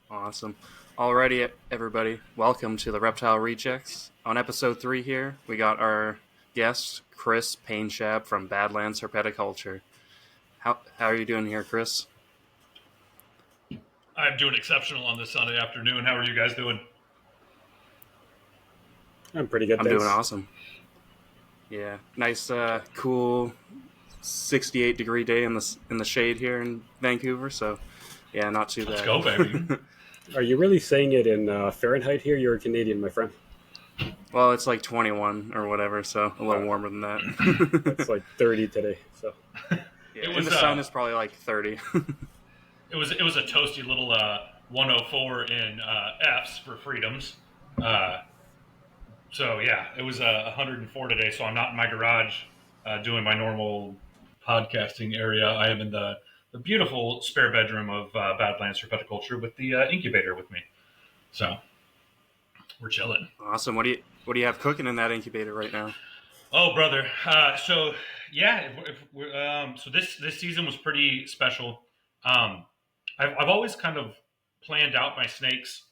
Awesome. Alrighty, everybody. Welcome to the Reptile Rejects. On episode 3 here, we got our guest, Kris Painschab from Badlands Herpeticulture. How are you doing here, Kris? I'm doing exceptional on this Sunday afternoon. How are you guys doing? I'm pretty good, I'm doing thanks. awesome. Yeah, nice, cool 68-degree day in the shade here in Vancouver. So, yeah, not too Let's bad. go, baby. Are you really saying it in Fahrenheit here? You're a Canadian, my friend. Well, it's like 21 or whatever, so a little warmer than that. It's like 30 today. So Yeah, It and was the sun is probably like 30. it was a toasty little 104 in F's for freedoms. Uh, so yeah, it was 104 today. So I'm not in my garage doing my normal podcasting area. I am in the beautiful spare bedroom of Badlands Herpeticulture with the incubator with me. So we're chilling. Awesome. What do you have cooking in that incubator right now? Oh, brother. So yeah, so this season was pretty special. Um, I've always kind of planned out my snakes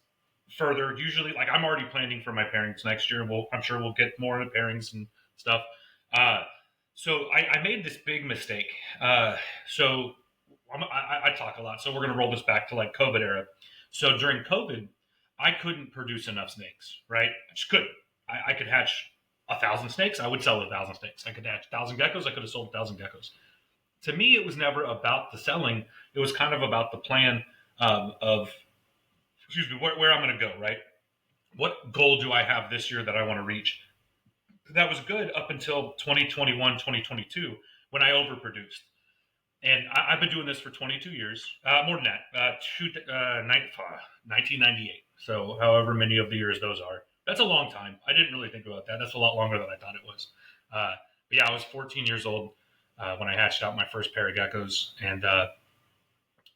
further. Usually, like I'm already planning for my pairings next year. I'm sure we'll get more into pairings and stuff. Uh, so I made this big mistake. So I talk a lot. So we're gonna roll this back to like COVID era. So during COVID, I couldn't produce enough snakes. Right? I just couldn't. I could hatch 1,000 snakes. I would sell 1,000 snakes. I could hatch 1,000 geckos. I could have sold 1,000 geckos. To me, it was never about the selling. It was kind of about the plan of, excuse me, where I'm going to go, right? What goal do I have this year that I want to reach? That was good up until 2021, 2022, when I overproduced. And I've been doing this for 22 years, more than that, 1998. So, however many of the years those are. That's a long time. I didn't really think about that. That's a lot longer than I thought it was. But yeah, I was 14 years old when I hatched out my first pair of geckos, and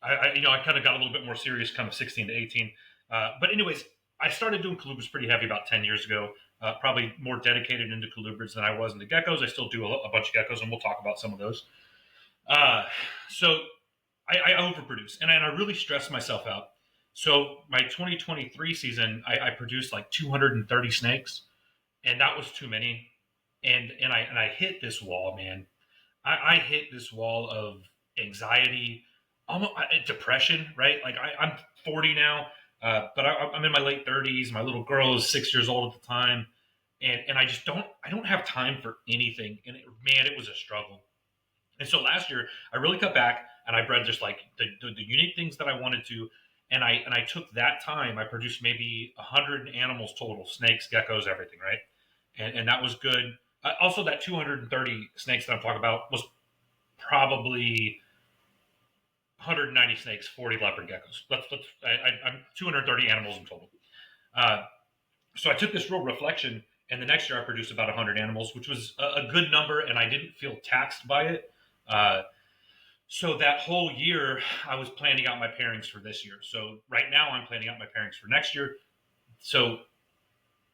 I kind of got a little bit more serious, kind of 16 to 18. But anyways, I started doing colubrids pretty heavy about 10 years ago. Probably more dedicated into colubrids than I was into geckos. I still do a bunch of geckos, and we'll talk about some of those. Uh, so I overproduce, and I really stress myself out. So my 2023 season, I produced like 230 snakes, and that was too many. And I hit this wall, man. I hit this wall of anxiety, almost depression, right? Like I'm 40 now, but I'm in my late 30s. My little girl is 6 years old at the time, and I don't have time for anything. And man, it was a struggle. And so last year, I really cut back and I bred just like the unique things that I wanted to. And I took that time. I produced maybe 100 animals total: snakes, geckos, everything, right? And that was good. Also, that 230 snakes that I'm talking about was probably 190 snakes, 40 leopard geckos. I'm 230 animals in total. Uh, so I took this real reflection, and the next year I produced about 100 animals, which was a good number, and I didn't feel taxed by it. Uh, So that whole year, I was planning out my pairings for this year. So right now, I'm planning out my pairings for next year. So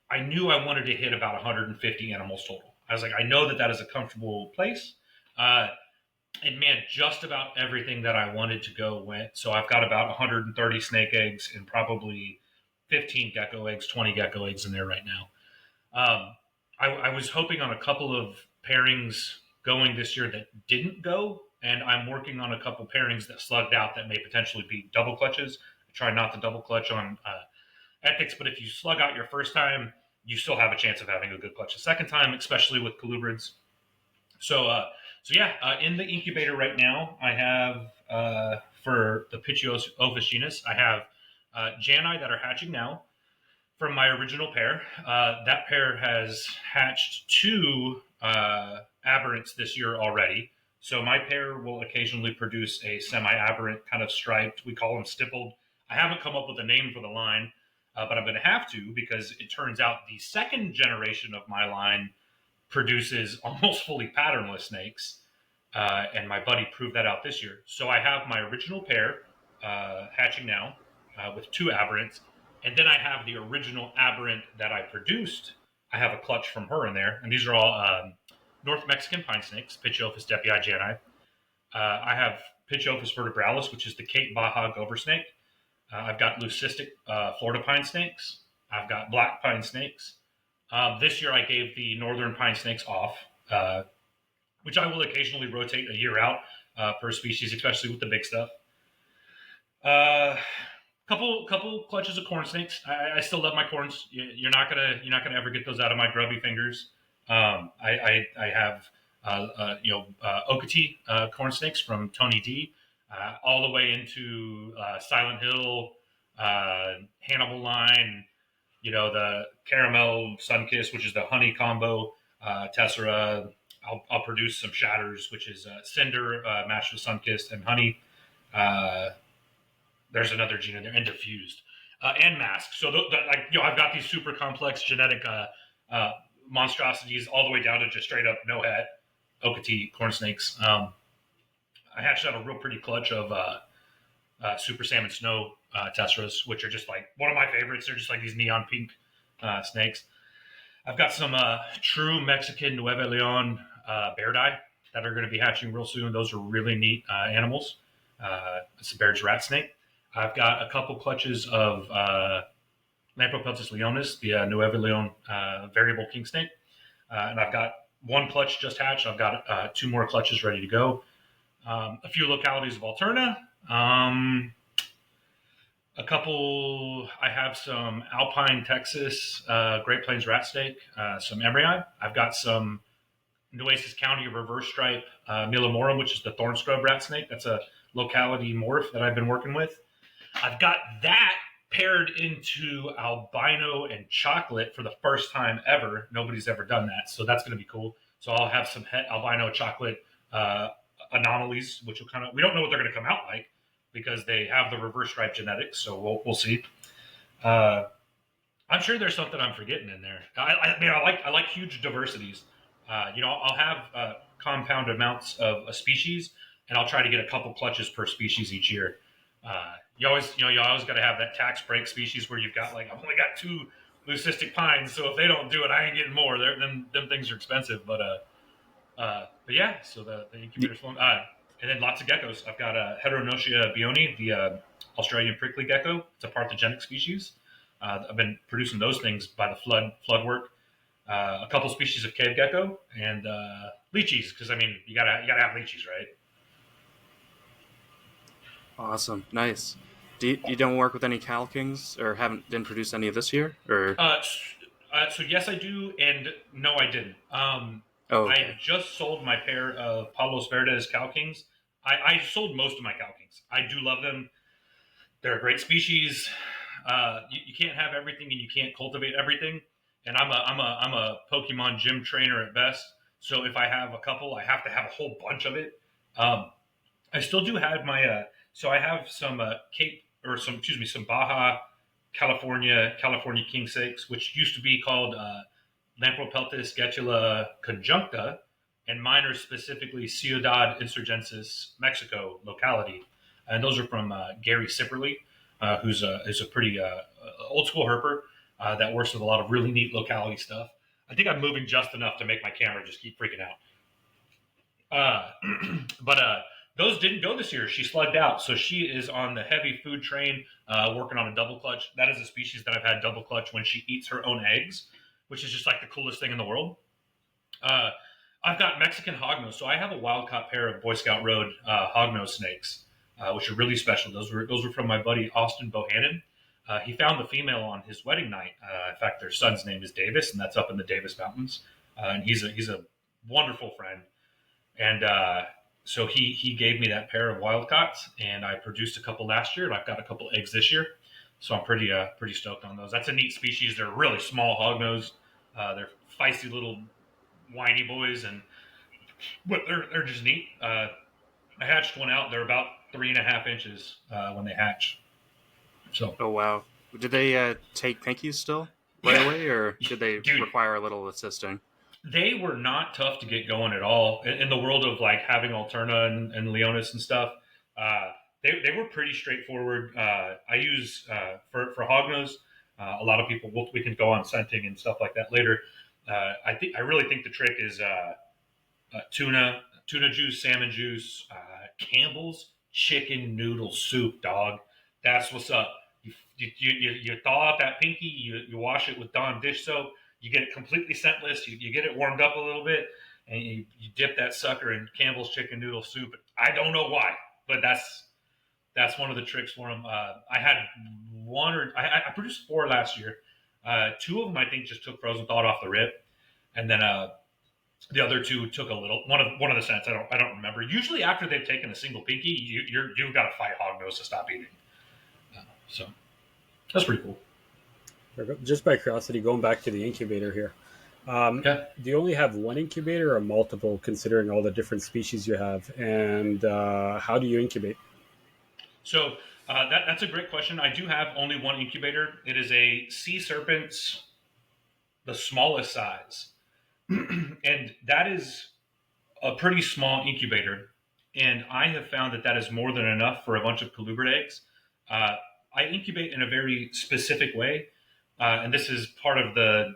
I knew I wanted to hit about 150 animals total. I was like, I know that that is a comfortable place. Uh, and man, just about everything that I wanted to go went. So I've got about 130 snake eggs and probably 15 gecko eggs, 20 gecko eggs in there right now. I was hoping on a couple of pairings going this year that didn't go, and I'm working on a couple pairings that slugged out that may potentially be double clutches. I try not to double clutch on ethics, but if you slug out your first time, you still have a chance of having a good clutch the second time, especially with colubrids. So, yeah, in the incubator right now, I have for the Pitiophis genus, I have Jani that are hatching now from my original pair. That pair has hatched two aberrants this year already. So my pair will occasionally produce a semi-aberrant, kind of striped. We call them stippled. I haven't come up with a name for the line, but I'm going to have to, because it turns out the second generation of my line produces almost fully patternless snakes. And my buddy proved that out this year. So I have my original pair hatching now with two aberrants. And then I have the original aberrant that I produced. I have a clutch from her in there. And these are all North Mexican pine snakes, Pitiophis depii jani. I have Pitiophis vertebralis, which is the Cape Baja gopher snake. I've got leucistic Florida pine snakes. I've got black pine snakes. This year I gave the northern pine snakes off, which I will occasionally rotate a year out per species, especially with the big stuff. Couple clutches of corn snakes. I still love my corns. You're not gonna ever get those out of my grubby fingers. I have Okatee corn snakes from Tony D, all the way into Silent Hill, Hannibal Line. The caramel Sunkiss, which is the honey combo. Tessera. I'll produce some shatters, which is cinder matched with Sunkiss and honey. Uh, there's another gene in there, and diffused, and mask. So I've got these super complex genetic monstrosities all the way down to just straight up no hat Okatee corn snakes. I hatched out a real pretty clutch of super salmon snow tesseras, which are just like one of my favorites. They're just like these neon pink snakes. I've got some true Mexican Nueve Leon bear dye that are going to be hatching real soon. Those are really neat animals. It's a Baird's rat snake. I've got a couple clutches of Lampropeltis leonis, the Nueve Leon variable king snake. And I've got one clutch just hatched. I've got two more clutches ready to go. A few localities of Alterna. I have some Alpine, Texas, Great Plains rat snake, some embryi. I've got some Nueces County reverse stripe Milomorum, which is the thorn scrub rat snake. That's a locality morph that I've been working with. I've got that paired into albino and chocolate for the first time ever. Nobody's ever done that, so that's going to be cool. So I'll have some albino chocolate anomalies, which we don't know what they're going to come out like because they have the reverse stripe genetics. So we'll see. I'm sure there's something I'm forgetting in there. I like huge diversities. I'll have compound amounts of a species, and I'll try to get a couple clutches per species each year. You always got to have that tax break species where you've got I've only got 2 leucistic pines, so if they don't do it, I ain't getting more. Them things are expensive, but yeah. So the incubator's fun. And then lots of geckos. I've got Heteronotia bioni, the Australian prickly gecko. It's a parthogenic species. I've been producing those things by the flood work. A couple species of cave gecko and lychees, because you gotta have lychees, right? Awesome, nice. You don't work with any Cal Kings, or didn't produce any of this year, or? So yes, I do, and no, I didn't. Okay. I just sold my pair of Pablos Verdes cow kings. I sold most of my cow kings. I do love them. They're a great species. You can't have everything, and you can't cultivate everything. And I'm a Pokemon gym trainer at best. So if I have a couple, I have to have a whole bunch of it. I still do have my. So I have some some Baja California kingsnakes, which used to be called Lampropeltis getula conjuncta, and mine are specifically Ciudad Insurgensis, Mexico locality, and those are from Gary Sipperly, who's a pretty old school herper that works with a lot of really neat locality stuff. I think I'm moving just enough to make my camera just keep freaking out. But those didn't go this year. She slugged out, so she is on the heavy food train, working on a double clutch. That is a species that I've had double clutch when she eats her own eggs, which is just like the coolest thing in the world. I've got Mexican hognose, so I have a wild caught pair of Boy Scout Road hognose snakes, which are really special. Those were from my buddy Austin Bohannon. He found the female on his wedding night. In fact, their son's name is Davis, and that's up in the Davis Mountains. And he's a wonderful friend. And so he gave me that pair of wild caughts, and I produced a couple last year, and I've got a couple eggs this year. So I'm pretty stoked on those. That's a neat species. They're really small hognose. They're feisty little whiny boys, but they're just neat. I hatched one out. They're about 3.5 inches when they hatch. So. Oh wow! Did they take pinkies still right away, or did they Dude, require a little assisting? They were not tough to get going at all in the world of having Alterna and Leonis and stuff. They were pretty straightforward. I use for hognose. A lot of people we can go on scenting and stuff like that later. I really think the trick is tuna juice, salmon juice, Campbell's chicken noodle soup, dog. That's what's up. You thaw out that pinky, you wash it with Dawn dish soap, you get it completely scentless, you get it warmed up a little bit, and you dip that sucker in Campbell's chicken noodle soup. I don't know why, but that's one of the tricks for them. I had I produced 4 last year. 2 of them I think just took frozen thawed off the rip, and then the other 2 took a little. One of the scents I don't remember. Usually after they've taken a single pinky, you've got to fight hog nose to stop eating. So that's pretty cool. Just by curiosity, going back to the incubator here, Okay. do you only have one incubator or multiple, considering all the different species you have? And how do you incubate? So that's a great question. I do have only one incubator. It is a sea serpent's, the smallest size, and that is a pretty small incubator. And I have found that is more than enough for a bunch of colubrid eggs. I incubate in a very specific way, and this is part of the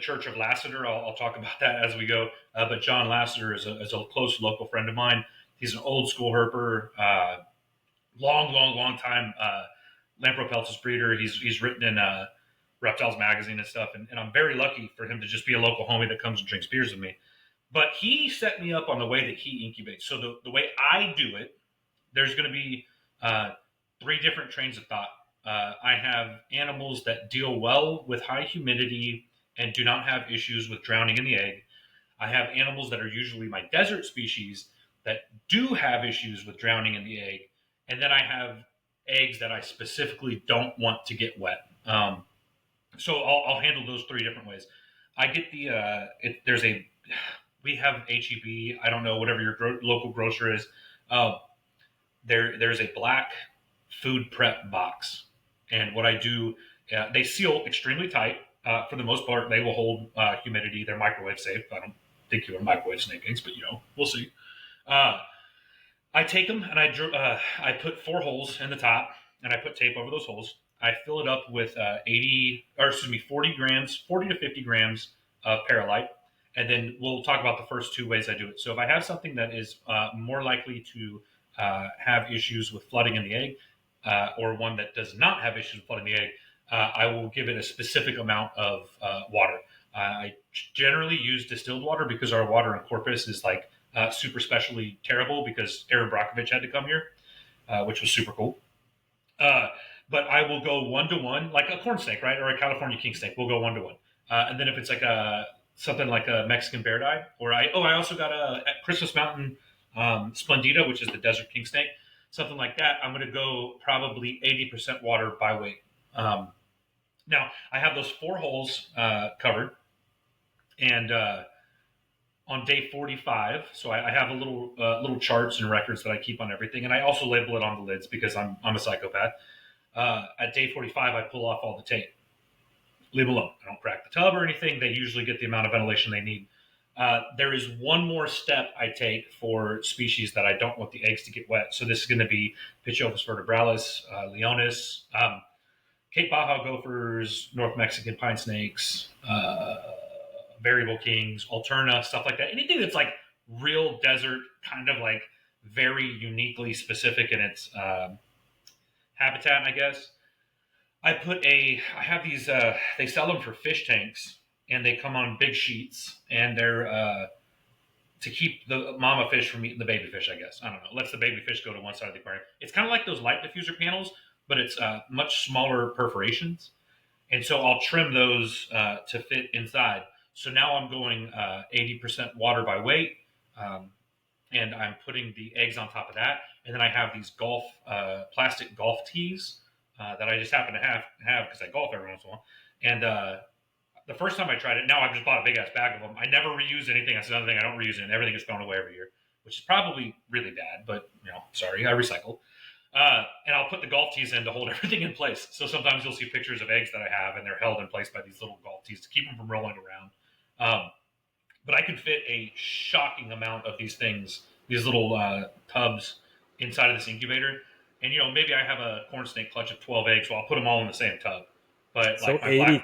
Church of Lassiter. I'll talk about that as we go. But John Lassiter is a close local friend of mine. He's an old school herper, long time Lampropeltis breeder. He's written in Reptiles magazine and stuff, and I'm very lucky for him to just be a local homie that comes and drinks beers with me. But he set me up on the way that he incubates. So the way I do it, there's going to be 3 different trains of thought. I have animals that deal well with high humidity and do not have issues with drowning in the egg. I have animals that are usually my desert species that do have issues with drowning in the egg. And then I have eggs that I specifically don't want to get wet. So I'll handle those 3 different ways. I get we have HEB, I don't know, whatever your local grocer is. There's a black food prep box. And what I do, they seal extremely tight. For the most part, they will hold humidity. They're microwave safe. I don't think you would microwave snake eggs, but we'll see. I take them and I put 4 holes in the top, and I put tape over those holes. I fill it up with 40 to 50 grams of perlite, and then we'll talk about the first 2 ways I do it. So if I have something that is more likely to have issues with flooding in the egg, or one that does not have issues with flooding the egg, I will give it a specific amount of water. I generally use distilled water because our water in Corpus is like super specially terrible because Aaron Brockovich had to come here, which was super cool. But I will go 1-to-1, like a corn snake, right, or a California king snake. We'll go 1-to-1, and then if it's like something like a Mexican bear dye, or I also got a Christmas Mountain Splendida, which is the desert king snake, something like that. I'm going to go probably 80% water by weight. Now I have those 4 holes covered, and on day 45, so I have a little charts and records that I keep on everything, and I also label it on the lids because I'm a psychopath. At day 45, I pull off all the tape. Leave alone. I don't crack the tub or anything. They usually get the amount of ventilation they need. There is one more step I take for species that I don't want the eggs to get wet. So this is going to be Pitchophis vertebralis, Leonis, Cape Baja gophers, North Mexican pine snakes, variable kings, Alterna, stuff like that. Anything that's like real desert, kind of like very uniquely specific in its habitat, I guess. I have these, they sell them for fish tanks, and they come on big sheets, and they're to keep the mama fish from eating the baby fish, I guess. I don't know. Lets the baby fish go to one side of the aquarium. It's kind of like those light diffuser panels, but it's much smaller perforations. And so I'll trim those to fit inside. So now I'm going 80% water by weight, and I'm putting the eggs on top of that. And then I have these plastic golf tees that I just happen to have because I golf every once in a while. And the first time I tried it, now I've just bought a big ass bag of them. I never reuse anything. That's another thing. I don't reuse it, and everything is thrown away every year, which is probably really bad. But sorry, I recycle. And I'll put the golf tees in to hold everything in place. So sometimes you'll see pictures of eggs that I have, and they're held in place by these little golf tees to keep them from rolling around. But I can fit a shocking amount of these things, these little tubs inside of this incubator. And maybe I have a corn snake clutch of 12 eggs, so I'll put them all in the same tub. But so like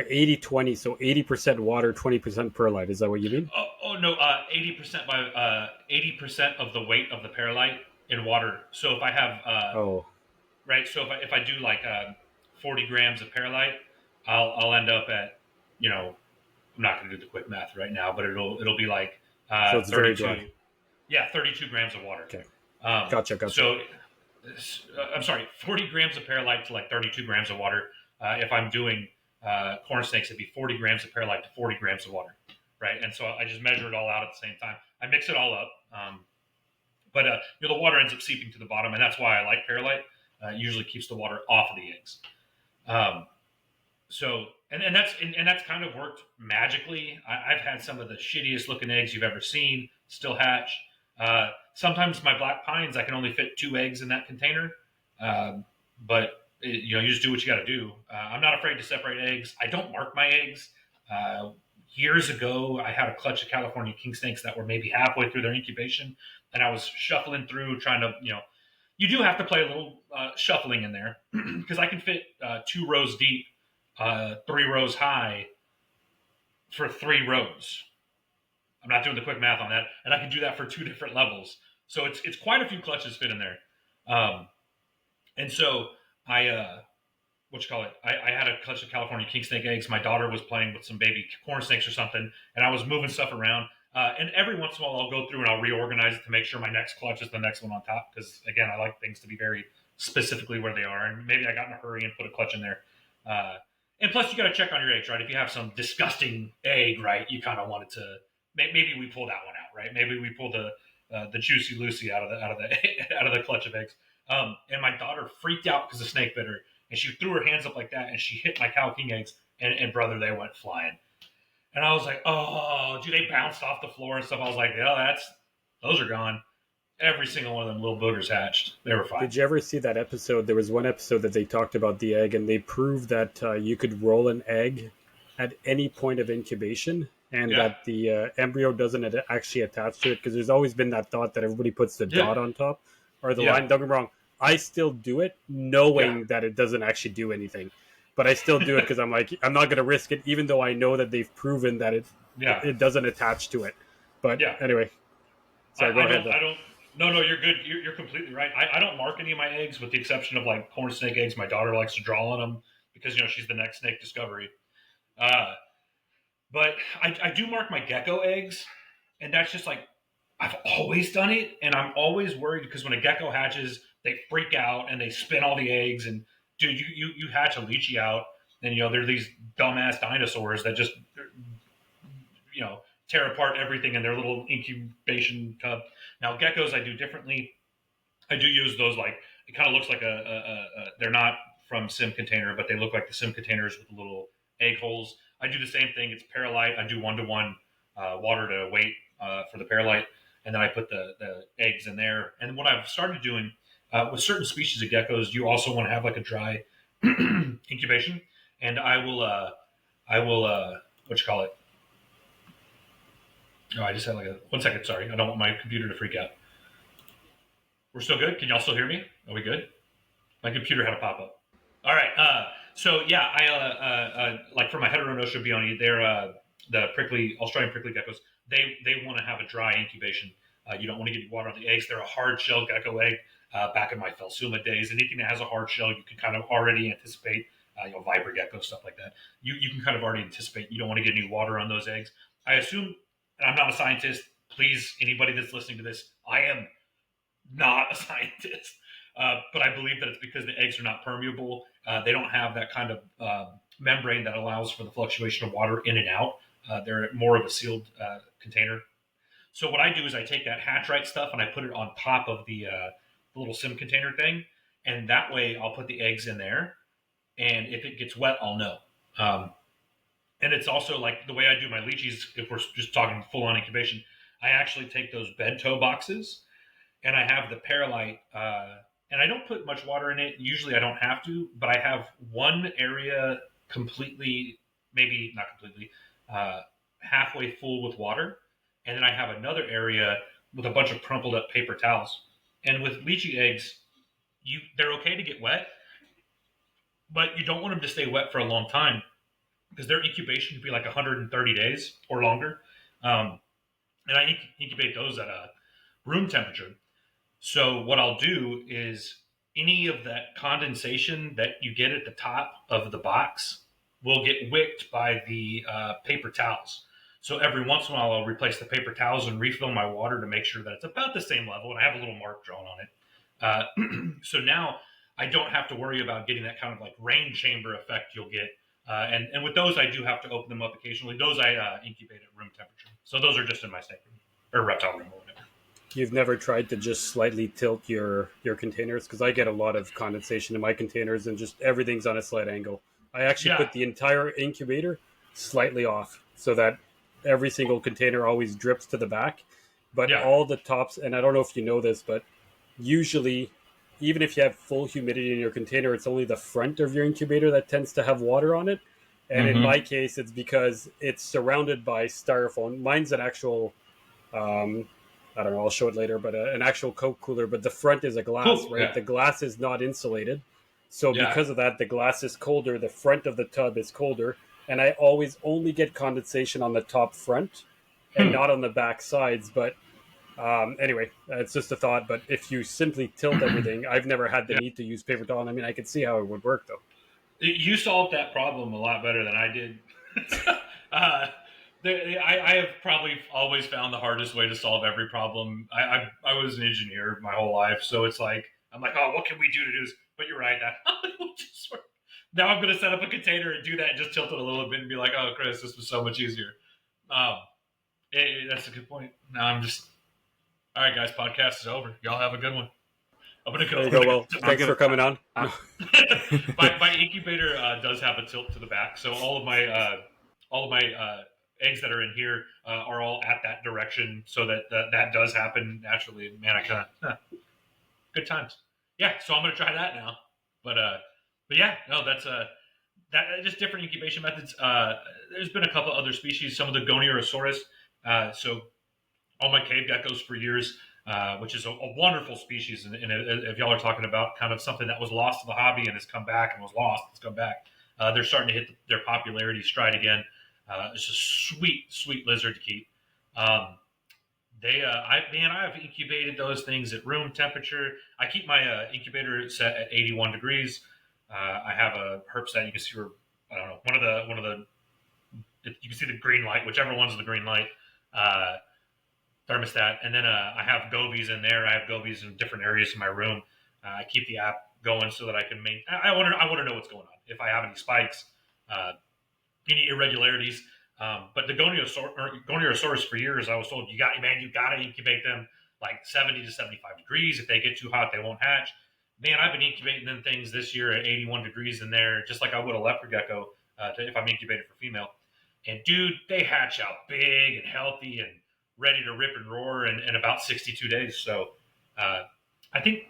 80-20, so 80% water, 20% perlite. Is that what you mean? No, 80% by 80% of the weight of the perlite in water. So if I have Oh, right, so if I do like 40 grams of perlite, I'll end up at, you know, I'm not going to do the quick math right now, but it'll be like so it's very dry. 32, yeah, 32 grams of water. Okay, Um, gotcha. so I'm sorry, 40 grams of perlite to like 32 grams of water. If I'm doing corn snakes, it'd be 40 grams of perlite to 40 grams of water, right? And so I just measure it all out at the same time. I mix it all up, but the water ends up seeping to the bottom, and that's why I like perlite. It usually keeps the water off of the eggs. Um, so and that's kind of worked magically. I've had some of the shittiest looking eggs you've ever seen still hatch. Sometimes my black pines, I can only fit 2 eggs in that container, but you just do what you got to do. I'm not afraid to separate eggs. I don't mark my eggs. Uh, Years ago, I had a clutch of California kingsnakes that were maybe halfway through their incubation, and I was shuffling through trying to, you do have to play a little shuffling in there because I can fit 2 rows deep, 3 rows high for 3 rows. I'm not doing the quick math on that, and I can do that for 2 different levels. So it's quite a few clutches fit in there. And so I what you call it? I had a clutch of California king snake eggs. My daughter was playing with some baby corn snakes or something, and I was moving stuff around. And every once in a while, I'll go through and I'll reorganize it to make sure my next clutch is the next one on top. Because again, I like things to be very specifically where they are. And maybe I got in a hurry and put a clutch in there. And plus, you got to check on your eggs, right? If you have some disgusting egg, right, you kind of want it to. Maybe we pull that one out, right? Maybe we pull the juicy Lucy out of the out of the clutch of eggs. And my daughter freaked out because the snake bit her, and she threw her hands up like that, and she hit my cow king eggs, and brother, they went flying. And I was like, oh, dude, they bounced off the floor and stuff. I was like, yeah, those are gone. Every single one of them little boogers hatched. They were fine. did you ever see that episode? There was one episode that they talked about the egg, and they proved that you could roll an egg at any point of incubation, and Yeah. that the embryo doesn't actually attach to it, because there's always been that thought that everybody puts the Yeah. dot on top or the Yeah. line. Don't get me wrong, I still do it knowing that it doesn't actually do anything, but I still do it because I'm like, I'm not going to risk it, even though I know that they've proven that Yeah. it doesn't attach to it. But Yeah. anyway, sorry, go ahead. I don't. No, you're good. You're completely right. I don't mark any of my eggs with the exception of like corn snake eggs. My daughter likes to draw on them because she's the next snake discovery. But I do mark my gecko eggs, and that's just like I've always done it, and I'm always worried because when a gecko hatches, they freak out and they spin all the eggs. And dude, you hatch a lychee out, and they're these dumbass dinosaurs that just tear apart everything in their little incubation tub. Now geckos I do differently. I do use those like it kind of looks like they're not from sim container, but they look like the sim containers with the little egg holes. I do the same thing. It's perlite. I do 1-to-1 water to weight for the perlite, and then I put the eggs in there. And what I've started doing with certain species of geckos, you also want to have like a dry incubation, and I will what you call it. Oh, I just had like 1 second. Sorry, I don't want my computer to freak out. We're still good. Can y'all still hear me? Are we good? My computer had a pop up. All right. So yeah, I like for my heteronotia beoni, they're the Australian prickly geckos. They want to have a dry incubation. You don't want to get water on the eggs. They're a hard shell gecko egg. Back in my Phelsuma days, anything that has a hard shell, you can kind of already anticipate. Viper gecko, stuff like that. You can kind of already anticipate. You don't want to get any water on those eggs. I assume, and I'm not a scientist. Please, anybody that's listening to this, I am not a scientist. But I believe that it's because the eggs are not permeable. They don't have that kind of membrane that allows for the fluctuation of water in and out. They're more of a sealed container. So what I do is I take that hatchite stuff and I put it on top of the little sim container thing. And that way I'll put the eggs in there. And if it gets wet, I'll know. And it's also like the way I do my lychees, if we're just talking full on incubation, I actually take those bento boxes and I have the perlite, and I don't put much water in it. Usually I don't have to, but I have one area completely, maybe not completely, halfway full with water. And then I have another area with a bunch of crumpled up paper towels. And with lychee eggs, they're okay to get wet, but you don't want them to stay wet for a long time because their incubation could be like 130 days or longer. And I incubate those at a room temperature. So what I'll do is any of that condensation that you get at the top of the box will get wicked by the paper towels. So every once in a while, I'll replace the paper towels and refill my water to make sure that it's about the same level, and I have a little mark drawn on it. So now I don't have to worry about getting that kind of like rain chamber effect you'll get. And with those, I do have to open them up occasionally. Those I incubate at room temperature. So those are just in my snake room or reptile room or whatever. You've never tried to just slightly tilt your containers? Because I get a lot of condensation in my containers and just everything's on a slight angle. I actually Yeah, put the entire incubator slightly off so that every single container always drips to the back. But yeah. all the tops, and I don't know if you know this, but usually, even if you have full humidity in your container, it's only the front of your incubator that tends to have water on it. And in Mm-hmm. my case, it's because it's surrounded by styrofoam. Mine's an actual I don't know, I'll show it later, but an actual Coke cooler, but the front is a glass, Cool. right? Yeah. The glass is not insulated. So Yeah. because of that, the glass is colder, the front of the tub is colder, and I always only get condensation on the top front and Hmm. not on the back sides. But anyway, it's just a thought. But if you simply tilt everything, I've never had the Yeah. need to use paper towel. I mean, I could see how it would work, though. You solved that problem a lot better than I did. uh, I have probably always found the hardest way to solve every problem. I was an engineer my whole life, so it's like I'm like, oh, what can we do to do this? But you're right, that just work. Now I'm going to set up a container and do that, and just tilt it a little bit, and be like, oh, Chris, this was so much easier. Um, that's a good point. Now I'm just all right, guys. Podcast is over. Y'all have a good one. I'm gonna go. There you I'm go. gonna Well, go. I'm thanks gonna. for coming on. Uh, No. My incubator does have a tilt to the back, so all of my eggs that are in here are all at that direction, so that does happen naturally. Man, I kind of good times. Yeah, so I'm gonna try that now. But yeah, no, that's just different incubation methods. There's been a couple other species, some of the Goniorosaurus. So all my cave geckos for years, which is a wonderful species. And if y'all are talking about kind of something that was lost to the hobby and has come back and was lost, it's come back. They're starting to hit their popularity stride again. It's a sweet, sweet lizard to keep. Um, I've incubated those things at room temperature. I keep my incubator set at 81 degrees. I have a herp set. You can see, I don't know, one of the. You can see the green light, whichever one's the green light. Uh, Thermostat, and then I have gobies in there. I have gobies in different areas of my room. I keep the app going so that I can make. I want to know what's going on. If I have any spikes, uh, any irregularities. But the Goniosaurus for years, I was told you got to incubate them like 70 to 75 degrees. If they get too hot, they won't hatch. Man, I've been incubating them things this year at 81 degrees in there, just like I would a leopard gecko if I'm incubated for female. And dude, they hatch out big and healthy and ready to rip and roar in about 62 days. So uh, I think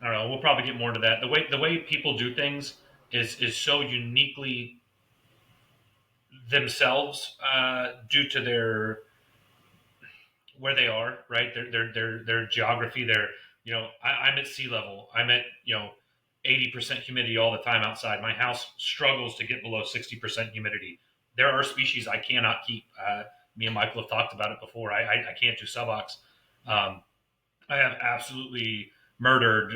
I don't know. We'll probably get more into that. The way people do things is so uniquely themselves due to their where they are, right? Their geography. I'm at sea level. I'm at 80% humidity all the time outside. My house struggles to get below 60% humidity. There are species I cannot keep. Me and Michael have talked about it before. I can't do subox. Um, I have absolutely murdered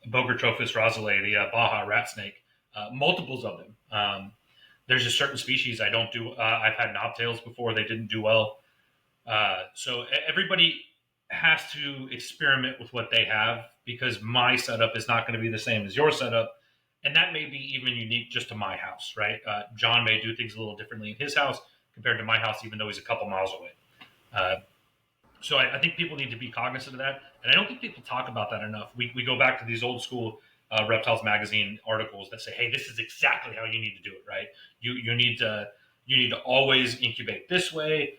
Bogertophis rosale, the Baja rat snake, multiples of them. There's just certain species I don't do. I've had knobtails before; they didn't do well. So everybody has to experiment with what they have because my setup is not going to be the same as your setup, and that may be even unique just to my house, right? John may do things a little differently in his house compared to my house, even though he's a couple miles away. Uh, so I think people need to be cognizant of that, and I don't think people talk about that enough. We go back to these old school reptiles magazine articles that say, "Hey, this is exactly how you need to do it." Right? You need to always incubate this way,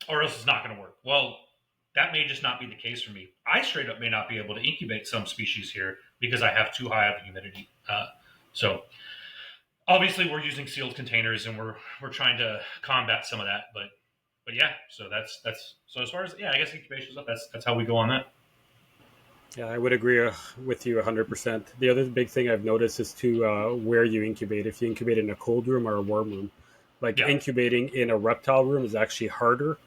or else it's not going to work. Well, that may just not be the case for me. I straight up may not be able to incubate some species here because I have too high of a humidity. So obviously, we're using sealed containers, and we're trying to combat some of that, but yeah, so that's so as far as I guess incubation stuff. That's how we go on that. Yeah, I would agree with you 100%. The other big thing I've noticed is to where you incubate. If you incubate in a cold room or a warm room, like Yeah, incubating in a reptile room is actually harder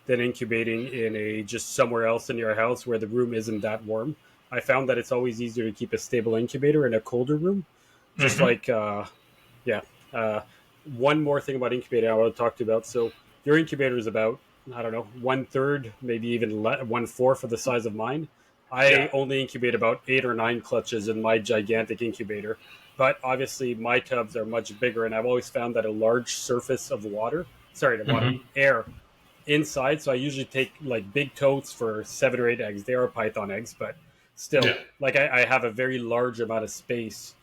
than incubating in a just somewhere else in your house where the room isn't that warm. I found that it's always easier to keep a stable incubator in a colder room. Just Mm-hmm. like yeah. Uh, One more thing about incubating I want to talk to you about. So your incubator is about, I don't know, one third, maybe even one fourth of the size of mine. Yeah. I only incubate about 8 or 9 clutches in my gigantic incubator, but obviously my tubs are much bigger, and I've always found that a large surface of water, Mm-hmm. air inside. So I usually take like big totes for 7 or 8 eggs. They are python eggs, but Yeah. still, like I have a very large amount of space.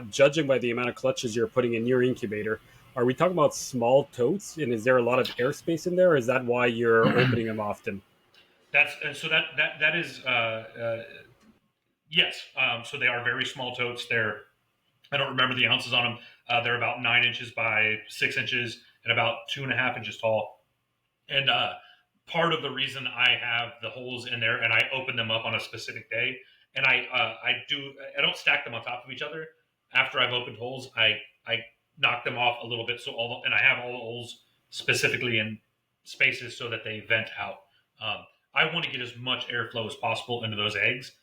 Judging by the amount of clutches you're putting in your incubator, are we talking about small totes? And is there a lot of airspace in there? Or is that why you're opening them often? That's so that is yes. So they are very small totes. They're I don't remember the ounces on them. They're about 9 inches by 6 inches and about 2.5 inches tall. And part of the reason I have the holes in there and I open them up on a specific day, and I don't stack them on top of each other. After I've opened holes, I knock them off a little bit, and I have all the holes specifically in spaces so that they vent out. Um, I want to get as much airflow as possible into those eggs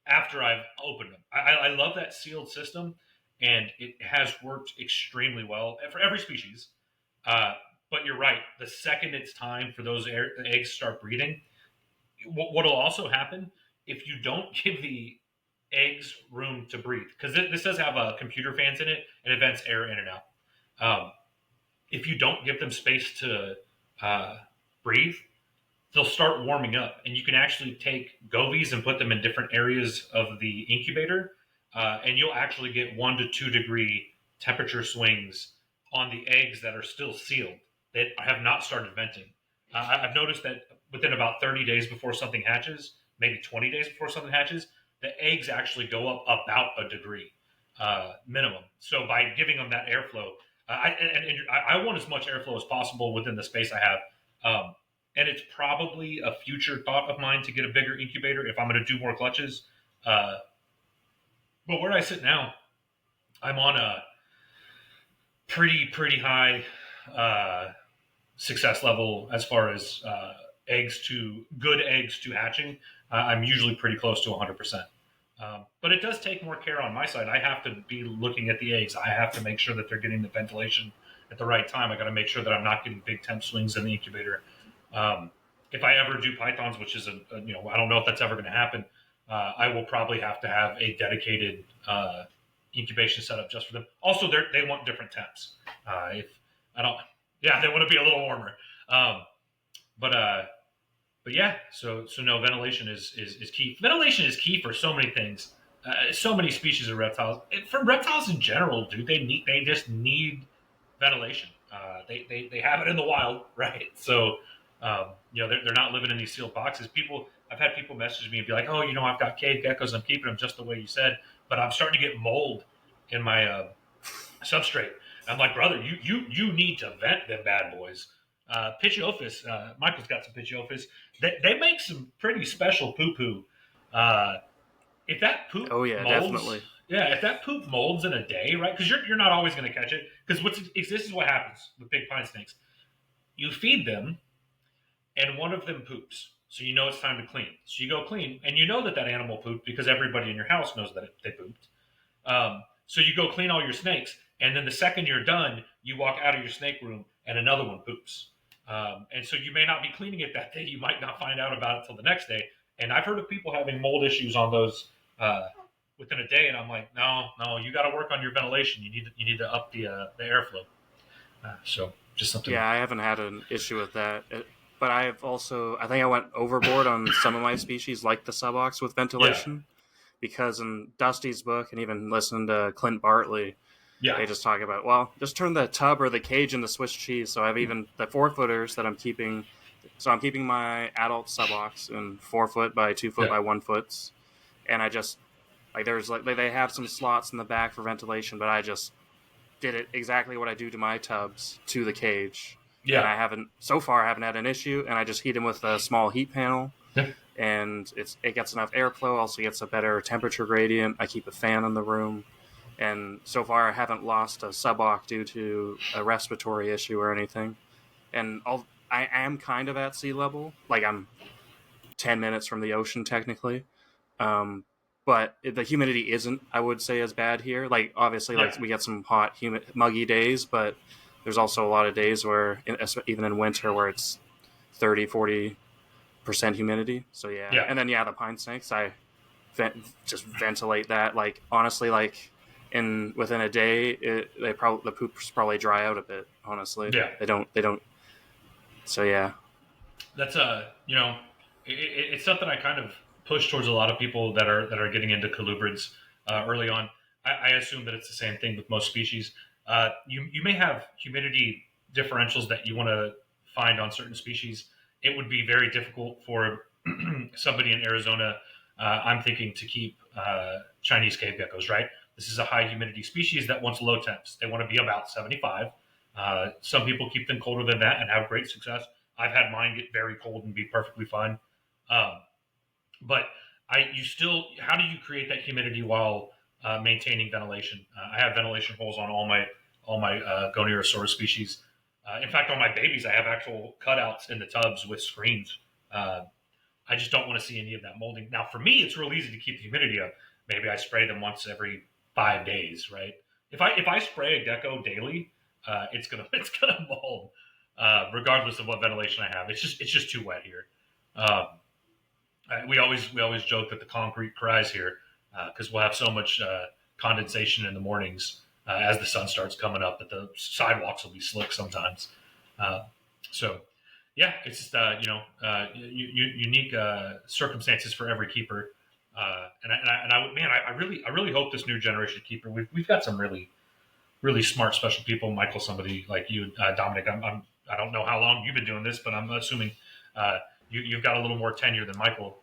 after I've opened them. I love that sealed system, and it has worked extremely well for every species. Uh, but you're right. The second it's time for those eggs to start breeding, what will also happen if you don't give the eggs room to breathe, because this does have computer fans in it and it vents air in and out. If you don't give them space to uh, breathe, they'll start warming up, and you can actually take govies and put them in different areas of the incubator, and you'll actually get 1 to 2 degree temperature swings on the eggs that are still sealed that have not started venting. I've noticed that within about 30 days before something hatches, maybe 20 days before something hatches, the eggs actually go up about a degree minimum. So by giving them that airflow, I want as much airflow as possible within the space I have. And it's probably a future thought of mine to get a bigger incubator if I'm going to do more clutches. Uh, but where I sit now, I'm on a pretty high success level as far as good eggs to hatching. I'm usually pretty close to 100%. But it does take more care on my side. I have to be looking at the eggs. I have to make sure that they're getting the ventilation at the right time. I got to make sure that I'm not getting big temp swings in the incubator. Um, if I ever do pythons, which is I don't know if that's ever going to happen. I will probably have to have a dedicated incubation setup just for them. Also, they want different temps. If I don't, yeah, they want to be a little warmer. Um, but uh, but yeah, so no, ventilation is key. Ventilation is key for so many things. So many species of reptiles. For reptiles in general, dude, they just need ventilation. They have it in the wild, right? So they're not living in these sealed boxes. I've had people message me and be like, oh, I've got cave geckos. I'm keeping them just the way you said, but I'm starting to get mold in my substrate. I'm like, brother, you need to vent them bad boys. Pituophis, Michael's got some Pituophis. They make some pretty special poo poo. Uh, if that poop Oh yeah, molds, definitely. yeah, if that poop molds in a day, right? Because you're not always going to catch it. Because this is what happens with big pine snakes. You feed them, and one of them poops. So you know it's time to clean. So you go clean, and you know that animal pooped because everybody in your house knows that they pooped. So you go clean all your snakes, and then the second you're done, you walk out of your snake room, and another one poops. And so you may not be cleaning it that day. You might not find out about it till the next day. And I've heard of people having mold issues on those within a day, and I'm like, no, you got to work on your ventilation. You need to up the airflow. So just something. Yeah, I haven't had an issue with that. But I think I went overboard on some of my species, like the subox, with Yeah, ventilation. Because in Dusty's book, and even listening to Clint Bartley, yeah, they just talk about, well, just turn the tub or the cage into Swiss cheese. So I've even the 4-footers that I'm keeping. So I'm keeping my adult subox in 4 foot by 2 foot yeah, by 1 foots, and I just there's they have some slots in the back for ventilation, but I just did it exactly what I do to my tubs to the cage, and yeah, I haven't had an issue, and I just heat them with a small heat panel, yeah, and it gets enough airflow, also gets a better temperature gradient. I keep a fan in the room, and so far I haven't lost a suboc due to a respiratory issue or anything. And I am kind of at sea level. Like I'm 10 minutes from the ocean technically. Um, but the humidity isn't, I would say, as bad here. Like obviously, Yeah. like we get some hot, humid, muggy days, but there's also a lot of days where, even in winter, where it's 30-40% humidity. So yeah, Yeah. and then yeah, the pine snakes, I just ventilate that. Like honestly, like in within a day, they probably the poops probably dry out a bit. Honestly, Yeah. they don't. So yeah, That's it's something I kind of push towards a lot of people that are getting into colubrids early on. I assume that it's the same thing with most species. You may have humidity differentials that you want to find on certain species. It would be very difficult for somebody in Arizona. I'm thinking to keep Chinese cave geckos. Right, this is a high humidity species that wants low temps. They want to be about 75. Some people keep them colder than that and have great success. I've had mine get very cold and be perfectly fine. Um, but you still, how do you create that humidity while maintaining ventilation? I have ventilation holes on all my Goniosaurus species. In fact, on my babies, I have actual cutouts in the tubs with screens. Uh, I just don't want to see any of that molding. Now, for me, it's real easy to keep the humidity up. Maybe I spray them once every 5 days, right? If I spray a gecko daily, it's gonna it's gonna mold, regardless of what ventilation I have. It's just too wet here. Um, we always joke that the concrete cries here because we'll have so much condensation in the mornings as the sun starts coming up that the sidewalks will be slick sometimes. Uh, so yeah, it's just unique circumstances for every keeper. I really hope this new generation keeper. We've got some really smart special people. Michael, somebody like you, Dominic. I don't know how long you've been doing this, but I'm assuming you've got a little more tenure than Michael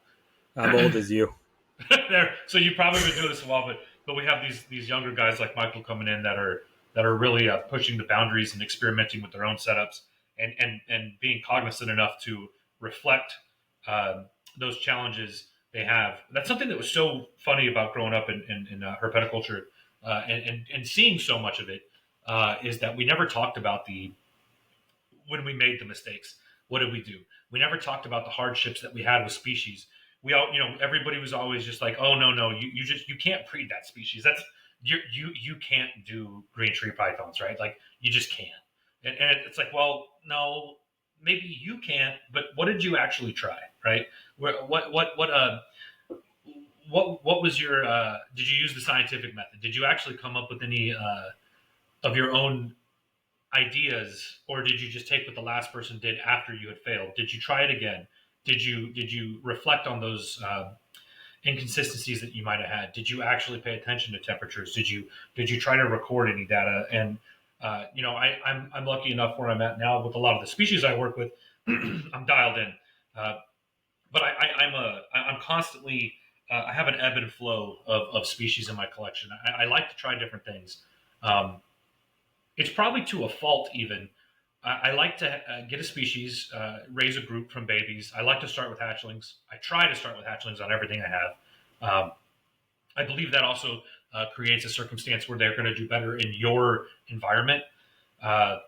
I'm old as you. there. So you've probably been doing this a while, but we have these younger guys like Michael coming in that are really pushing the boundaries and experimenting with their own setups and being cognizant enough to reflect uh, those challenges they have. That's something that was so funny about growing up in herpeticulture and seeing so much of it is that we never talked about the when we made the mistakes. What did we do? We never talked about the hardships that we had with species. We all, everybody was always just like, oh no, you can't breed that species. That's you can't do green tree pythons, right? Like you just can't. And it's like, well, no, maybe you can't, but what did you actually try, right? What was your? Did you use the scientific method? Did you actually come up with any of your own ideas, or did you just take what the last person did after you had failed? Did you try it again? Did you reflect on those inconsistencies that you might have had? Did you actually pay attention to temperatures? Did you try to record any data? And I'm lucky enough where I'm at now with a lot of the species I work with. I'm dialed in, but I'm constantly I have an ebb and flow of species in my collection. I like to try different things. Um, it's probably to a fault even. I like to get a species, raise a group from babies. I like to start with hatchlings. I try to start with hatchlings on everything I have. I believe that also creates a circumstance where they're going to do better in your environment. Uh,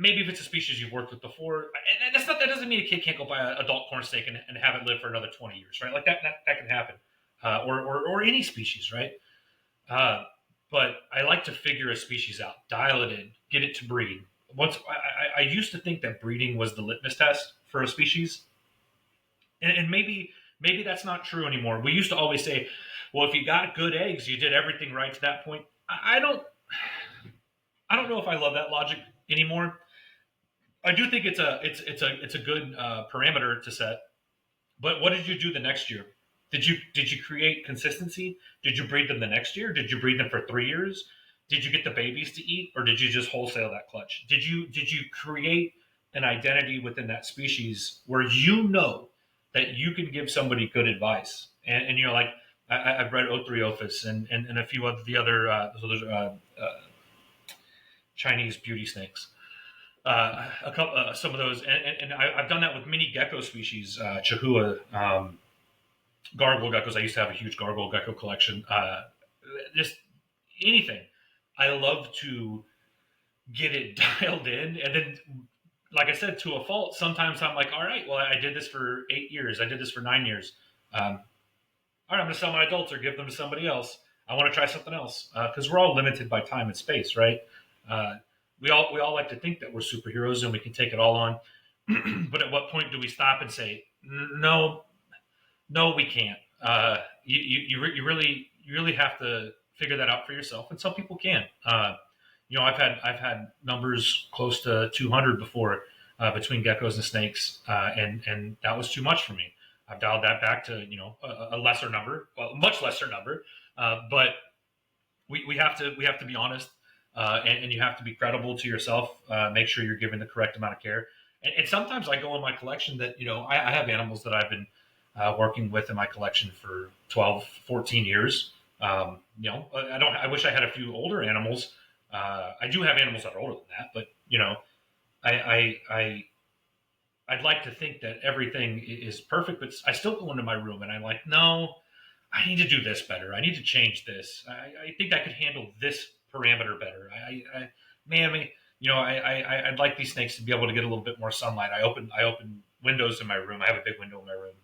Maybe if it's a species you've worked with before, and that doesn't mean a kid can't go buy an adult corn snake and have it live for another 20 years, right? Like that can happen, or any species, right? Uh, but I like to figure a species out, dial it in, get it to breed. Once I used to think that breeding was the litmus test for a species, and maybe that's not true anymore. We used to always say, well, if you got good eggs, you did everything right to that point. I don't know if I love that logic anymore. I do think it's a good parameter to set. But what did you do the next year? Did you create consistency? Did you breed them the next year? Did you breed them for 3 years? Did you get the babies to eat, or did you just wholesale that clutch? Did you create an identity within that species where you know that you can give somebody good advice? And like I've read Othriophis and a few of the other Chinese beauty snakes. A couple, some of those, and I've done that with many gecko species, Chahua, gargoyle geckos. I used to have a huge gargoyle gecko collection. Just anything. I love to get it dialed in, and then like I said, to a fault, sometimes I'm like, all right, well, I did this for 8 years. I did this for 9 years. Um, all right, I'm going to sell my adults or give them to somebody else. I want to try something else because we're all limited by time and space, right? Uh, we all like to think that we're superheroes and we can take it all on. But at what point do we stop and say, no, no, we can't? You really have to figure that out for yourself, and some people can. I've had numbers close to 200 before between geckos and snakes, and that was too much for me. I've dialed that back to a lesser number, well, a much lesser number, but we have to be honest, and you have to be credible to yourself. Make sure you're giving the correct amount of care. And sometimes I go in my collection that I have animals that I've been working with in my collection for 12, 14 years. I wish I had a few older animals. I do have animals that are older than that, but I I'd like to think that everything is perfect, but I still go into my room and I'm like, no, I need to do this better. I need to change this. I think I could handle this parameter better. Man, I mean, I'd like these snakes to be able to get a little bit more sunlight. I open windows in my room. I have a big window in my room.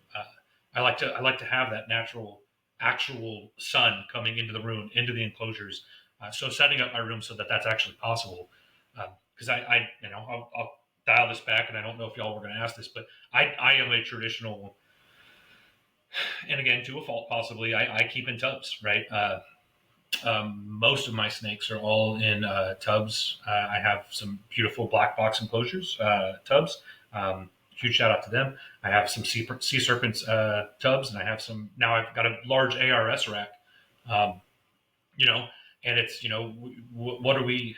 I like to have that natural, actual sun coming into the room, into the enclosures. So setting up my room so that that's actually possible. Because I'll dial this back, and I don't know if y'all were going to ask this, but I am a traditional, and again, to a fault possibly, I keep in tubs, right? Most of my snakes are all in tubs. I have some beautiful black box enclosures, tubs. Huge shout out to them. I have some sea serpents tubs, and I have some. Now I've got a large ARS rack. Um, you know, and it's what are we?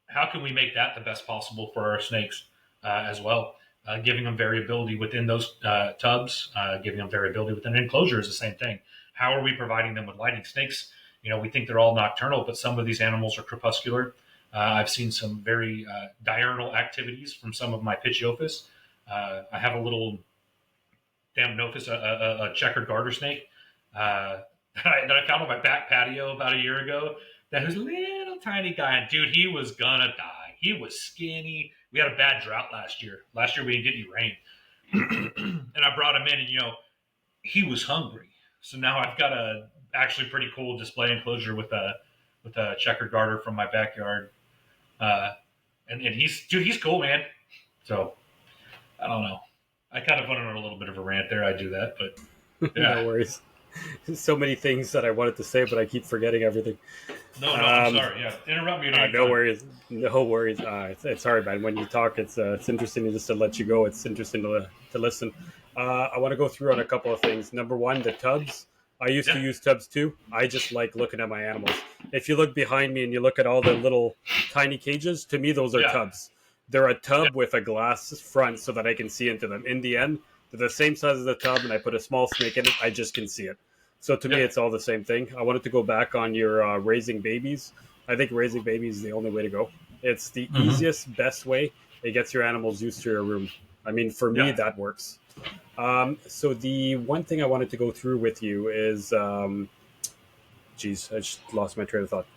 How can we make that the best possible for our snakes as well? Giving them variability within those tubs, giving them variability within an enclosure is the same thing. How are we providing them with lighting? Snakes, we think they're all nocturnal, but some of these animals are crepuscular. I've seen some very diurnal activities from some of my Pitchiophis. I have a little Thamnophis, a checkered garter snake that I found on my back patio about a year ago. That was a little tiny guy, and dude, he was gonna die. He was skinny. We had a bad drought last year. Last year we didn't get any rain, and I brought him in, and he was hungry. So now I've got a actually pretty cool display enclosure with a checkered garter from my backyard, and he's cool, man. So I don't know. I kind of went on a little bit of a rant there. I do that, but yeah. No worries. So many things that I wanted to say, but I keep forgetting everything. No, I'm sorry. Yeah, interrupt me. No worries. No worries. It's hard, man. When you talk, it's interesting just to let you go. It's interesting to listen. I want to go through on a couple of things. Number one, the tubs. I used to use tubs too. I just like looking at my animals. If you look behind me and you look at all the little tiny cages, to me, those are tubs. They're a tub with a glass front so that I can see into them. In the end, they're the same size as the tub, and I put a small snake in it. I just can see it. So to me, it's all the same thing. I wanted to go back on your raising babies. I think raising babies is the only way to go. It's the easiest, best way. It gets your animals used to your room. I mean, for me, that works. So the one thing I wanted to go through with you is, geez, I just lost my train of thought.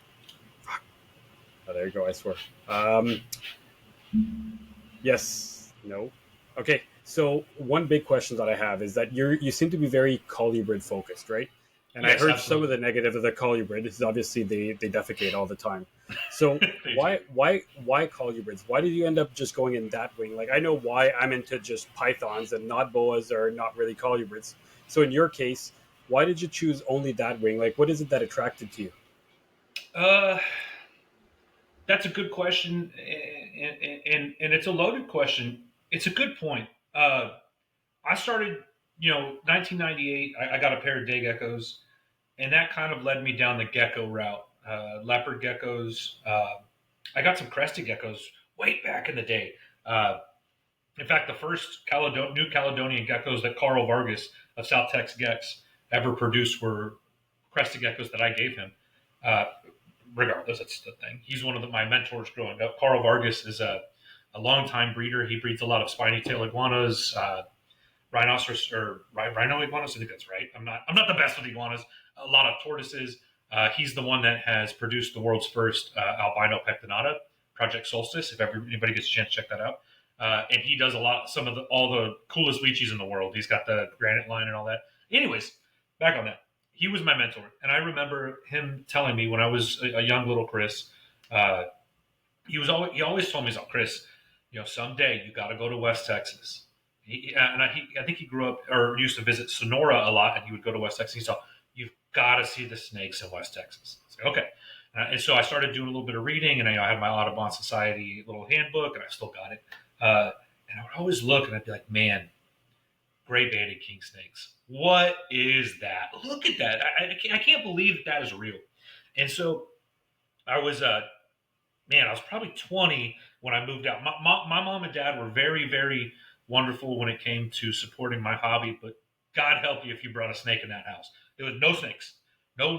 Oh, there you go. I swear. Yes. No. Okay. So one big question that I have is that you seem to be very colubrid focused, right? And yes, I heard absolutely. Some of the negative of the colubrid is obviously they defecate all the time. So why colubrids? Why did you end up just going in that wing? Like I know why I'm into just pythons and not boas or not really colubrids. So in your case, why did you choose only that wing? Like what is it that attracted to you? That's a good question, and it's a loaded question. It's a good point. I started, 1998. I got a pair of day geckos, and that kind of led me down the gecko route. Leopard geckos. I got some crested geckos way back in the day. In fact, the first New Caledonian geckos that Carl Vargas of South Tex Gex ever produced were crested geckos that I gave him. Regardless, that's the thing. He's one of my mentors growing up. Carl Vargas is a longtime breeder. He breeds a lot of spiny tail iguanas, rhinoceros or rhino iguanas. I think that's right. I'm not the best with iguanas. A lot of tortoises. He's the one that has produced the world's first albino pectinata, Project Solstice. If anybody gets a chance, check that out. and he does all the coolest lychees in the world. He's got the granite line and all that. Anyways, back on that. He was my mentor, and I remember him telling me when I was a young little Kris. He always told me, "Oh, Kris, someday you got to go to West Texas." I think he grew up or used to visit Sonora a lot, and he would go to West Texas. He said, "You've got to see the snakes in West Texas." I said, "Okay." And so I started doing a little bit of reading, and I had my Audubon Society little handbook, and I still got it. And I would always look, and I'd be like, "Man, gray-banded king snakes. What is that? Look at that! I can't believe that is real." And so I was I was probably 20 when I moved out. My mom and dad were very, very wonderful when it came to supporting my hobby, but God help you if you brought a snake in that house. There was no snakes. No,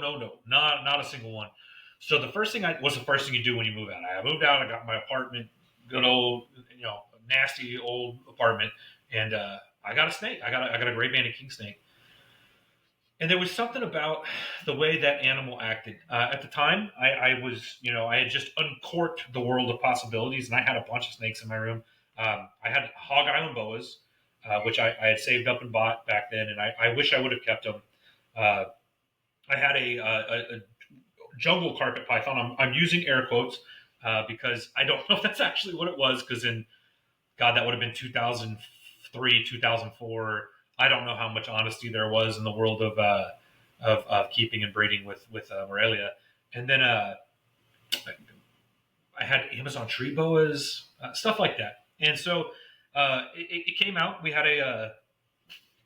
not a single one. So the first thing you do when you move out? I moved out. I got my apartment, good old, nasty old apartment, and I got a snake. I got a gray-banded king snake. And there was something about the way that animal acted. At the time, I had just uncorked the world of possibilities, and I had a bunch of snakes in my room. I had Hog Island boas, which I had saved up and bought back then, and I wish I would have kept them. I had a jungle carpet python. I'm using air quotes because I don't know if that's actually what it was, because that would have been 2003, 2004. I don't know how much honesty there was in the world of keeping and breeding with Morelia. And then I had Amazon tree boas, stuff like that. And so it came out. We had a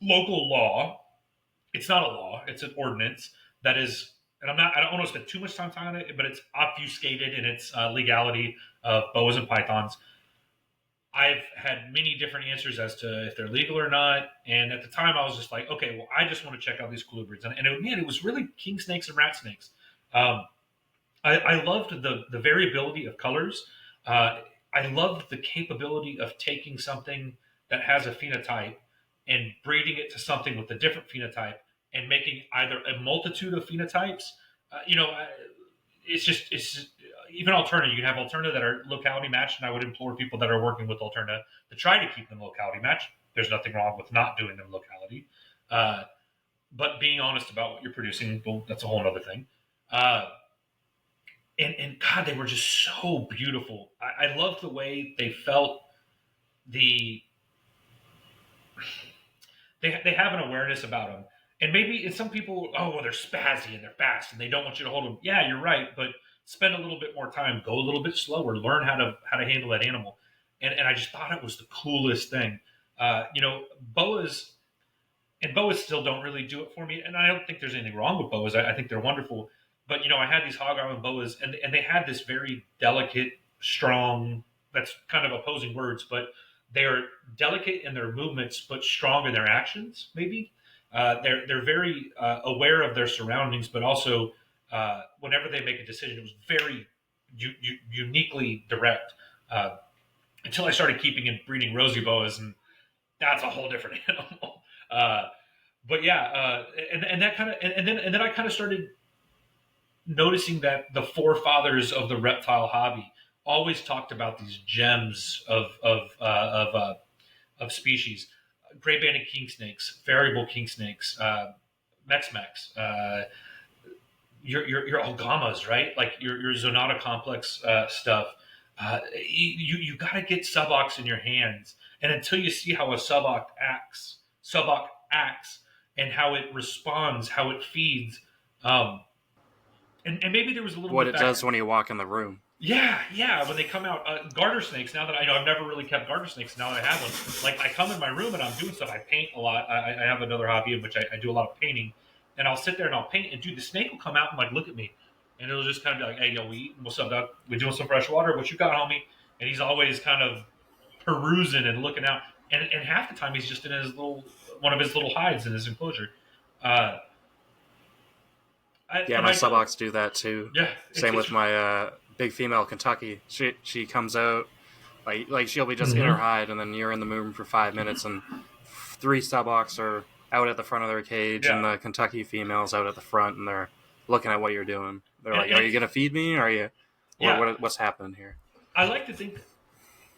local law. It's not a law. It's an ordinance that is, and I don't want to spend too much time on it, but it's obfuscated in its legality of boas and pythons. I've had many different answers as to if they're legal or not. And at the time, I was just like, okay, well, I just want to check out these colubrids. And it was really king snakes and rat snakes. I loved the variability of colors. I loved the capability of taking something that has a phenotype and breeding it to something with a different phenotype and making either a multitude of phenotypes. It's just even Alterna. You can have Alterna that are locality matched, and I would implore people that are working with Alterna to try to keep them locality matched. There's nothing wrong with not doing them locality, but being honest about what you're producing, well, that's a whole other thing. And God, they were just so beautiful. I loved the way they felt. They have an awareness about them. And maybe some people, they're spazzy and they're fast and they don't want you to hold them. Yeah, you're right, but spend a little bit more time, go a little bit slower, learn how to handle that animal. And I just thought it was the coolest thing. Boas still don't really do it for me. And I don't think there's anything wrong with boas. I think they're wonderful. But, I had these Hog Island boas and they had this very delicate, strong, that's kind of opposing words, but they're delicate in their movements, but strong in their actions, maybe. They're very aware of their surroundings, but also whenever they make a decision, it was very uniquely direct. Until I started keeping and breeding rosy boas, and that's a whole different animal. But yeah, and that kind of, and then I kind of started noticing that the forefathers of the reptile hobby always talked about these gems of species. Gray-banded king snakes, variable king snakes, Mex-Mex, your algamas, right? Like your Zonata complex stuff. You got to get subocs in your hands, and until you see how a suboc acts, and how it responds, how it feeds, and maybe there was a little what bit it does when you walk in the room. Yeah, when they come out, garter snakes. Now that I've never really kept garter snakes. Now that I have one, like I come in my room and I'm doing stuff. I paint a lot. I have another hobby in which I do a lot of painting, and I'll sit there and I'll paint. And dude, the snake will come out and like look at me, and it'll just kind of be like, "Hey, yo, we eating? What's up, Doug? We doing some fresh water? What you got, homie?" And he's always kind of perusing and looking out. And half the time he's just in one of his little hides in his enclosure. My subocs do that too. Yeah. Same with my big female Kentucky. She comes out like she'll be just in her hide, and then you're in the room for 5 minutes, and 3 subocs are out at the front of their cage, and the Kentucky female's out at the front, and they're looking at what you're doing. They're like, "Are you gonna feed me? Or are you? What's happening here?" I like to think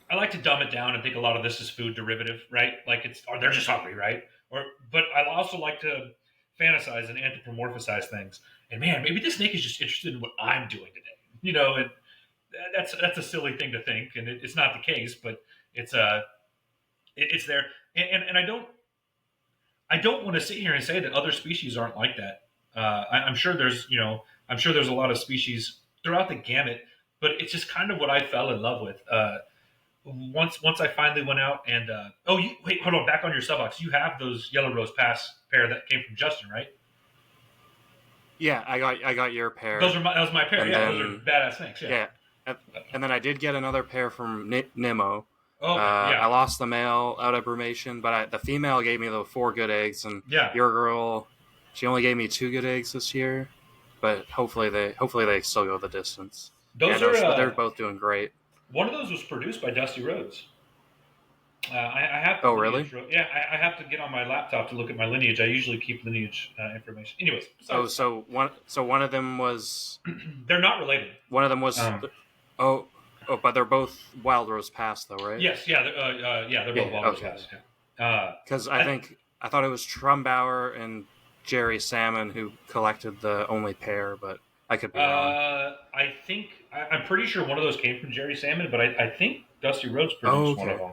I like to dumb it down and think a lot of this is food derivative, right? Like or they're just hungry, right? But I also like to fantasize and anthropomorphize things. And man, maybe the snake is just interested in what I'm doing today, and that's a silly thing to think, and it's not the case, but it's it's there, and I don't want to sit here and say that other species aren't like that. I'm sure there's a lot of species throughout the gamut, but it's just kind of what I fell in love with. Once I finally went out and wait, hold on, back on your subox. You have those yellow rose pass pair that came from Justin, right? Yeah, I got your pair. That was my pair. And Yeah, then, those are badass snakes. Yeah. and then I did get another pair from Nemo. Oh, yeah. I lost the male out of brumation, but the female gave me the 4 good eggs, and Yeah. your girl, she only gave me 2 good eggs this year. But hopefully they still go the distance. They're both doing great. One of those was produced by Dusty Rhodes. I have. Oh, really? Yeah, I have to get on my laptop to look at my lineage. I usually keep lineage information. Anyways. So one of them was. They're not related. One of them was. But they're both Wild Rose Pass, though, right? Yes. Yeah. They're both Wild Rose Pass. Because I thought it was Trumbauer and Jerry Salmon who collected the only pair, but I could be wrong. I'm pretty sure one of those came from Jerry Salmon, but I think Dusty Rhodes produced one of them.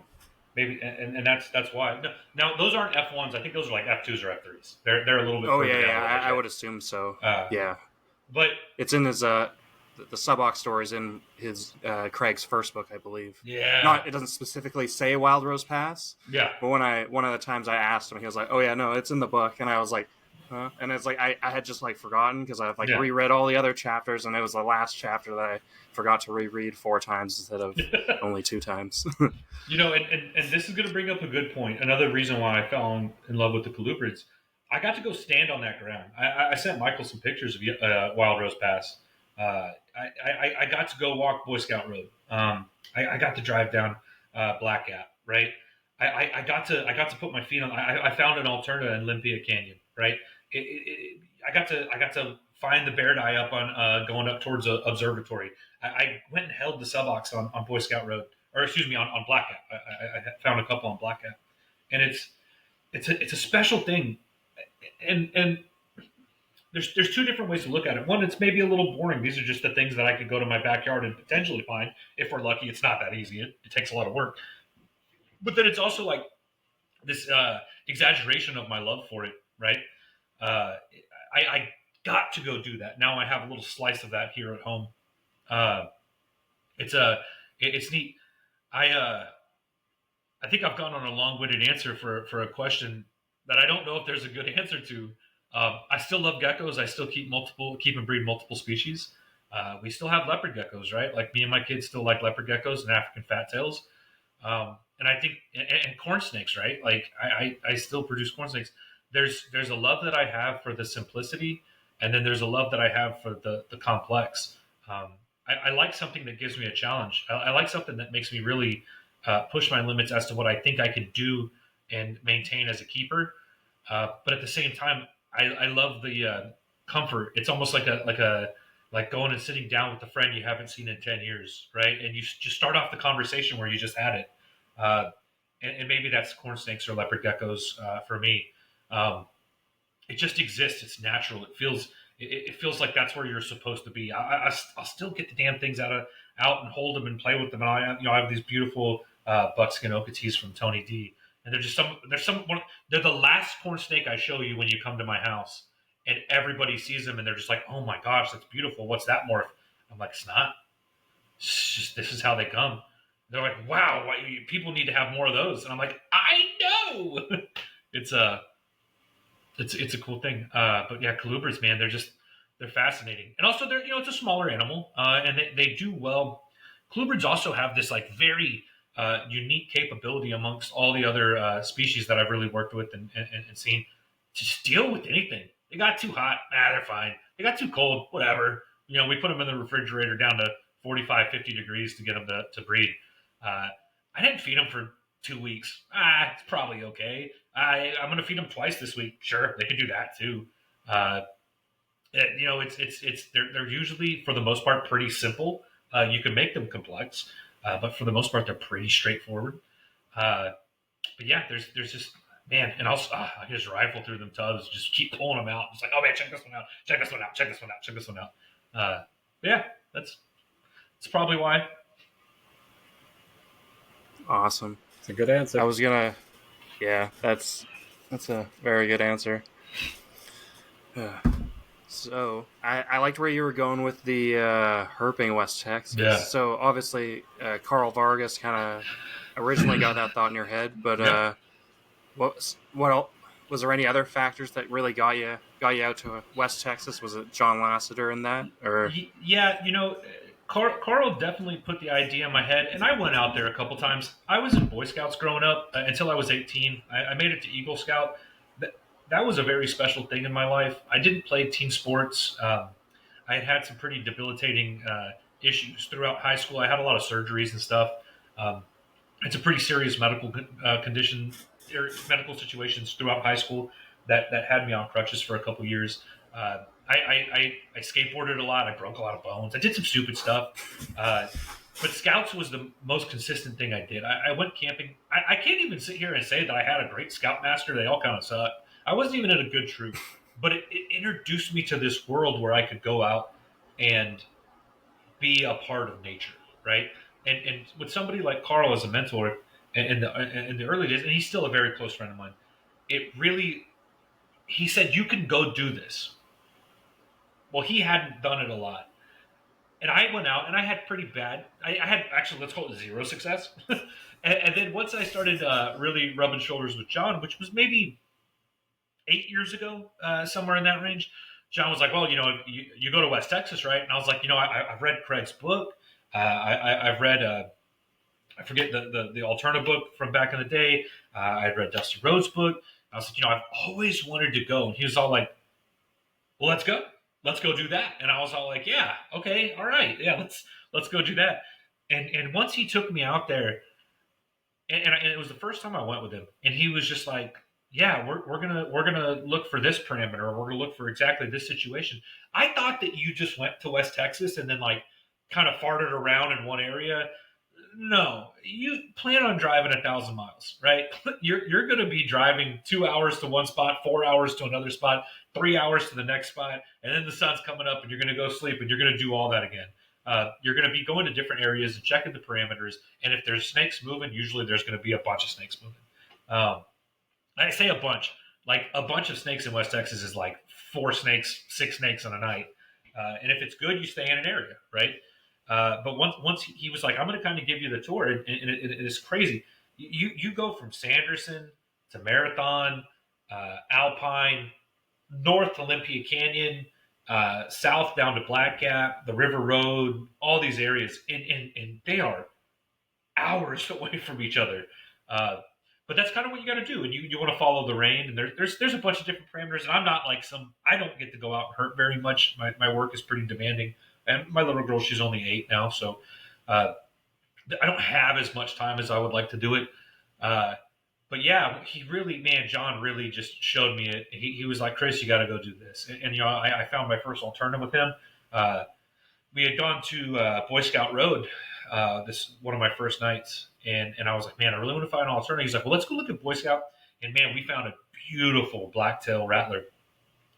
Maybe, and that's why. No, now those aren't F1s. I think those are like F2s or F3s. They're a little bit. Oh yeah. I would assume so. Yeah, but it's in his the Subox story is in his Craig's first book, I believe. Yeah. It doesn't specifically say Wild Rose Pass. Yeah. But one of the times I asked him, he was like, "Oh yeah, no, it's in the book," and I was like. Huh? And it's like I had just forgotten because I've reread all the other chapters, and it was the last chapter that I forgot to reread 4 times instead of only 2 times. And this is going to bring up a good point. Another reason why I fell in love with the colubrids, I got to go stand on that ground. I sent Michael some pictures of Wild Rose Pass. I got to go walk Boy Scout Road. I got to drive down Black Gap. Right. I got to put my feet on. I found an Alterna in Olympia Canyon. Right. I got to find the bear dye up on going up towards the observatory. I went and held the subox on Boy Scout Road, or excuse me, on Black Gap. I found a couple on Black Gap, and it's a special thing. And there's 2 different ways to look at it. One, it's maybe a little boring. These are just the things that I could go to my backyard and potentially find. If we're lucky, it's not that easy. It takes a lot of work. But then it's also like this exaggeration of my love for it, right? I got to go do that. Now I have a little slice of that here at home. It's neat. I think I've gone on a long-winded answer for a question that I don't know if there's a good answer to. I still love geckos. I still keep and breed multiple species. We still have leopard geckos, right? Like me and my kids still like leopard geckos and African fat tails. And I think, and corn snakes, right? Like I still produce corn snakes. There's a love that I have for the simplicity, and then there's a love that I have for the complex. I like something that gives me a challenge. I like something that makes me really push my limits as to what I think I can do and maintain as a keeper. But at the same time, I love the comfort. It's almost like going and sitting down with a friend you haven't seen in 10 years, right? And you just start off the conversation where you just had it. And maybe that's corn snakes or leopard geckos for me. It just exists. It's natural. It feels like that's where you're supposed to be. I'll still get the damn things out and hold them and play with them. And I have these beautiful buckskin okatees from Tony D. And they're the last corn snake I show you when you come to my house, and everybody sees them and they're just like, "Oh my gosh, that's beautiful. What's that morph?" I'm like, "It's not. It's just this is how they come." They're like, "Wow, people need to have more of those." And I'm like, "I know." It's a cool thing. But yeah, colubrids, man, they're fascinating. And also it's a smaller animal, and they do well. Colubrids also have this very unique capability amongst all the other species that I've really worked with and seen to just deal with anything. They got too hot, they're fine. They got too cold, whatever. We put them in the refrigerator down to 45, 50 degrees to get them to breed. I didn't feed them for 2 weeks. It's probably okay. I'm going to feed them twice this week. Sure, they could do that too. They're usually, for the most part, pretty simple. You can make them complex, but for the most part, they're pretty straightforward. But yeah, there's just man, and I just rifle through them tubs, just keep pulling them out. It's like, oh man, check this one out, check this one out, check this one out, check this one out. Yeah, that's probably why. Awesome. It's a good answer. I was gonna, yeah, that's a very good answer. So I liked where you were going with the herping West Texas. Yeah. So obviously, Carl Vargas kind of originally got that thought in your head, but Yeah. was there any other factors that really got you out to West Texas? Was it John Lasseter in that, or Yeah, Carl definitely put the idea in my head, and I went out there a couple times. I was in Boy Scouts growing up until I was 18. I made it to Eagle Scout. That was a very special thing in my life. I didn't play team sports. I had some pretty debilitating issues throughout high school. I had a lot of surgeries and stuff. Um, it's a pretty serious medical condition, medical situations throughout high school that had me on crutches for a couple years. I skateboarded a lot. I broke a lot of bones. I did some stupid stuff. But Scouts was the most consistent thing I did. I went camping. I can't even sit here and say that I had a great Scoutmaster. They all kind of sucked. I wasn't even in a good troop. But it introduced me to this world where I could go out and be a part of nature, right? And with somebody like Carl as a mentor in the early days, and he's still a very close friend of mine, it really, he said, you can go do this. Well, he hadn't done it a lot. And I went out and I had pretty bad, I had actually, let's call it zero success. And then once I started really rubbing shoulders with John, which was maybe 8 years ago, somewhere in that range, John was like, well, you go to West Texas, right? And I was like, I've read Craig's book. I've read, I forget the Alterna book from back in the day. I'd read Dusty Rhodes' book. I was like, I've always wanted to go. And he was all like, well, let's go. Let's go do that. And I was all like, yeah, okay, all right. Yeah, let's go do that. And once he took me out there, and it was the first time I went with him, and he was just like, yeah, we're gonna look for this parameter, or we're gonna look for exactly this situation. I thought that you just went to West Texas and then like kind of farted around in one area. No, you plan on driving 1,000 miles, right? You're going to be driving 2 hours to one spot, 4 hours to another spot, 3 hours to the next spot, and then the sun's coming up, and you're going to go sleep, and you're going to do all that again. You're going to be going to different areas and checking the parameters, and if there's snakes moving, usually there's going to be a bunch of snakes moving. I say a bunch. Like a bunch of snakes in West Texas is like 4 snakes, 6 snakes on a night. And if it's good, you stay in an area, right? But once he was like, I'm going to kind of give you the tour, and it's crazy. You go from Sanderson to Marathon, Alpine, north to Olympia Canyon, south down to Black Gap, the River Road, all these areas, and they are hours away from each other. But that's kind of what you got to do, and you want to follow the rain. And there's a bunch of different parameters, and I'm not like I don't get to go out and hurt very much. My work is pretty demanding. And my little girl, she's only 8 now, so I don't have as much time as I would like to do it. But yeah, John really just showed me it. He was like, Kris, you got to go do this. And I found my first Alterna with him. We had gone to Boy Scout Road, this one of my first nights. And I was like, man, I really want to find an Alterna. He's like, well, let's go look at Boy Scout. And man, we found a beautiful blacktail rattler.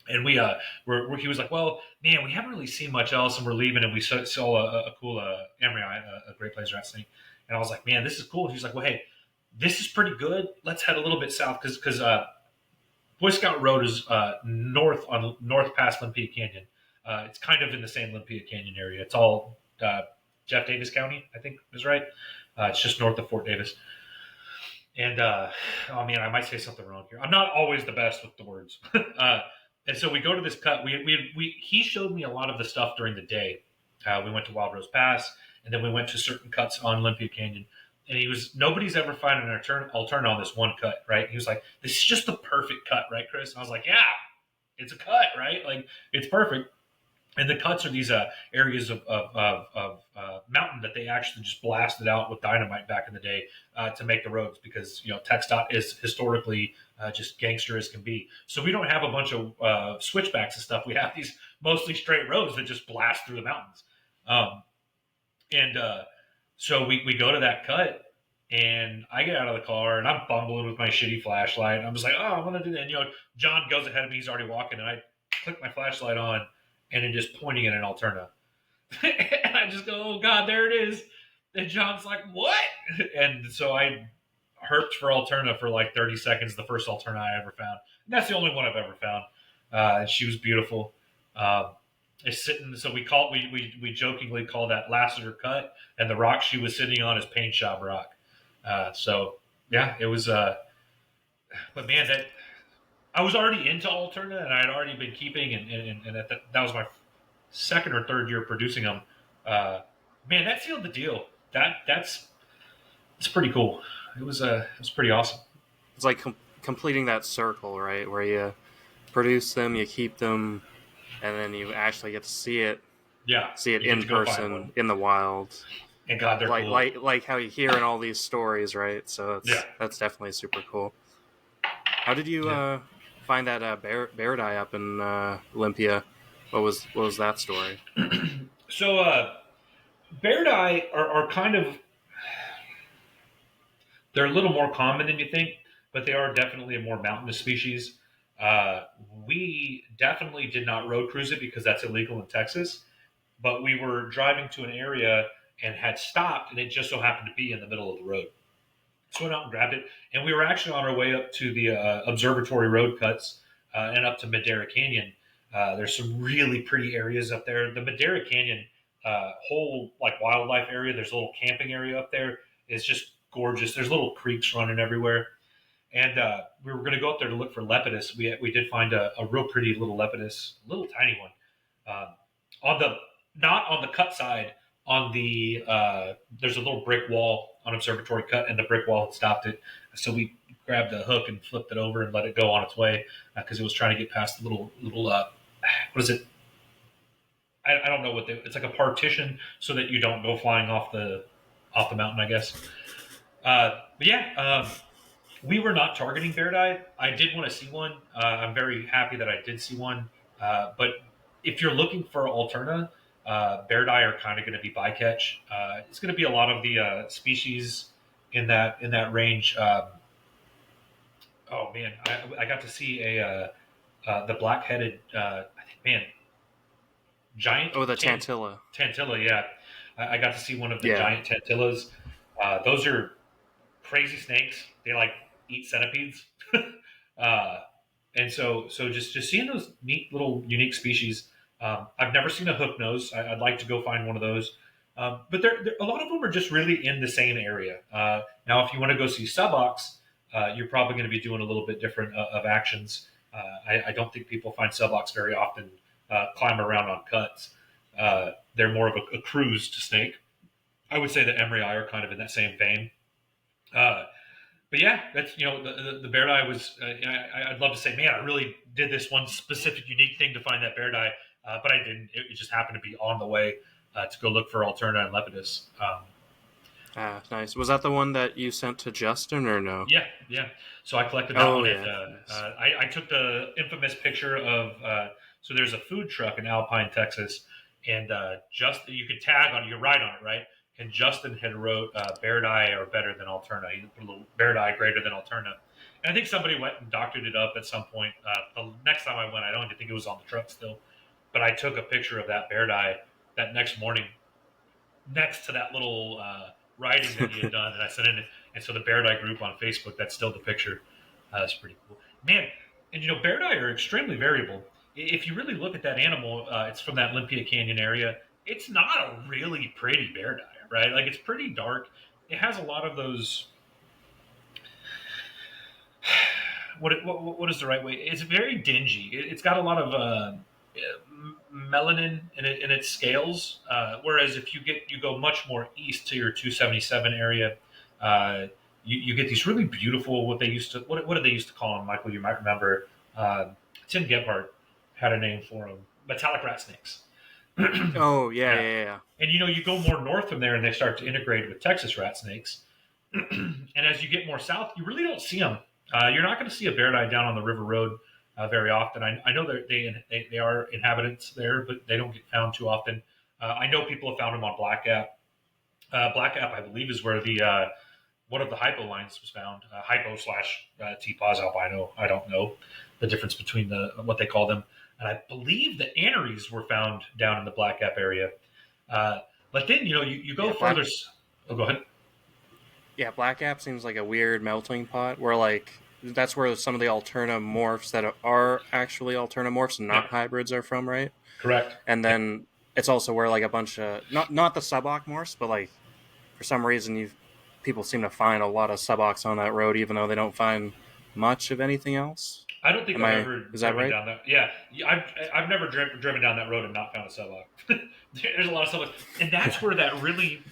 And he was like, well, man, we haven't really seen much else, and we're leaving, and we saw a cool Emery, a Great Plains rat snake. And I was like, man, this is cool. He's like, well, hey, this is pretty good. Let's head a little bit south because Boy Scout Road is north past Olympia Canyon. It's kind of in the same Olympia Canyon area. It's all Jeff Davis County, I think is right. It's just north of Fort Davis. And oh man, I might say something wrong here. I'm not always the best with the words. And so we go to this cut. He showed me a lot of the stuff during the day. We went to Wild Rose Pass, and then we went to certain cuts on Olympia Canyon. And nobody's ever found an Alterna on this one cut, right? He was like, this is just the perfect cut, right, Kris? And I was like, yeah, it's a cut, right? Like, it's perfect. And the cuts are these areas of mountain that they actually just blasted out with dynamite back in the day to make the roads because, TxDOT is historically just gangster as can be. So we don't have a bunch of switchbacks and stuff. We have these mostly straight roads that just blast through the mountains. So we go to that cut, and I get out of the car, and I'm bumbling with my shitty flashlight. And I'm just like, oh, I'm gonna do that. And, John goes ahead of me; he's already walking, and I click my flashlight on, and it is pointing at an Alterna. And I just go, oh God, there it is. And John's like, what? And so I herped for Alterna for like 30 seconds, the first Alterna I ever found. And that's the only one I've ever found. And she was beautiful. Um, it's sitting, so we jokingly call that Lassiter cut, and the rock she was sitting on is Painschab rock. So yeah, it was, but man, that I was already into Alterna, and I had already been keeping, and that was my second or third year producing them. Uh, Man, that sealed the deal. That's it's pretty cool. It was pretty awesome. It's like completing that circle, right? Where you produce them, you keep them, and then you actually get to Yeah, see it you get in to go find one, person in the wild. and God, they're Like cool. like how you hear in all these stories, right? So Yeah. that's definitely super cool. How did you Yeah. find that bear dye up in Olympia? What was that story? So bear dye are kind of, they're a little more common than you think, but they are definitely a more mountainous species. Uh, we definitely did not road cruise it because that's illegal in Texas. But we were driving to an area and had stopped, and it just so happened to be in the middle of the road. So went out and grabbed it, and we were actually on our way up to the observatory road cuts and up to Madera Canyon. There's some really pretty areas up there. The Madera Canyon whole like wildlife area. There's a little camping area up there. It's just gorgeous. There's little creeks running everywhere, and we were going to go up there to look for lepidus. We did find a real pretty little lepidus, little tiny one, on the not on the cut side. On the there's a little brick wall on Observatory Cut, and the brick wall had stopped it. So we grabbed a hook and flipped it over and let it go on its way because it was trying to get past the little what is it? I don't know what it's like, a partition so that you don't go flying off the mountain, I guess. But yeah, we were not targeting bear dye. I did want to see one. I'm very happy that I did see one. But if you're looking for Alterna, bear dye are kind of going to be bycatch. It's going to be a lot of the species in that range. Oh man, I got to see the black-headed. I think, man, giant. Oh, the Tantilla. Tantilla, yeah. I got to see one of the Yeah. giant Tantillas. Those are crazy snakes. They like eat centipedes. uh, and so just seeing those neat little unique species. I've never seen a hook nose. I'd like to go find one of those. But a lot of them are just really in the same area. Now, if you want to go see subox, you're probably going to be doing a little bit different of actions. I don't think people find subox very often climb around on cuts. They're more of a cruised snake. I would say that emoryi are kind of in that same vein. But yeah, that's the bear dye was. I'd love to say, man, I really did this one specific unique thing to find that bear dye, but I didn't. It just happened to be on the way to go look for Alterna and lepidus. Nice. Was that the one that you sent to Justin or no? Yeah, yeah. So I collected that one. Yeah. And, I took the infamous picture of. So there's a food truck in Alpine, Texas, and just you could tag on, you could write on it, right? And Justin had wrote bear dye are better than Alterna. He put a little bear dye greater than Alterna. And I think somebody went and doctored it up at some point. The next time I went, I don't even think it was on the truck still. But I took a picture of that bear dye that next morning next to that little writing that he had done, and I sent it in. And so the bear dye group on Facebook, that's still the picture. That's pretty cool. Man, and bear dye are extremely variable. If you really look at that animal, it's from that Olympia Canyon area. It's not a really pretty bear dye, right? Like, it's pretty dark. It has a lot of those. What is the right way? It's very dingy. It's got a lot of melanin in its scales. Whereas if you go much more east to your 277 area, you get these really beautiful what did they used to call them, Michael? You might remember. Tim Gebhardt had a name for them: metallic rat snakes. Oh yeah. And you go more north from there, and they start to integrate with Texas rat snakes. And as you get more south, you really don't see them. You're not going to see a bear dye down on the river road very often. I know that they are inhabitants there, but they don't get found too often. I know people have found them on Black Gap. Black Gap, I believe, is where the one of the hypo lines was found. Hypo slash T-pos albino. I don't know the difference between what they call them. And I believe the anneries were found down in the Black Gap area. But then, you go Yeah, further. Oh, go ahead. yeah, Black Gap seems like a weird melting pot where like that's where some of the Alterna morphs that are actually Alterna morphs and not Yeah, hybrids are from, right? correct. And Yeah. then it's also where like a bunch of not the suboc morphs, but like for some reason people seem to find a lot of subocs on that road, even though they don't find much of anything else. I don't think Am I've I? ever Is that driven right? down that. Yeah, I've never driven down that road and not found a suboc. There's a lot of subocs, and that's where that really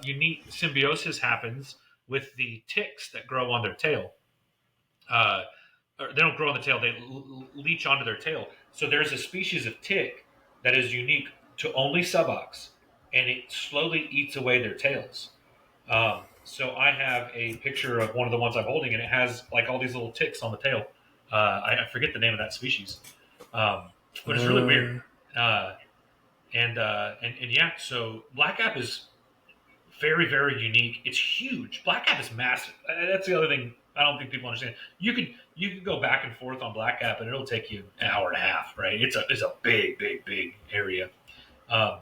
unique symbiosis happens with the ticks that grow on their tail. Uh, or they don't grow on the tail; they leech onto their tail. So there's a species of tick that is unique to only subocs, and it slowly eats away their tails. So I have a picture of one of the ones I'm holding, and it has like all these little ticks on the tail. I forget the name of that species, but it's really weird. Uh, and yeah, so Black Gap is very very unique. It's huge. Black Gap is massive. That's the other thing I don't think people understand. You could go back and forth on Black Gap, and it'll take you an hour and a half. Right? It's a big area. Um,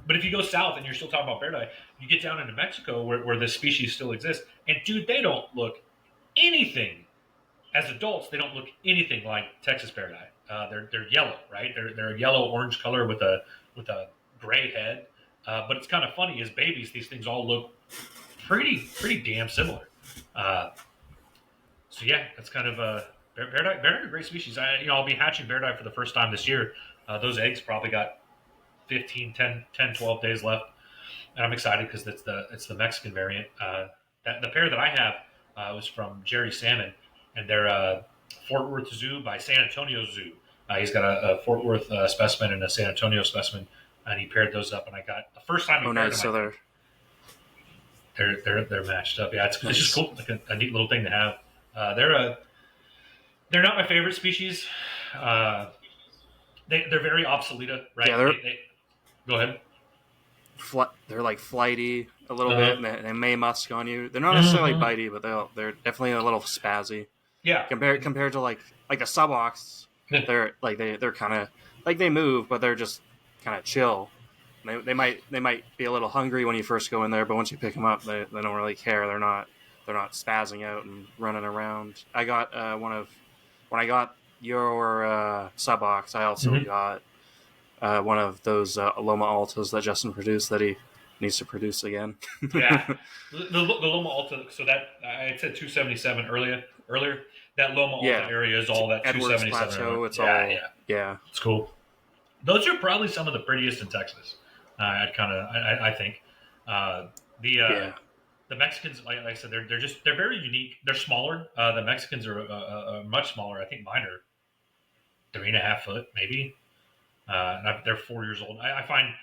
but if you go south and you're still talking about bear dye, you get down into Mexico where this species still exists. And dude, they don't look anything as adults. They don't look anything like Texas bear dye. They're yellow, right? They're a yellow orange color with a gray head. But it's kind of funny as babies, these things all look pretty damn similar. Uh, so yeah, that's kind of a bear dye. Bear dye are a great species. I'll be hatching bear dye for the first time this year. Those eggs probably got 15, 10, 12 days left. And I'm excited because it's the Mexican variant. The pair that I have was from Jerry Salmon, and they're Fort Worth Zoo by San Antonio Zoo. He's got a Fort Worth specimen and a San Antonio specimen, and he paired those up. And I got the first time he Oh, paired nice. them, So they're matched up. Yeah, it's nice. just cool, like a neat little thing to have. They're not my favorite species. Uh, they're very obsolete, right? Yeah, Go ahead. they're like flighty a little bit, Uh-huh. and they may musk on you. They're not necessarily Mhm. bitey, but they're definitely a little spazzy Yeah. compared to like the subocs. They're like they're kind of like they move, but they're just kind of chill. They might be a little hungry when you first go in there, but once you pick them up, they don't really care. They're not spazzing out and running around. I got when I got your subox, I also Mhm. got one of those Loma Altas that Justin produced that he needs to produce again. Yeah, the Loma Alta. So that I said 277 earlier. That Loma Alta Yeah, area is all that Edwards 277 area. Plateau. It's Yeah, all yeah, yeah. it's cool. Those are probably some of the prettiest in Texas. I think uh, the uh, Yeah. the Mexicans, like I said, they're very unique. They're smaller. The Mexicans are much smaller. I think mine are 3.5 foot, maybe. They're 4 years old. I find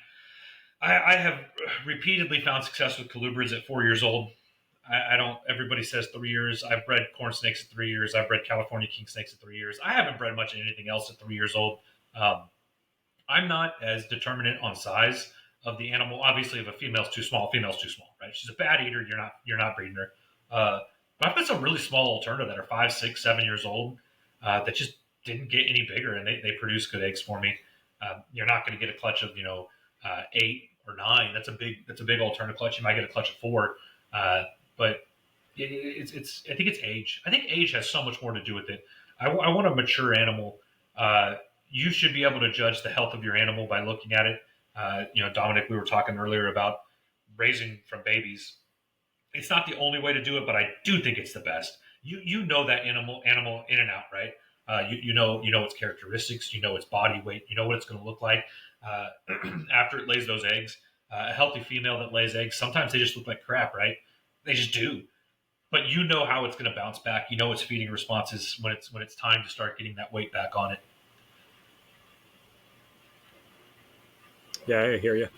I have repeatedly found success with colubrids at 4 years old. I don't. Everybody says 3 years. I've bred corn snakes at 3 years. I've bred California king snakes at 3 years. I haven't bred much of anything else at 3 years old. Um, I'm not as determinate on size of the animal. Obviously, if a female's too small, female's too small, right? She's a bad eater. You're not breeding her. But I've got some really small Alterna that are 5, 6, 7 years old that just didn't get any bigger, and they produce good eggs for me. You're not going to get a clutch of 8 or 9. That's a big Alterna clutch. You might get a clutch of 4, but it's I think it's age. I think age has so much more to do with it. I want a mature animal. You should be able to judge the health of your animal by looking at it. Dominic, we were talking earlier about raising from babies. It's not the only way to do it, but I do think it's the best. You know that animal in and out, right? You know its characteristics. You know its body weight. You know what it's going to look like uh, after it lays those eggs. A healthy female that lays eggs, sometimes they just look like crap, right? They just do. But you know how it's going to bounce back. You know its feeding responses when it's time to start getting that weight back on it. Yeah, I hear you.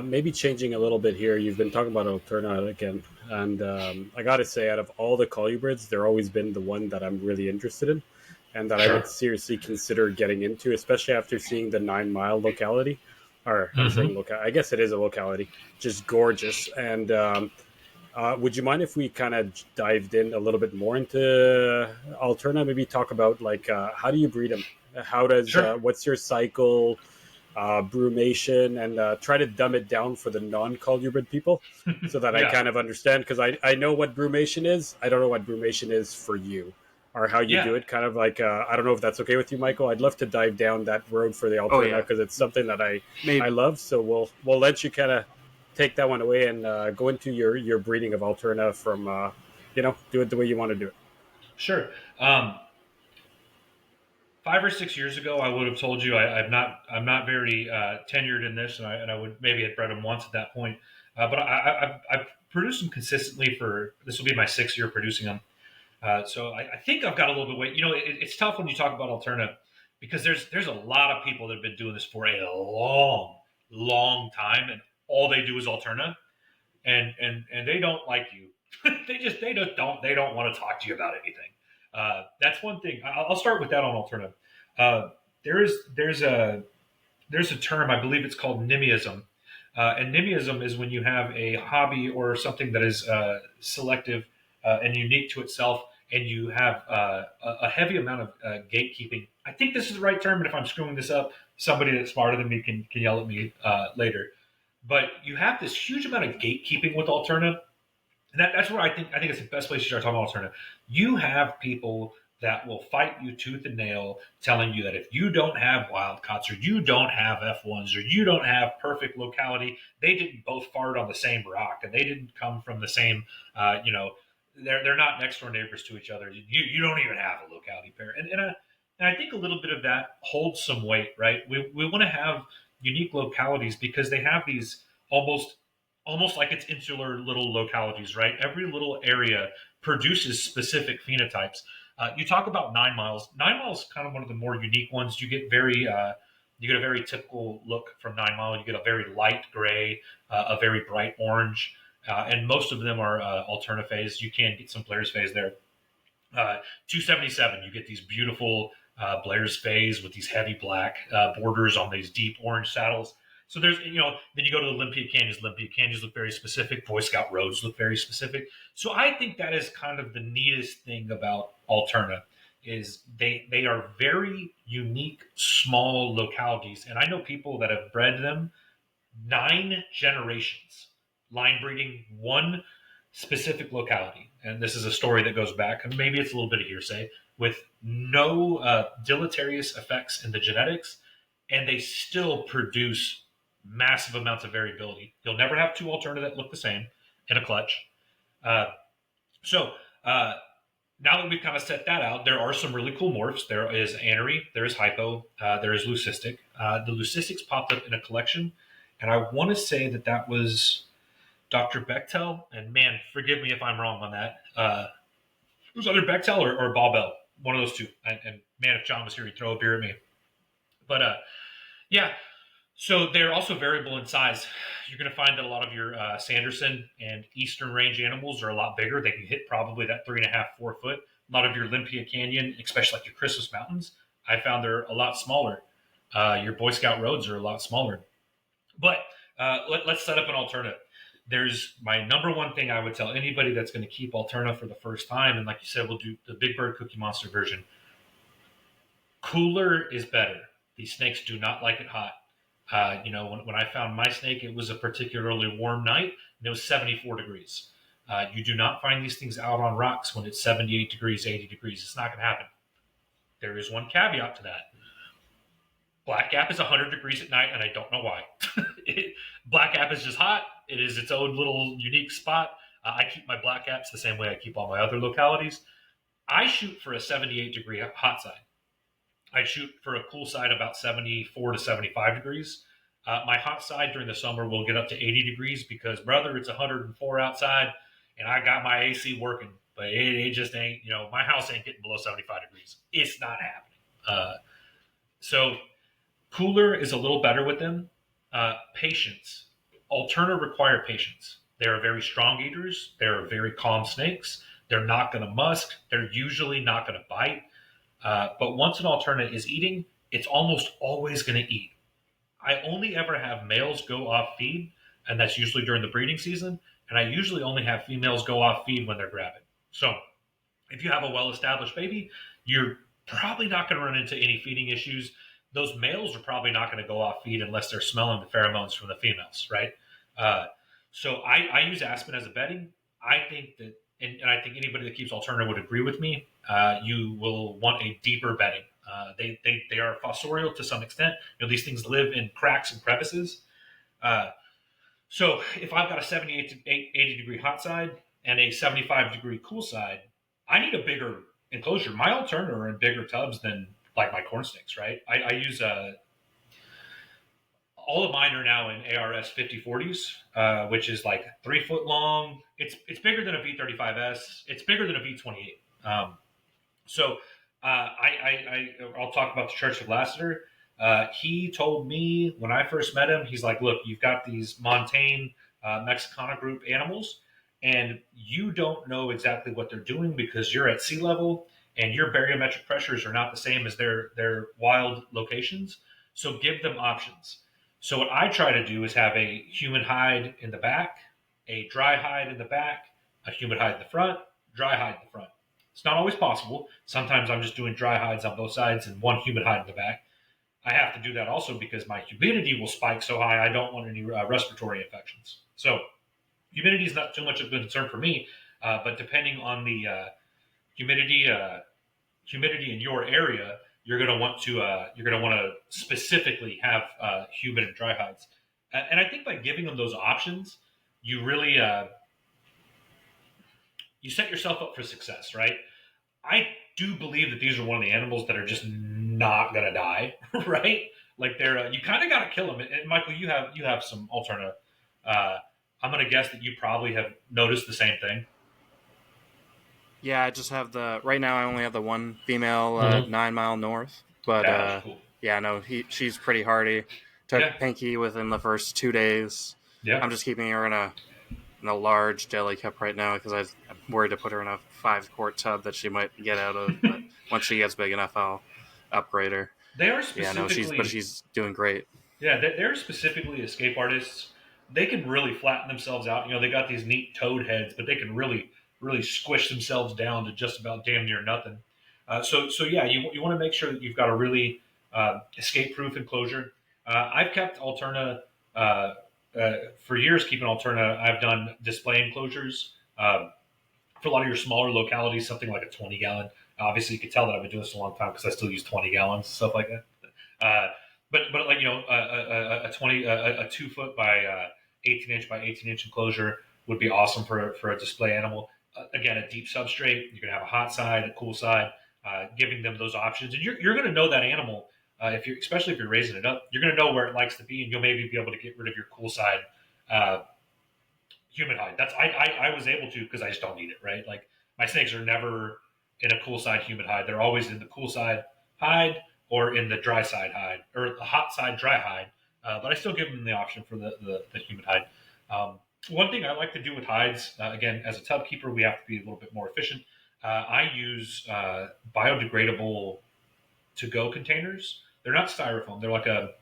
Maybe changing a little bit here. You've been talking about Alterna again, and I got to say, out of all the colubrids, they're always been the one that I'm really interested in, and that I would Sure. seriously consider getting into, especially after seeing the 9 Mile locality. or I'm saying Mm-hmm. locality. I guess it is a locality. Just gorgeous. And would you mind if we kind of dived in a little bit more into Alterna? Maybe talk about like how do you breed them? How does Sure. what's your cycle? Brumation, and try to dumb it down for the non-colubrid people so that I Yeah. kind of understand, because I know what brumation is. I don't know what brumation is for you or how you Yeah. do it. Kind of like, I don't know if that's okay with you, Michael. I'd love to dive down that road for the Oh Alterna yeah, because it's something that I maybe. love. So we'll let you kind of take that one away and go into your breeding of Alterna from, do it the way you want to do it. Sure. Um, 5 or 6 years ago, I would have told you I'm not very tenured in this, and I would maybe had bred them once at that point, but I've produced them consistently for this will be my 6th year producing them. So I think I've got a little bit of weight. It's tough when you talk about alternative because there's a lot of people that have been doing this for a long time, and all they do is alternative, and they don't like you. They don't want to talk to you about anything. That's one thing. I'll start with that on alternative. Uh, there is there's a term, I believe it's called nimbyism. And nimbyism is when you have a hobby or something that is selective and unique to itself, and you have a heavy amount of gatekeeping. I think this is the right term, and if I'm screwing this up, somebody that's smarter than me can yell at me later. But you have this huge amount of gatekeeping with Alterna, and that's where I think it's the best place to start talking about Alterna. You have people that will fight you tooth and nail, telling you that if you don't have wild cots or you don't have F1s or you don't have perfect locality, they didn't both fart on the same rock and they didn't come from the same, they're not next door neighbors to each other. You don't even have a locality pair, and I think a little bit of that holds some weight, right? We want to have unique localities because they have these almost like it's insular little localities, right? Every little area produces specific phenotypes. You talk about 9 miles. 9 miles is kind of one of the more unique ones. You get a very typical look from 9 mile. You get a very light gray, a very bright orange, and most of them are alterna phase. You can get some Blair's phase there. 277, you get these beautiful Blair's phase with these heavy black borders on these deep orange saddles. So then you go to the Olympia Canyons. Olympia Canyons look very specific. Boy Scout roads look very specific. So I think that is kind of the neatest thing about Alterna is they are very unique, small localities. And I know people that have bred them 9 generations, line breeding one specific locality. And this is a story that goes back, and maybe it's a little bit of hearsay, with no deleterious effects in the genetics, and they still produce massive amounts of variability. You'll never have two alternative that look the same in a clutch. Uh, so now that we've kind of set that out, there are some really cool morphs. There is anery, there is hypo, there is leucistic. The leucistics popped up in a collection, and I want to say that was Dr. Bechtel. And man, forgive me if I'm wrong on that. It was either Bechtel or Bobel, one of those two. And man, if John was here, he'd throw a beer at me. But yeah, so they're also variable in size. You're going to find that a lot of your Sanderson and Eastern range animals are a lot bigger. They can hit probably that 3.5, 4 foot. A lot of your Olympia Canyon, especially like your Christmas Mountains, I found they're a lot smaller. Your Boy Scout roads are a lot smaller. But let's set up an alternative. There's my number one thing I would tell anybody that's going to keep Alterna for the first time, and like you said, we'll do the Big Bird Cookie Monster version. Cooler is better. These snakes do not like it hot. When I found my snake, it was a particularly warm night, and it was 74 degrees. You do not find these things out on rocks when it's 78 degrees, 80 degrees. It's not going to happen. There is one caveat to that. Black Gap is 100 degrees at night, and I don't know why. Black Gap is just hot. It is its own little unique spot. I keep my Black Gaps the same way I keep all my other localities. I shoot for a 78-degree hot side. I shoot for a cool side about 74 to 75 degrees. My hot side during the summer will get up to 80 degrees because, brother, it's 104 outside, and I got my AC working. But it just ain't, my house ain't getting below 75 degrees. It's not happening. So cooler is a little better with them. Patience. Alterna require patience. They're very strong eaters. They're very calm snakes. They're not going to musk. They're usually not going to bite. But once an Alterna is eating, it's almost always going to eat. I only ever have males go off feed, and that's usually during the breeding season. And I usually only have females go off feed when they're gravid. So if you have a well-established baby, you're probably not going to run into any feeding issues. Those males are probably not going to go off feed unless they're smelling the pheromones from the females, right? Uh, so I use aspen as a bedding. I think that, and I think anybody that keeps Alterna would agree with me. You will want a deeper bedding. They are fossorial to some extent. These things live in cracks and crevices. Uh, so if I've got a 78 to 80 degree hot side and a 75-degree cool side, I need a bigger enclosure. My Alterna are in bigger tubs than like my corn snakes, right? I use all of mine are now in ARS 5040s, which is like 3 foot long. It's bigger than a V35S. It's bigger than a V28. So I'll talk about the Church of Lassiter. He told me when I first met him, he's like, look, you've got these montane Mexicana group animals, and you don't know exactly what they're doing because you're at sea level and your barometric pressures are not the same as their wild locations. So give them options. So what I try to do is have a humid hide in the back, a dry hide in the back, a humid hide in the front, dry hide in the front. It's not always possible. Sometimes I'm just doing dry hides on both sides and one humid hide in the back. I have to do that also because my humidity will spike so high I don't want any respiratory infections. So humidity is not too much of a concern for me, but depending on the humidity in your area, you're going to want to specifically have humid and dry hides. And I think by giving them those options, you really you set yourself up for success, right? I do believe that these are one of the animals that are just not gonna die, right? Like they're you kind of got to kill them. And Michael, you have some Alterna. I'm gonna guess that you probably have noticed the same thing. Yeah, I just have right now. I only have the one female, Mhm. 9 mile north. But Yeah, that's cool. yeah, no, she's pretty hardy. Took Yeah, Pinky within the first 2 days. yeah. I'm just keeping her in a large jelly cup right now because I'm worried to put her in a 5 quart tub that she might get out of. But once she gets big enough, I'll upgrade her. They are Yeah, no, specifically she's doing great. Yeah, they're specifically escape artists. They can really flatten themselves out. They got these neat toad heads, but they can really squish themselves down to just about damn near nothing. So yeah, you want to make sure that you've got a really escape-proof enclosure. I've kept Alterna for years. Keeping Alterna, I've done display enclosures for a lot of your smaller localities, something like a 20-gallon. Obviously, you can tell that I've been doing this a long time because I still use 20 gallons, stuff like that. Uh, but like a 2 foot by 18-inch by 18-inch enclosure would be awesome for a display animal. Again, a deep substrate. You're gonna have a hot side, a cool side. Giving them those options, and you're gonna know that animal especially if you're raising it up. You're gonna know where it likes to be, and you'll maybe be able to get rid of your cool side. Humid hide. I was able to because I just don't need it, right? Like my snakes are never in a cool side humid hide. They're always in the cool side hide or in the dry side hide or the hot side dry hide. But I still give them the option for the humid hide. One thing I like to do with hides, again, as a tub keeper, we have to be a little bit more efficient. I use biodegradable to-go containers. They're not styrofoam. They're like a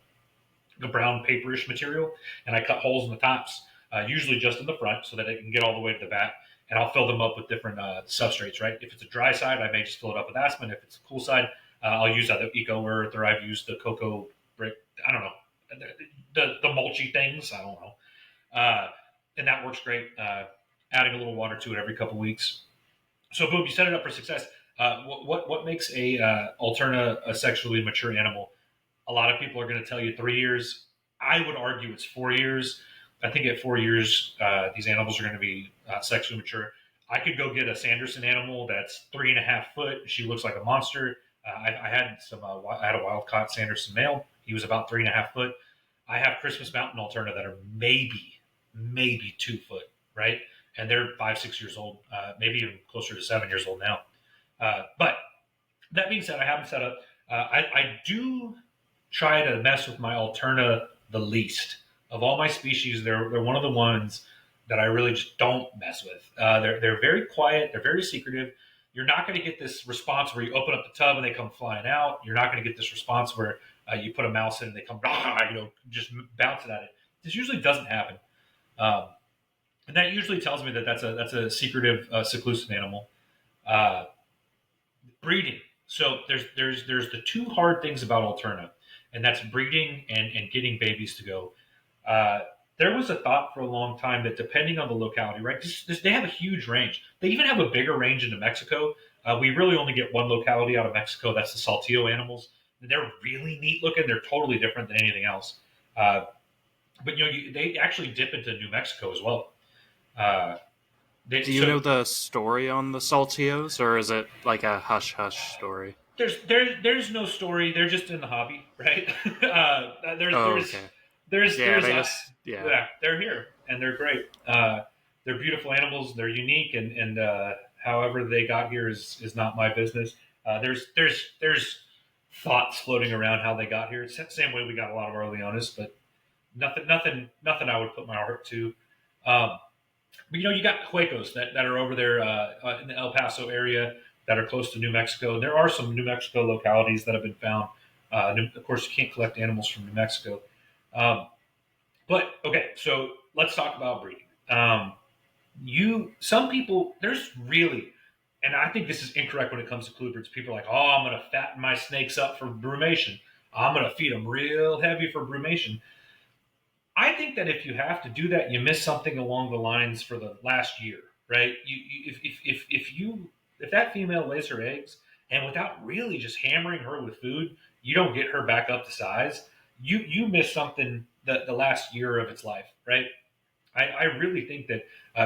brown paperish material, and I cut holes in the tops, usually just in the front, so that it can get all the way to the back. And I'll fill them up with different substrates. Right? If it's a dry side, I may just fill it up with aspen. If it's a cool side, I'll use either eco earth or I've used the cocoa brick. I don't know the mulchy things. I don't know, and that works great. Adding a little water to it every couple weeks. So boom, you set it up for success. What makes a Alterna a sexually mature animal? A lot of people are going to tell you 3 years. I would argue it's 4 years. I think at 4 years, these animals are going to be sexually mature. I could go get a Sanderson animal that's 3.5 foot. She looks like a monster. I had I had a wild caught Sanderson male. He was about 3.5 foot. I have Christmas Mountain Alterna that are maybe 2 foot, right? And they're 5, 6 years old, maybe even closer to 7 years old now. But that being said, I haven't set up. I do try to mess with my Alterna the least of all my species. They're one of the ones that I really just don't mess with. They're very quiet. They're very secretive. You're not going to get this response where you open up the tub and they come flying out. You're not going to get this response where you put a mouse in and they come, just bouncing at it. This usually doesn't happen. Um, and that usually tells me that that's a secretive, seclusive animal. Uh, Breeding. So there's the two hard things about Alterna, and that's breeding and getting babies to go. Uh, there was a thought for a long time that depending on the locality, right? They have a huge range. They even have a bigger range into Mexico. We really only get one locality out of Mexico. That's the Saltillo animals. They're really neat looking. They're totally different than anything else. But they actually dip into New Mexico as well. Uh, Do you know the story on the Saltillos, or is it like a hush hush story? There's no story. They're just in the hobby, right? Oh, okay. Yeah, there's they just yeah, they're here and they're great. They're beautiful animals. They're unique, and however they got here is not my business. There's thoughts floating around how they got here. It's the same way we got a lot of our Leonas, but nothing I would put my heart to. Um, but you got Huecos that are over there in the El Paso area that are close to New Mexico. There are some New Mexico localities that have been found. Of course, you can't collect animals from New Mexico. But okay, so let's talk about breeding. Some people, there's really, and I think this is incorrect when it comes to colubrids. People are like, oh, I'm going to fatten my snakes up for brumation. I'm going to feed them real heavy for brumation. I think that if you have to do that, you miss something along the lines for the last year, right? If that female lays her eggs and without really just hammering her with food, you don't get her back up to size. You miss something the last year of its life, right? I really think that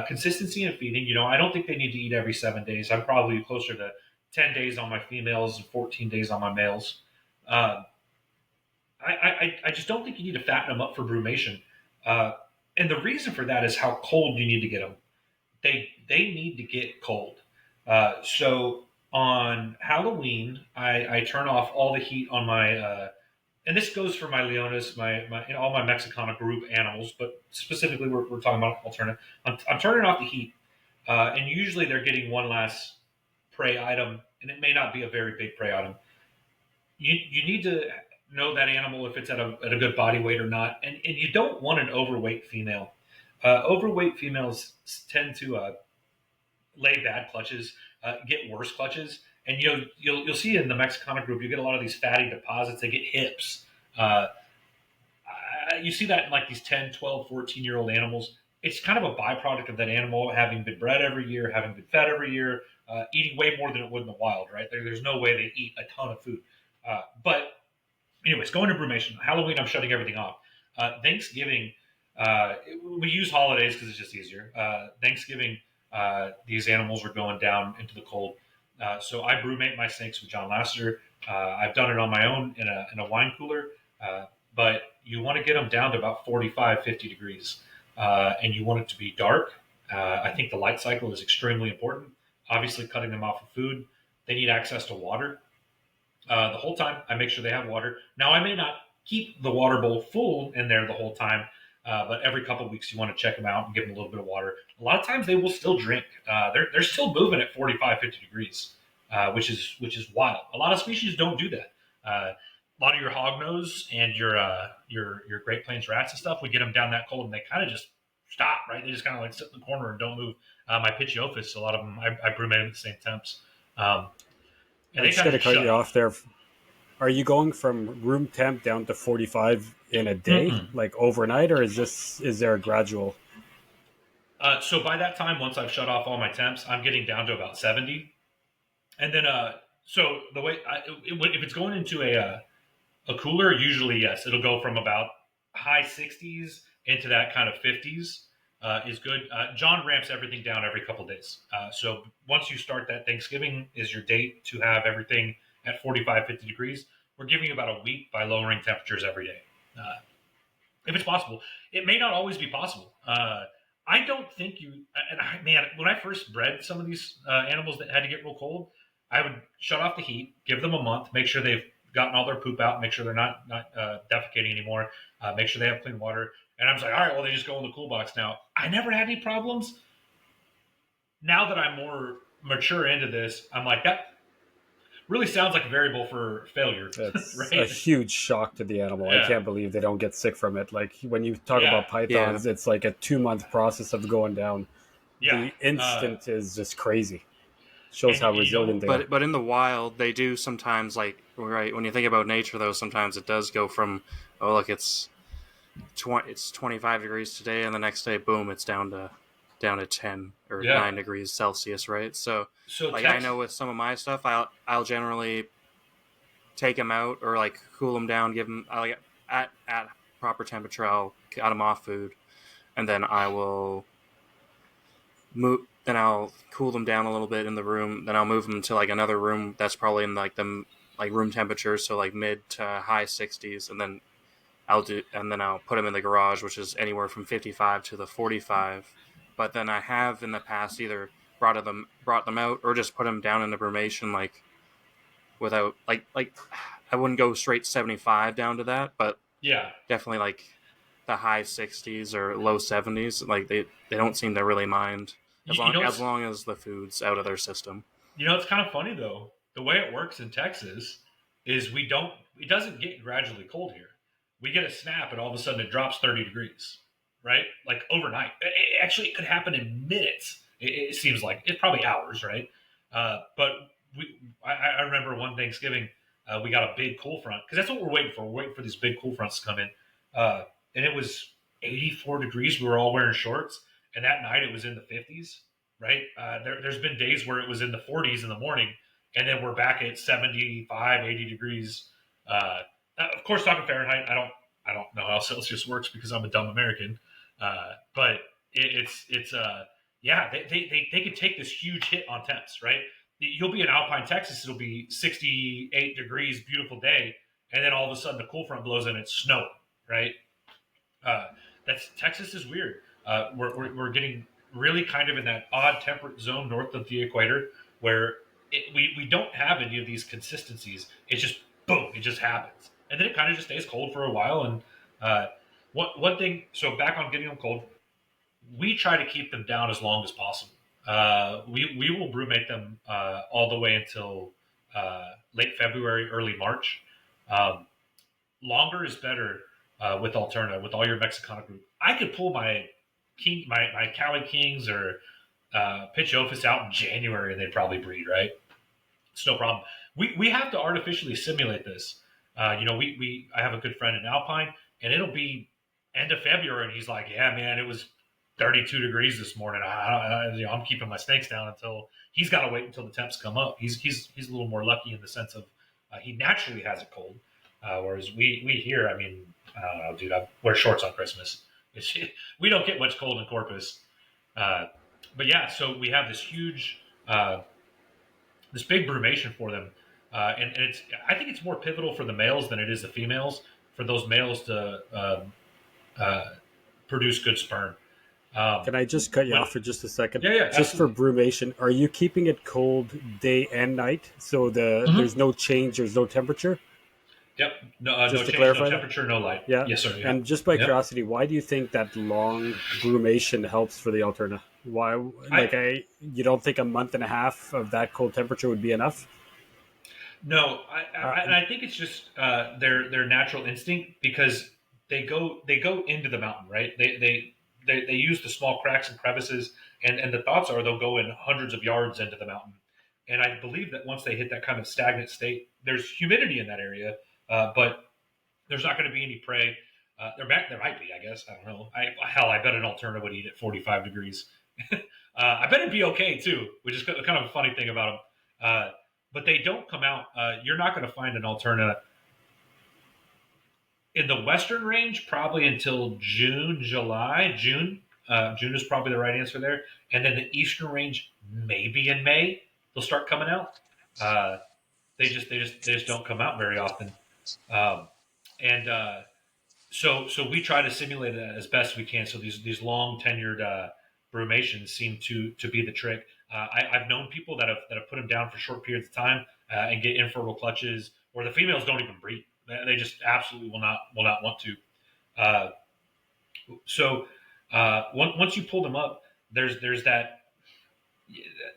consistency in feeding. I don't think they need to eat every 7 days. I'm probably closer to 10 days on my females and 14 days on my males. Uh, I just don't think you need to fatten them up for brumation. Uh, and the reason for that is how cold you need to get them. They need to get cold. So on Halloween, I turn off all the heat on my, and this goes for my Leonas, all my Mexicana group animals, but specifically we're talking about Alterna. I'm turning off the heat, and usually they're getting one last prey item, and it may not be a very big prey item. You need to know that animal if it's at a good body weight or not, and you don't want an overweight female. Overweight females tend to lay bad clutches, get worse clutches, and you'll see in the Mexicana group you get a lot of these fatty deposits. They get hips. Uh, you see that in like these 10, 12, 14-year-old animals. It's kind of a byproduct of that animal having been bred every year, having been fed every year, eating way more than it would in the wild, right? There's no way they eat a ton of food. But anyways, going to brumation. Halloween, I'm shutting everything off. Thanksgiving, we use holidays because it's just easier. Thanksgiving, these animals are going down into the cold. So I brumate my snakes with John Lasseter. I've done it on my own in a wine cooler, but you want to get them down to about 45, 50 degrees. And you want it to be dark. I think the light cycle is extremely important. Obviously, cutting them off of food. They need access to water. The whole time, I make sure they have water. Now, I may not keep the water bowl full in there the whole time, but every couple of weeks, you want to check them out and give them a little bit of water. A lot of times, they will still drink. They're still moving at 45, 50 degrees, which is wild. A lot of species don't do that. A lot of your hognose and your Great Plains rats and stuff, we get them down that cold, and they kind of just stop, right? They just kind of like sit in the corner and don't move. My Pitchiophis, a lot of them, I brumate at the same temps. I just got to cut you off there. Are you going from room temp down to 45 in a day, like overnight, or is there a gradual? So by that time, once I've shut off all my temps, I'm getting down to about 70. And then, so the way, if it's going into a cooler, usually, yes, it'll go from about high 60s into that kind of 50s is good. John ramps everything down every couple of days. So once you start that, Thanksgiving is your date to have everything at 45, 50 degrees. We're giving you about a week by lowering temperatures every day. If it's possible. It may not always be possible. I don't think when I first bred some of these animals that had to get real cold, I would shut off the heat, give them a month, make sure they've gotten all their poop out, make sure they're not defecating anymore, make sure they have clean water. And I was like, all right, well, they just go in the cool box now. I never had any problems. Now that I'm more mature into this, I'm like, that really sounds like a variable for failure, It's a right? huge shock to the animal. I Yeah, can't believe they don't get sick from it. Like when you talk yeah, about Yeah, pythons, it's like a 2 month process of going down. yeah. The instant is just crazy. Shows And how you know, resilient they are. but in the wild, they do sometimes like right when you think about nature though. Sometimes it does go from oh look it's 25 degrees today, and the next day boom it's down to 10 or yeah. 9 degrees Celsius, right? So So like I Tex, know with some of my stuff, I'll generally take them out or like cool them down, give them like at proper temperature. I'll cut them off food, and then I will move. Then I'll cool them down a little bit in the room. Then I'll move them to like another room that's probably in like the like room temperature, so like mid to high 60s, and then I'll put them in the garage, which is anywhere from 55 to the 45. But then I have in the past either brought them out or just put them down in the brumation, like without like I wouldn't go straight 75 down to that, but yeah. definitely like the high 60s or low 70s. Like they don't seem to really mind You know as it's long as the food's out of their system. it's kind of funny though. The way it works in Texas is we don't. It doesn't get gradually cold here. We get a snap, and all of a sudden it drops 30 degrees, right? Like overnight. Actually, it could happen in minutes. It seems like it's probably hours, right? But I remember one Thanksgiving, we got a big cool front because that's what we're waiting for. We're waiting for these big cool fronts to come in, and it was 84 degrees. We were all wearing shorts, and that night it was in the 50s, right? There's been days where it was in the 40s in the morning, and then we're back at 75, 80 degrees. Of course, talking Fahrenheit, I don't know how Celsius works because I'm a dumb American. But yeah, they can take this huge hit on temps, right? You'll be in Alpine, Texas, it'll be 68 degrees, beautiful day, and then all of a sudden the cool front blows in, it's snowing, right? Uh, that's Texas is weird. We're getting really kind of in that odd temperate zone north of the equator where we don't have any of these consistencies. It's just boom, it just happens, and then it kind of just stays cold for a while. And uh, one thing, so back on getting them cold, we try to keep them down as long as possible. We will brumate them all the way until late February, early March. Um, Longer is better with Alterna, with all your Mexicana group. I could pull my Cali Kings or Pitch Ophis out in January and they'd probably breed, right? It's no problem. We have to artificially simulate this. I have a good friend in Alpine, and it'll be end of February, and he's like, "Yeah, man, it was 32 degrees this morning. I'm keeping my snakes down until he's got to wait until the temps come up. He's a little more lucky in the sense of he naturally has it cold, whereas we here, I mean, I don't know, dude. I wear shorts on Christmas. We don't get much cold in Corpus, but yeah. So we have this huge. This big brumation for them, and it's I think it's more pivotal for the males than it is the females for those males to uh, produce good sperm. Um, Can I just cut you when, off for just a second? yeah, Just for absolutely. brumation, are you keeping it cold day and night so Hmm. there's no change, there's no temperature? Yep. No, no Just to change, no clarify that. temperature, no light. Yeah. Yes, sir. Yeah. And just by Yep. curiosity, why do you think that long brumation helps for the Alterna? Why, I you don't think a month and a half of that cold temperature would be enough? No, Uh, I think it's just their natural instinct because they go into the mountain, right? They use the small cracks and crevices, and the thoughts are they'll go in hundreds of yards into the mountain. And I believe that once they hit that kind of stagnant state, there's humidity in that area, but there's not going to be any prey. There might be, I guess. I don't know. I bet an alternative would eat at 45 degrees. I bet it'd be okay too, which is kind of a funny thing about them. But they don't come out. You're not going to find an alterna in the western range probably until June, July, June. June is probably the right answer there. And then the eastern range, maybe in May, they'll start coming out. Uh, they just don't come out very often. Um, and so we try to simulate it as best we can. So these long tenured brumations seem to be the trick. I've known people that have put them down for short periods of time and get infertile clutches, or the females don't even breed. They just absolutely will not want to. Uh, so once you pull them up, there's that.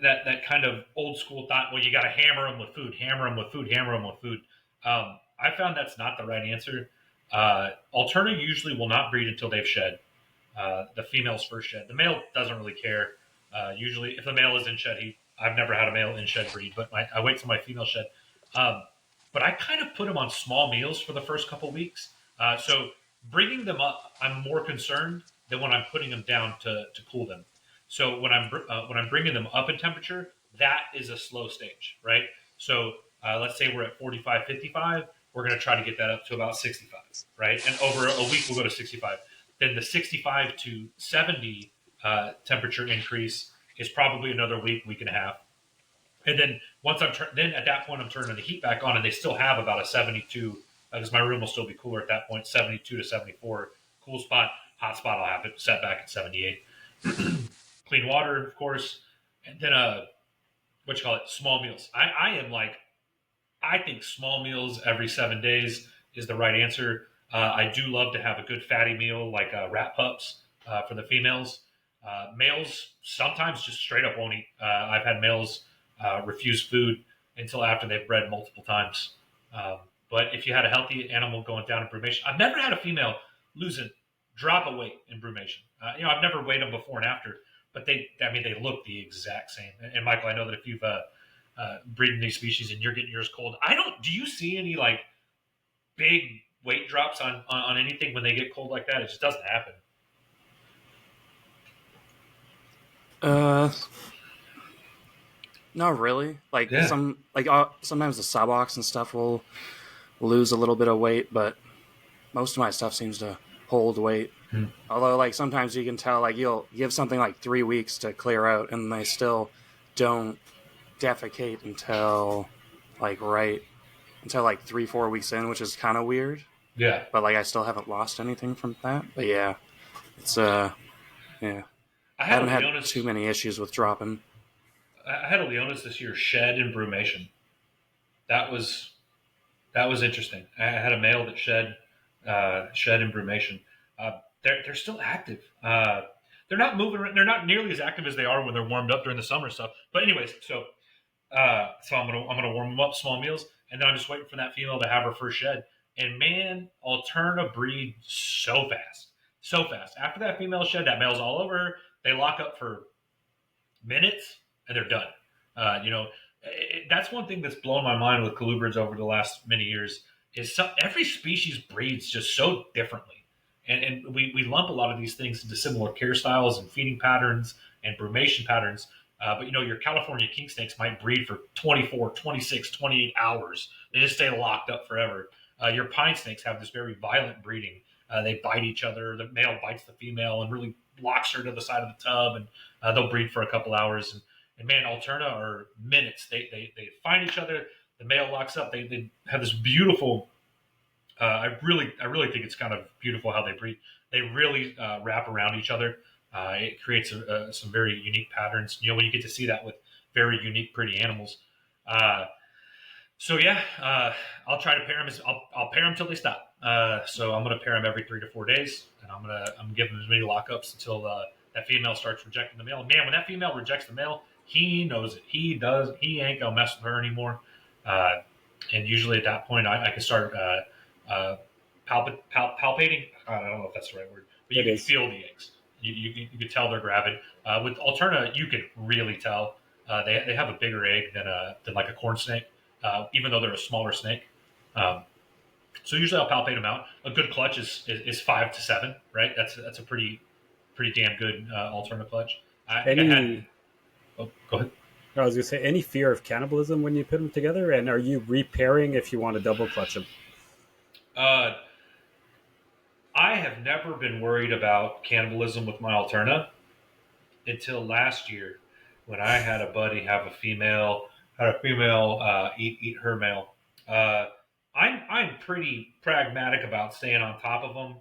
that kind of old school thought. Well, you got to hammer them with food, hammer them with food, hammer them with food. I found that's not the right answer. Alterna usually will not breed until they've shed. The female's first shed. The male doesn't really care. Usually, if the male is in shed, I've never had a male in shed breed, but I wait till my female shed. Um, but I kind of put them on small meals for the first couple weeks. So bringing them up, I'm more concerned than when I'm putting them down to cool them. So when I'm bringing them up in temperature, that is a slow stage, right? So let's say we're at 45, 55. We're going to try to get that up to about 65, right? And over a week, we'll go to 65. Then the 65 to 70 temperature increase is probably another week and a half. And then then at that point, I'm turning the heat back on, and they still have about a 72 because my room will still be cooler at that point, 72 to 74 cool spot. Hot spot, I'll have it set back at 78. Clean water, of course, and then what you call it, small meals. I think small meals every 7 days is the right answer. I do love to have a good fatty meal like rat pups for the females. Males sometimes just straight up won't eat. I've had males refuse food until after they've bred multiple times. But if you had a healthy animal going down in brumation, I've never had a female lose a drop of weight in brumation. I've never weighed them before and after, but they look the exact same. And Michael, I know that if you've breeding these species and you're getting yours cold, do you see any like big weight drops on anything when they get cold like that? It just doesn't happen. Not really. Like Yeah. sometimes the subox and stuff will lose a little bit of weight, but most of my stuff seems to hold weight. Although like sometimes you can tell like you'll give something like 3 weeks to clear out and they still don't defecate until like 3-4 weeks in, which is kind of weird. Yeah. But like I still haven't lost anything from that. But yeah, it's yeah. I haven't had too many issues with dropping. I had a Leonis this year shed in brumation. That was interesting. I had a male that shed in brumation. They're still active. They're not moving. They're not nearly as active as they are when they're warmed up during the summer stuff. But anyways, so I'm gonna warm them up, small meals, and then I'm just waiting for that female to have her first shed. And man, Alterna breed so fast, so fast. After that female shed, that male's all over her. They lock up for minutes and they're done. That's one thing that's blown my mind with colubrids over the last many years is every species breeds just so differently. And we lump a lot of these things into similar care styles and feeding patterns and brumation patterns. But your California kingsnakes might breed for 24, 26, 28 hours. They just stay locked up forever. Your pine snakes have this very violent breeding. They bite each other. The male bites the female and really locks her to the side of the tub, and they'll breed for a couple hours. And man, Alterna are minutes. They find each other. The male locks up. They have this beautiful. I really think it's kind of beautiful how they breed. They really wrap around each other. It creates some very unique patterns. When you get to see that with very unique, pretty animals. So yeah, I'll try to pair them. I'll pair them till they stop. So I'm going to pair them every 3 to 4 days, and I'm going to give them as many lockups until that female starts rejecting the male. Man, when that female rejects the male, he knows it. He does. He ain't gonna mess with her anymore. And usually at that point, I can start palpating. I don't know if that's the right word, but you can feel the eggs. You can tell they're gravid. With Alterna, you can really tell. They have a bigger egg than like a corn snake, even though they're a smaller snake. So usually I'll palpate them out. A good clutch is 5 to 7, right? That's a pretty damn good Alterna clutch. Go ahead. I was going to say, any fear of cannibalism when you put them together, and are you repairing if you want to double clutch them? I have never been worried about cannibalism with my Alterna until last year when I had a buddy have a female eat her male. I'm pretty pragmatic about staying on top of them.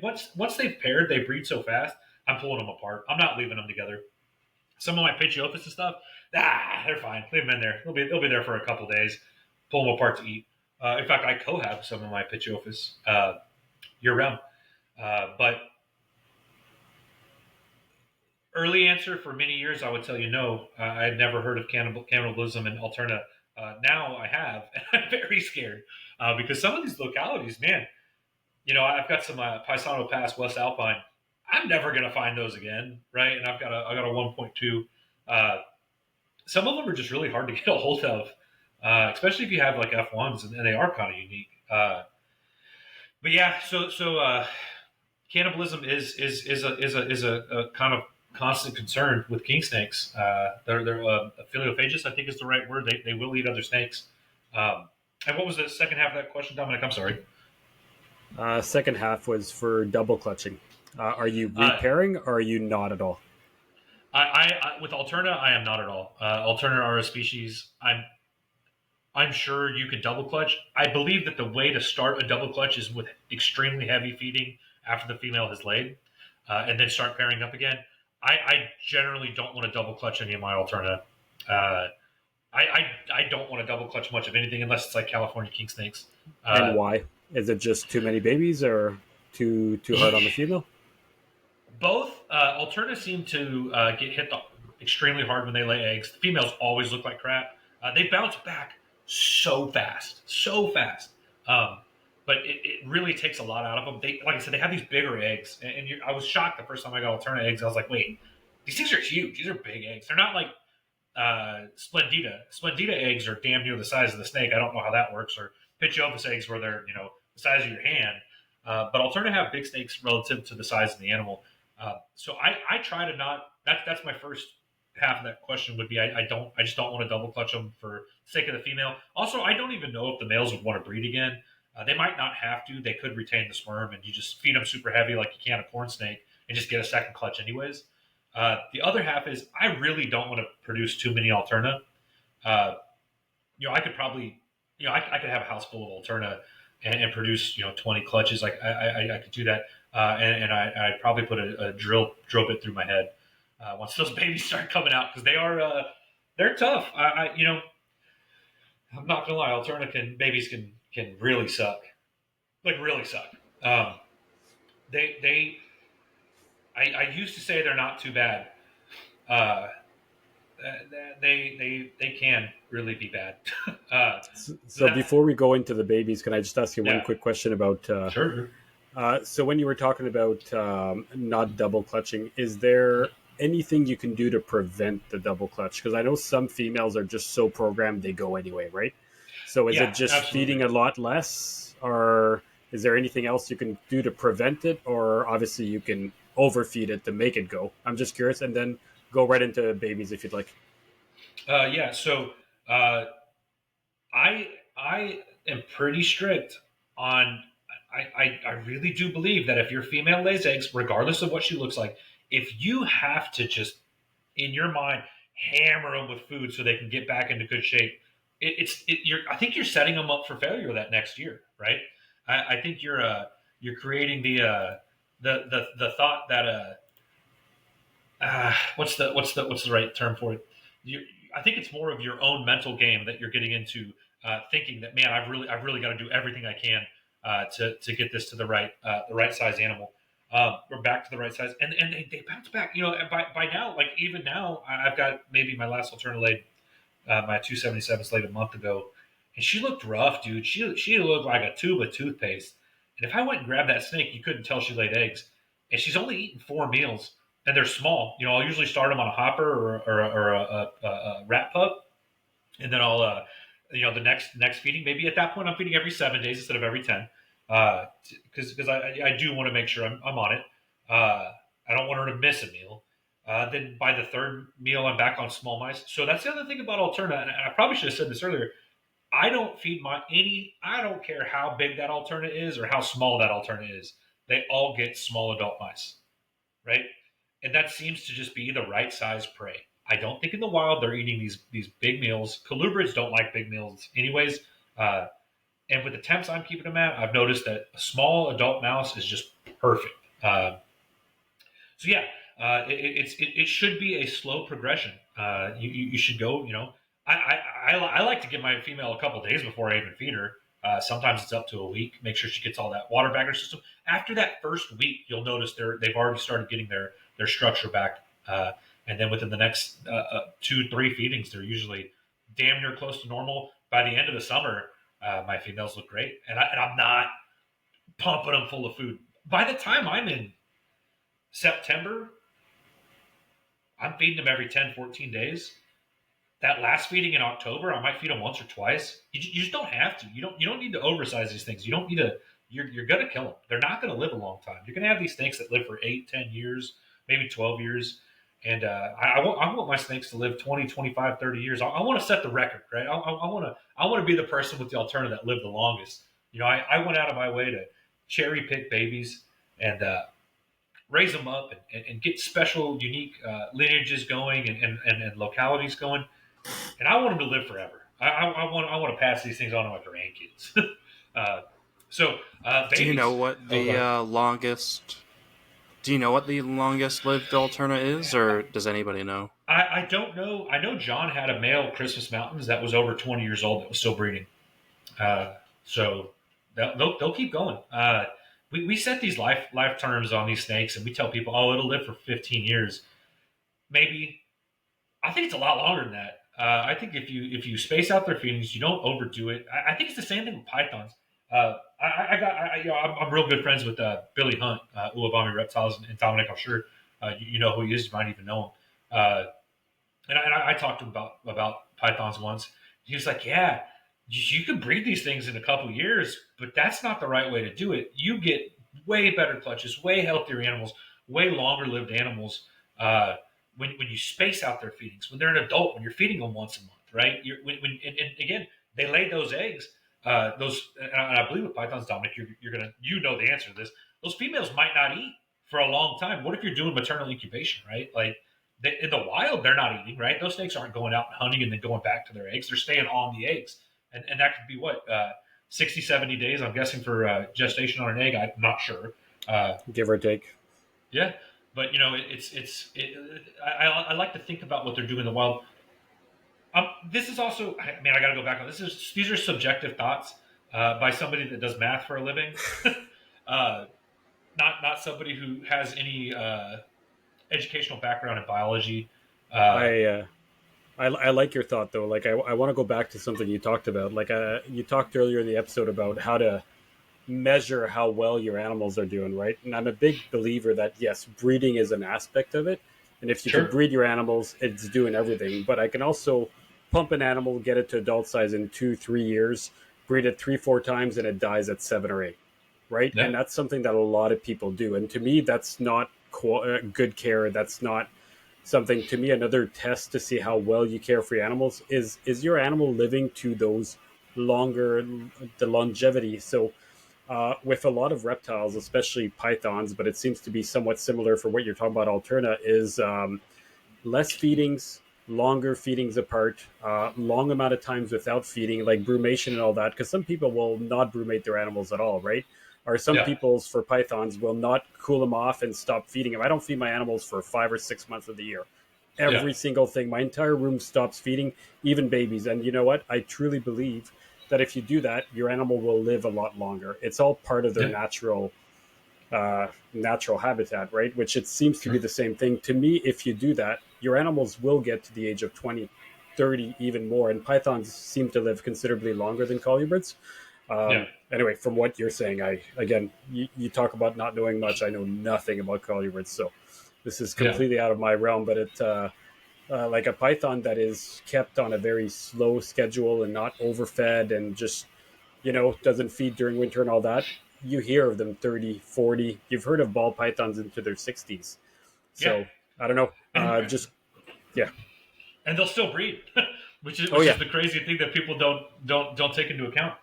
Once they've paired, they breed so fast. I'm pulling them apart. I'm not leaving them together. Some of my Pituophis and stuff, they're fine. Leave them in there. They'll be there for a couple days. Pull them apart to eat. In fact, I cohab some of my Pituophis year round. But Early answer for many years, I would tell you no. I had never heard of cannibalism in Alterna. Now I have, and I'm very scared because some of these localities, man, I've got some Paisano Pass, West Alpine. I'm never going to find those again, right? And I got a 1.2. Uh, some of them are just really hard to get a hold of, especially if you have like F1s, and they are kind of unique. But yeah, so cannibalism is a kind of constant concern with king snakes. They're philophagous, I think is the right word. They will eat other snakes. And what was the second half of that question, Dominic? I'm sorry. Second half was for double clutching. Are you Uh, repairing or are you not at all? I with Alterna, I am not at all. Alterna are a species. I'm sure you could double clutch. I believe that the way to start a double clutch is with extremely heavy feeding after the female has laid, and then start pairing up again. I generally don't want to double clutch any of my Alterna. Uh, I don't want to double clutch much of anything unless it's like California king snakes. And Uh, why? Is it just too many babies or too hard on the female? Both Alterna seem to get hit extremely hard when they lay eggs. The females always look like crap. They bounce back so fast, so fast. Um, but it really takes a lot out of them. They, like I said, they have these bigger eggs, and I was shocked the first time I got Alterna eggs. I was like, wait, these things are huge. These are big eggs. They're not like Splendida. Splendida eggs are damn near the size of the snake. I don't know how that works. Or Pitchovis eggs where they're the size of your hand. But Alterna have big snakes relative to the size of the animal. So I try to not. That's my first half of that question would be I just don't want to double clutch them for the sake of the female. Also, I don't even know if the males would want to breed again. They might not have to. They could retain the sperm, and you just feed them super heavy like you can a corn snake, and just get a second clutch anyways. The other half is I really don't want to produce too many Alterna. Uh, I could probably, I could have a house full of Alterna and produce 20 clutches. Like I could do that, and I'd probably put a drill bit through my head once those babies start coming out because they're tough. I'm not gonna lie, babies can really suck, like really suck. Um, they I used to say they're not too bad. Uh, they can really be bad. uh, so So that before we go into the babies, can I just ask you one yeah, quick question about? sure. So when you were talking about not double clutching, is there anything you can do to prevent the double clutch? Because I know some females are just so programmed they go anyway, right? So is it Yeah, just absolutely. feeding a lot less, or is there anything else you can do to prevent it? Or obviously you can overfeed it to make it go. I'm just curious, and then go right into babies if you'd like. Yeah. So uh, I am pretty strict on. I really do believe that if your female lays eggs, regardless of what she looks like, if you have to just in your mind hammer them with food so they can get back into good shape, I think you're setting them up for failure that next year, right? I think you're creating the thought that what's the right term for it? You, I think it's more of your own mental game that you're getting into, thinking that man, I've really got to do everything I can to get this to the right size animal, or back to the right size, and they bounce back. By now, like even now, I've got maybe my last Alterna laid, my 277 laid a month ago, and she looked rough, dude. She looked like a tube of toothpaste. And if I went and grabbed that snake, you couldn't tell she laid eggs. And she's only eaten 4 meals, and they're small. I'll usually start them on a hopper or a rat pup, and then I'll the next feeding. Maybe at that point, I'm feeding every 7 days instead of every 10, because I do want to make sure I'm on it. I don't want her to miss a meal. Then by the third meal, I'm back on small mice. So that's the other thing about Alterna, and I probably should have said this earlier. I don't feed I don't care how big that Alterna is or how small that Alterna is. They all get small adult mice, right? And that seems to just be the right size prey. I don't think in the wild they're eating these big meals. Colubrids don't like big meals, anyways. Uh, and with the temps I'm keeping them at, I've noticed that a small adult mouse is just perfect. So yeah, it should be a slow progression. You should go. I like to give my female a couple days before I even feed her. Sometimes it's up to a week. Make sure she gets all that water back in her system. After that first week, you'll notice they've already started getting their structure back. And then within the next 2-3 feedings, they're usually damn near close to normal. By the end of the summer, my females look great, and I'm not pumping them full of food. By the time I'm in September, I'm feeding them every 10, 14 days. That last feeding in October, I might feed them once or twice. You just don't have to. You don't need to oversize these things. You don't need to. You're going to kill them. They're not going to live a long time. You're going to have these snakes that live for 8, 10 years, maybe 12 years. And I want my snakes to live 20, 25, 30 years. I want to set the record, right? I want to be the person with the Alterna that lived the longest. I went out of my way to cherry pick babies and raise them up and get special, unique lineages going and localities going. And I want them to live forever. I want to pass these things on to my grandkids. Babies. Do you know what the longest? Do you know what the longest lived Alterna is, or does anybody know? I don't know. I know John had a male Christmas Mountains that was over 20 years old that was still breeding. So they'll keep going. We set these life terms on these snakes, and we tell people, oh, it'll live for 15 years. Maybe. I think it's a lot longer than that. I think if you space out their feedings, you don't overdo it. I think it's the same thing with pythons. I'm real good friends with Billy Hunt, Uwabami Reptiles, and Dominic. I'm sure you know who he is. You might even know him. And I talked to him about pythons once. He was like, "Yeah, you could breed these things in a couple years, but that's not the right way to do it. You get way better clutches, way healthier animals, way longer lived animals." When you space out their feedings, when they're an adult, when you're feeding them once a month, right? And again, they lay those eggs. And I believe with pythons, Dominic, you're gonna know the answer to this. Those females might not eat for a long time. What if you're doing maternal incubation, right? Like in the wild, they're not eating, right? Those snakes aren't going out and hunting and then going back to their eggs. They're staying on the eggs, and that could be what 60, 70 days. I'm guessing for gestation on an egg. I'm not sure, give or take. Yeah. But I like to think about what they're doing in the wild. This is also, I got to go back on this. These are subjective thoughts by somebody that does math for a living, not somebody who has any educational background in biology. I like your thought though. Like I want to go back to something you talked about. Like you talked earlier in the episode about how to measure how well your animals are doing, right? And I'm a big believer that yes, breeding is an aspect of it, and if you can breed your animals, it's doing everything. But I can also pump an animal, get it to adult size in 2-3 years, breed it 3-4 times, and it dies at 7 or 8, right? Yeah. And that's something that a lot of people do, and to me that's not good care. That's not something. To me, another test to see how well you care for your animals is your animal living to those the longevity. So with a lot of reptiles, especially pythons, but it seems to be somewhat similar for what you're talking about, Alterna, is less feedings, longer feedings apart, long amount of times without feeding, like brumation and all that, because some people will not brumate their animals at all, right? Or some people's, for pythons, will not cool them off and stop feeding them. I don't feed my animals for 5 or 6 months of the year. Every single thing. My entire room stops feeding, even babies. And you know what? I truly believe that if you do that, your animal will live a lot longer. It's all part of their natural habitat, right? Which it seems to be the same thing. To me, if you do that, your animals will get to the age of 20, 30, even more. And pythons seem to live considerably longer than colubrids. Anyway, from what you're saying, you talk about not knowing much. I know nothing about colubrids, so this is completely out of my realm. But it, like a python that is kept on a very slow schedule and not overfed and just, doesn't feed during winter and all that, you hear of them 30, 40. You've heard of ball pythons into their 60s. So I don't know. And they'll still breed, which is the crazy thing that people don't take into account.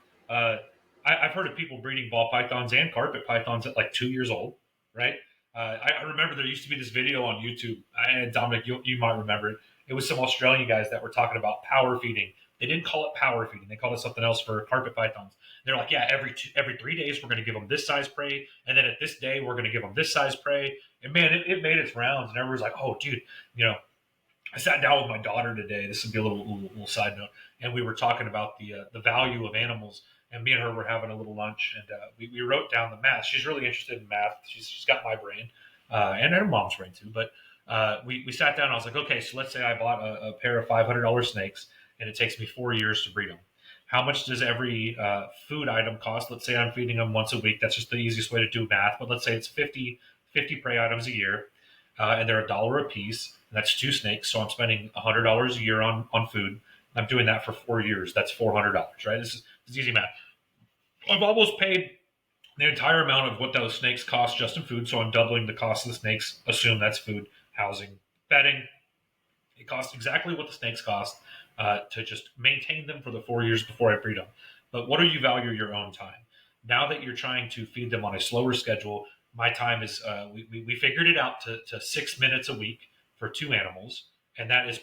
I've heard of people breeding ball pythons and carpet pythons at like 2 years old, right? I remember there used to be this video on YouTube, and Dominic, you might remember it. It was some Australian guys that were talking about power feeding. They didn't call it power feeding; they called it something else for carpet pythons. They're like, every 3 days we're going to give them this size prey, and then at this day we're going to give them this size prey. And man, it made its rounds, and everyone's like, "Oh, dude, I sat down with my daughter today. This would be a little side note, and we were talking about the value of animals. And me and her were having a little lunch, and we wrote down the math. She's really interested in math. She's got my brain, and her mom's brain too. But we sat down. I was like, okay, so let's say I bought a pair of $500 snakes, and it takes me 4 years to breed them. How much does every food item cost? Let's say I'm feeding them once a week. That's just the easiest way to do math. But let's say it's 50 prey items a year, and they're $1 a piece. And that's 2 snakes. So I'm spending $100 a year on food. I'm doing that for 4 years. That's $400, right? This is easy math. I've almost paid the entire amount of what those snakes cost just in food. So I'm doubling the cost of the snakes. Assume that's food, housing, bedding. It costs exactly what the snakes cost to just maintain them for the 4 years before I breed them. But what do you value your own time? Now that you're trying to feed them on a slower schedule, my time is, we figured it out to 6 minutes a week for 2 animals. And that is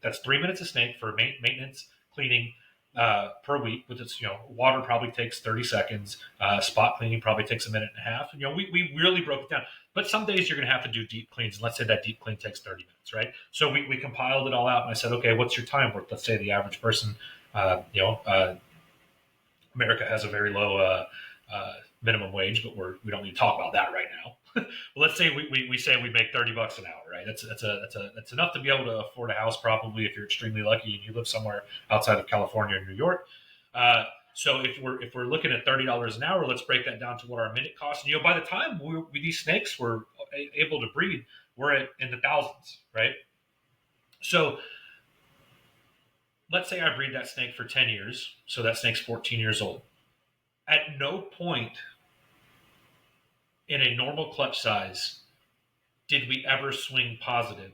that's 3 minutes a snake for maintenance, cleaning, per week. With its, water probably takes 30 seconds. Spot cleaning probably takes a minute and a half. We really broke it down. But some days you're going to have to do deep cleans. And let's say that deep clean takes 30 minutes, right? So we compiled it all out, and I said, okay, what's your time worth? Let's say the average person, America has a very low minimum wage, but we don't need to talk about that right now. Well, let's say we say we make $30 an hour, right? That's enough to be able to afford a house, probably, if you're extremely lucky and you live somewhere outside of California or New York. So if we're looking at $30 an hour, let's break that down to what our minute costs. And by the time these snakes were able to breed, we're in the thousands, right? So let's say I breed that snake for 10 years, so that snake's 14 years old. At no point in a normal clutch size did we ever swing positive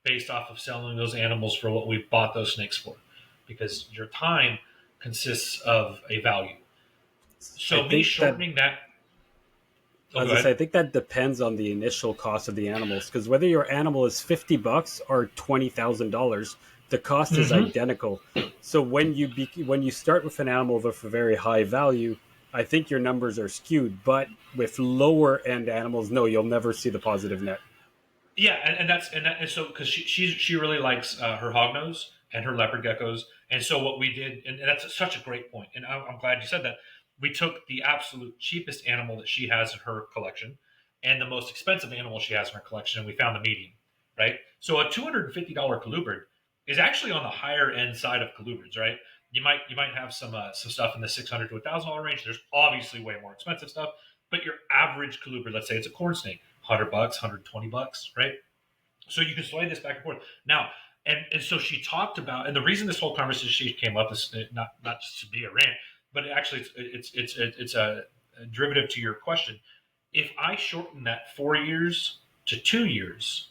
based off of selling those animals for what we bought those snakes for, because your time consists of a value. So me shortening that. I think that depends on the initial cost of the animals, because whether your animal is $50 or $20,000, the cost is identical. So when you start with an animal with a very high value, I think your numbers are skewed. But with lower end animals, no, you'll never see the positive net. Yeah, and so because she really likes her hognose and her leopard geckos, and so what we did, and that's such a great point, and I'm glad you said that. We took the absolute cheapest animal that she has in her collection, and the most expensive animal she has in her collection, and we found the median, right? So a $250 colubrid is actually on the higher end side of colubrids, right? You might have some stuff in the $600 to $1,000 range. There's obviously way more expensive stuff, but your average colubrid, let's say it's a corn snake, $100, $120, right? So you can sway this back and forth. Now, and so she talked about, and the reason this whole conversation came up is not just to be a rant, but actually it's a derivative to your question. If I shorten that 4 years to 2 years,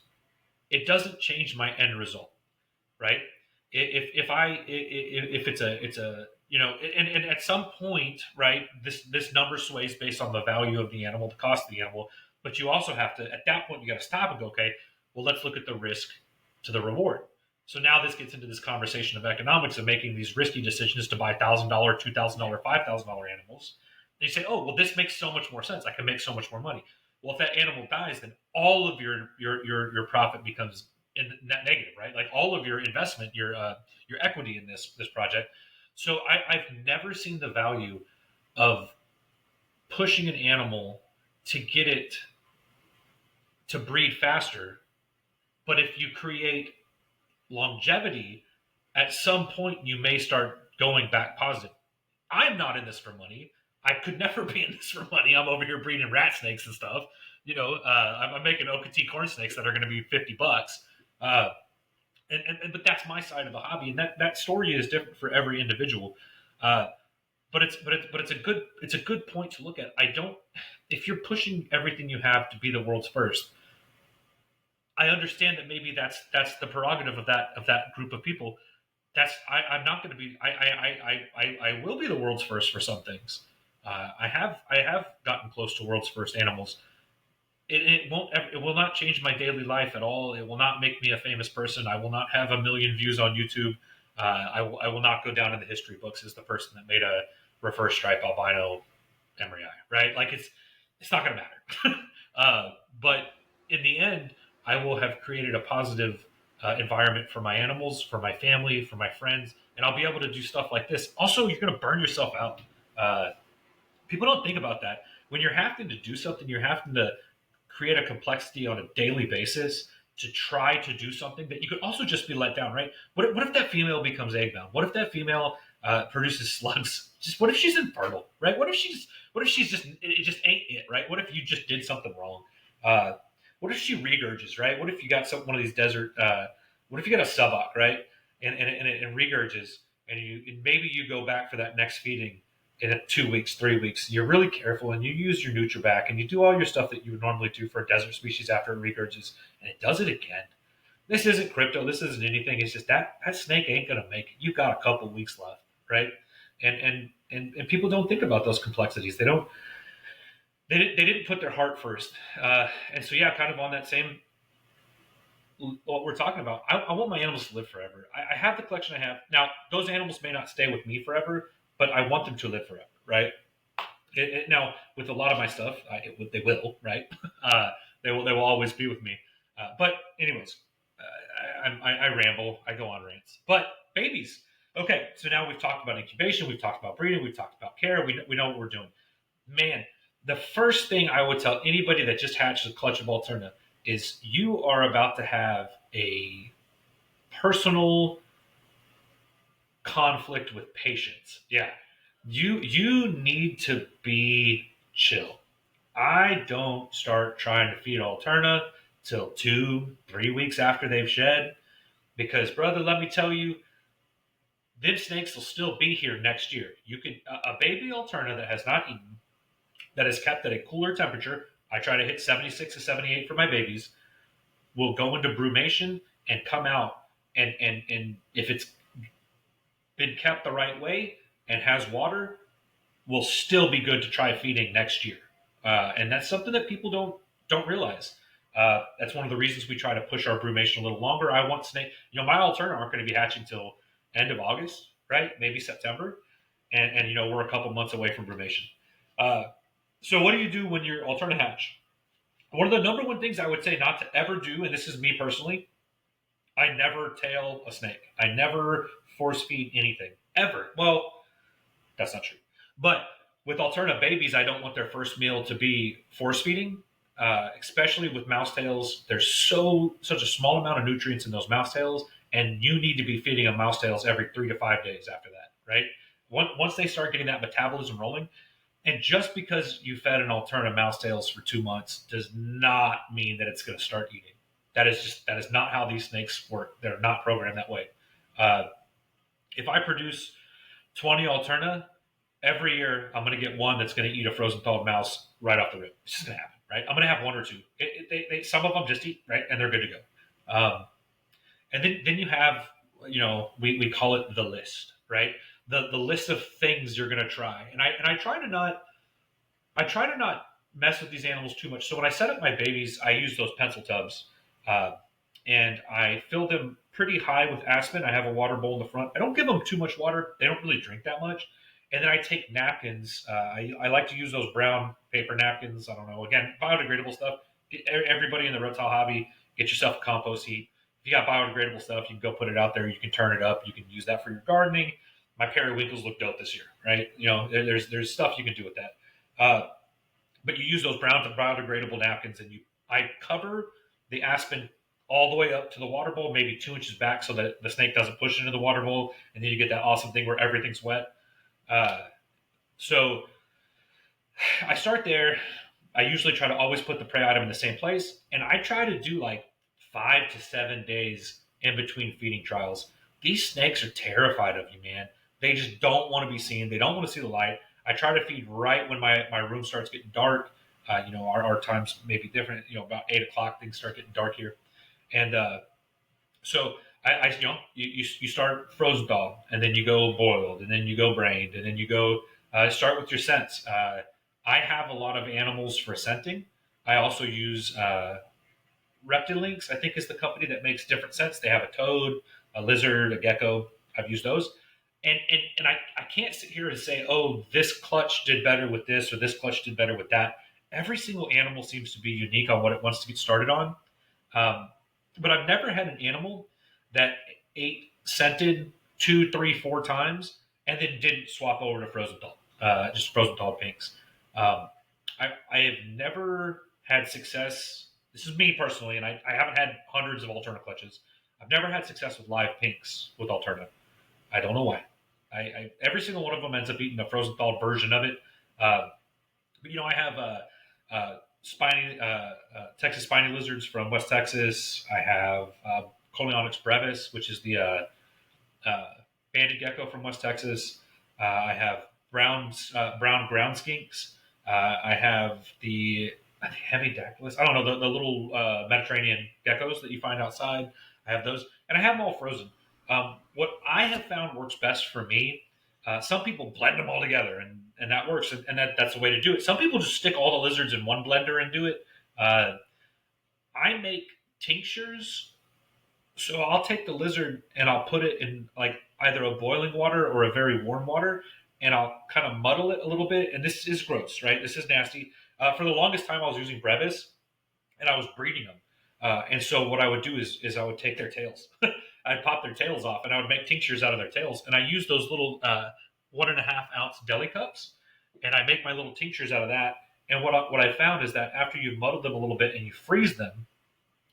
it doesn't change my end result, right? If it's a and at some point, right, this number sways based on the value of the animal, the cost of the animal, but you also have to, at that point, you got to stop and go, okay, well, let's look at the risk to the reward. So now this gets into this conversation of economics of making these risky decisions to buy $1,000, $2,000, $5,000 animals. And you say, oh, well, this makes so much more sense. I can make so much more money. Well, if that animal dies, then all of your profit becomes in net negative, right? Like all of your investment, your equity in this project. So I've never seen the value of pushing an animal to get it to breed faster. But if you create longevity, at some point you may start going back positive. I'm not in this for money. I could never be in this for money. I'm over here breeding rat snakes and stuff. I'm making Okatee corn snakes that are going to be $50. But that's my side of the hobby, and that story is different for every individual. But it's a good point to look at. If you're pushing everything you have to be the world's first, I understand that maybe that's the prerogative of that group of people. I'm not going to be. I will be the world's first for some things. I have gotten close to world's first animals. It will not change my daily life at all. It will not make me a famous person. I will not have 1 million views on YouTube. I will not go down in the history books as the person that made a reverse stripe albino emery eye, right? Like it's not going to matter. But in the end, I will have created a positive environment for my animals, for my family, for my friends, and I'll be able to do stuff like this. Also, you're going to burn yourself out. People don't think about that. When you're having to do something, you're having to create a complexity on a daily basis. to try to do something that you could also just be let down, right? What if that female becomes egg bound? What if that female produces slugs? Just what if she's infertile, right? What if she's just it just ain't it, right? What if you just did something wrong? Uh, what if she regurges, right? What if you got one of these desert? What if you got a suboc, right? And regurges, and maybe you go back for that next feeding in 2 weeks, 3 weeks. You're really careful and you use your Nutribac and you do all your stuff that you would normally do for a desert species after it regurges, and it does it again. This isn't crypto. This isn't anything. It's just that snake ain't gonna make it. You've got a couple weeks left, right? And people don't think about those complexities. They don't. They didn't put their heart first. And so yeah, kind of on that same what we're talking about. I want my animals to live forever. I have the collection I have now. Those animals may not stay with me forever, but I want them to live forever, right? Now, with a lot of my stuff, they will, right? They will always be with me. But anyways, I ramble. I go on rants. But babies. Okay, so now we've talked about incubation. We've talked about breeding. We've talked about care. We know what we're doing. Man, the first thing I would tell anybody that just hatched a clutch of Alterna is you are about to have a personal conflict with patience. Yeah, you need to be chill. I don't start trying to feed Alterna till 2-3 weeks after they've shed, because brother, let me tell you, them snakes will still be here next year. You can a baby Alterna that has not eaten, that is kept at a cooler temperature. I try to hit 76 to 78 for my babies. Will go into brumation and come out, and if it's been kept the right way and has water, will still be good to try feeding next year. And that's something that people don't realize. That's one of the reasons we try to push our brumation a little longer. I want snake. My Alterna aren't going to be hatching till end of August, right? Maybe September, and we're a couple months away from brumation. So what do you do when your Alterna hatch? One of the number one things I would say not to ever do, and this is me personally, I never tail a snake. I never force feed anything, ever. Well, that's not true. But with Alterna babies, I don't want their first meal to be force feeding, especially with mouse tails. There's such a small amount of nutrients in those mouse tails, and you need to be feeding them mouse tails every 3 to 5 days after that, right? Once they start getting that metabolism rolling, and just because you fed an Alterna mouse tails for 2 months does not mean that it's going to start eating. That is not how these snakes work. They're not programmed that way. If I produce 20 Alterna, every year I'm going to get one that's going to eat a frozen thawed mouse right off the rip. It's just going to happen, right? I'm going to have one or two. Some of them just eat, right, and they're good to go. And then you have, we call it the list, right? The list of things you're going to try, and I try to not mess with these animals too much. So when I set up my babies, I use those pencil tubs, and I fill them pretty high with aspen. I have a water bowl in the front. I don't give them too much water. They don't really drink that much. And then I take napkins. I like to use those brown paper napkins. I don't know. Again, biodegradable stuff. Everybody in the reptile hobby, get yourself a compost heap. If you got biodegradable stuff, you can go put it out there. You can turn it up. You can use that for your gardening. My periwinkles look dope this year, right? There's stuff you can do with that. But you use those brown biodegradable napkins, and I cover the aspen all the way up to the water bowl, maybe 2 inches back, so that the snake doesn't push into the water bowl, and then you get that awesome thing where everything's wet. So I start there. I usually try to always put the prey item in the same place, and I try to do like 5 to 7 days in between feeding trials. These snakes are terrified of you, man. They just don't want to be seen. They don't want to see the light. I try to feed right when my room starts getting dark. Our times may be different. About 8 o'clock, things start getting dark here. And so you start frozen thawed, and then you go boiled, and then you go brained, and then you go start with your scents. I have a lot of animals for scenting. I also use Reptilinks, I think, is the company that makes different scents. They have a toad, a lizard, a gecko. I've used those. And I can't sit here and say, oh, this clutch did better with this, or this clutch did better with that. Every single animal seems to be unique on what it wants to get started on. But I've never had an animal that ate scented 2, 3, 4 times and then didn't swap over to frozen thawed, just frozen thawed pinks. I have never had success this is me personally, and I haven't had hundreds of Alterna clutches. I've never had success with live pinks with Alterna. I don't know why. Every single one of them ends up eating a frozen thawed version of it. But I have spiny Texas spiny lizards from West Texas. I have Coleonyx brevis, which is the banded gecko from West Texas. I have brown ground skinks. I have the hemidactylus. I don't know the little Mediterranean geckos that you find outside. I have those, and I have them all frozen. What I have found works best for me. Some people blend them all together, and that works, and that's the way to do it. Some people just stick all the lizards in one blender and do it. I make tinctures, so I'll take the lizard and I'll put it in like either a boiling water or a very warm water, and I'll kind of muddle it a little bit. And this is gross, right? This is nasty. For the longest time, I was using brevis, and I was breeding them. And so what I would do is I would take their tails. I'd pop their tails off, and I would make tinctures out of their tails. And I use those little 1.5 ounce deli cups, and I make my little tinctures out of that. And what I found is that after you've muddled them a little bit and you freeze them,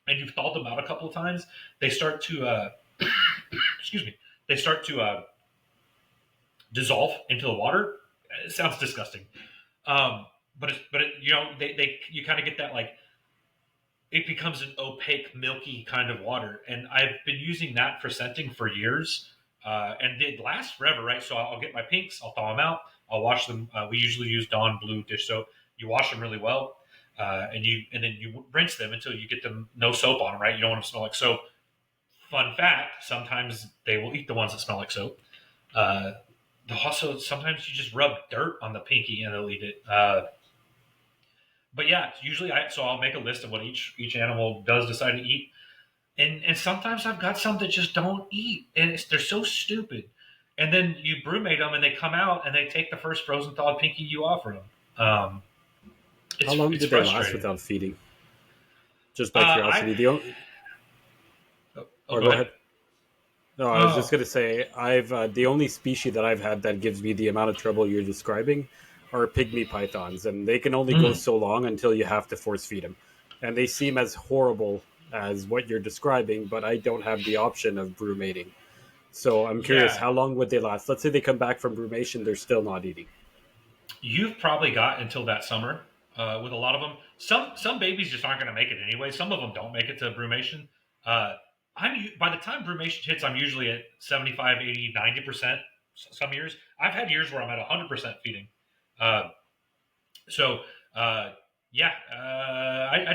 and you've thawed them out a couple of times, they start to excuse me, they start to dissolve into the water. It sounds disgusting, but you kind of get that, like, it becomes an opaque, milky kind of water. And I've been using that for scenting for years, and it lasts forever, right? So I'll get my pinks, I'll thaw them out, I'll wash them. We usually use Dawn Blue dish soap. You wash them really well, and then you rinse them until you get them no soap on them, right? You don't want them to smell like soap. Fun fact: sometimes they will eat the ones that smell like soap. Also, sometimes you just rub dirt on the pinky and they'll eat it. But yeah, usually I'll make a list of what each animal does decide to eat, and sometimes I've got some that just don't eat, and they're so stupid. And then you brumate them, and they come out and they take the first frozen thawed pinky you offer them. How long did they last without feeding? Just by curiosity. Go ahead. No, I was just going to say, I've the only species that I've had that gives me the amount of trouble you're describing are pygmy pythons, and they can only go so long until you have to force feed them. And they seem as horrible as what you're describing, but I don't have the option of brumating. So I'm curious, how long would they last? Let's say they come back from brumation, they're still not eating. You've probably got until that summer with a lot of them. Some babies just aren't going to make it anyway. Some of them don't make it to brumation. By the time brumation hits, I'm usually at 75, 80, 90%. Some years. I've had years where I'm at 100% feeding. I'd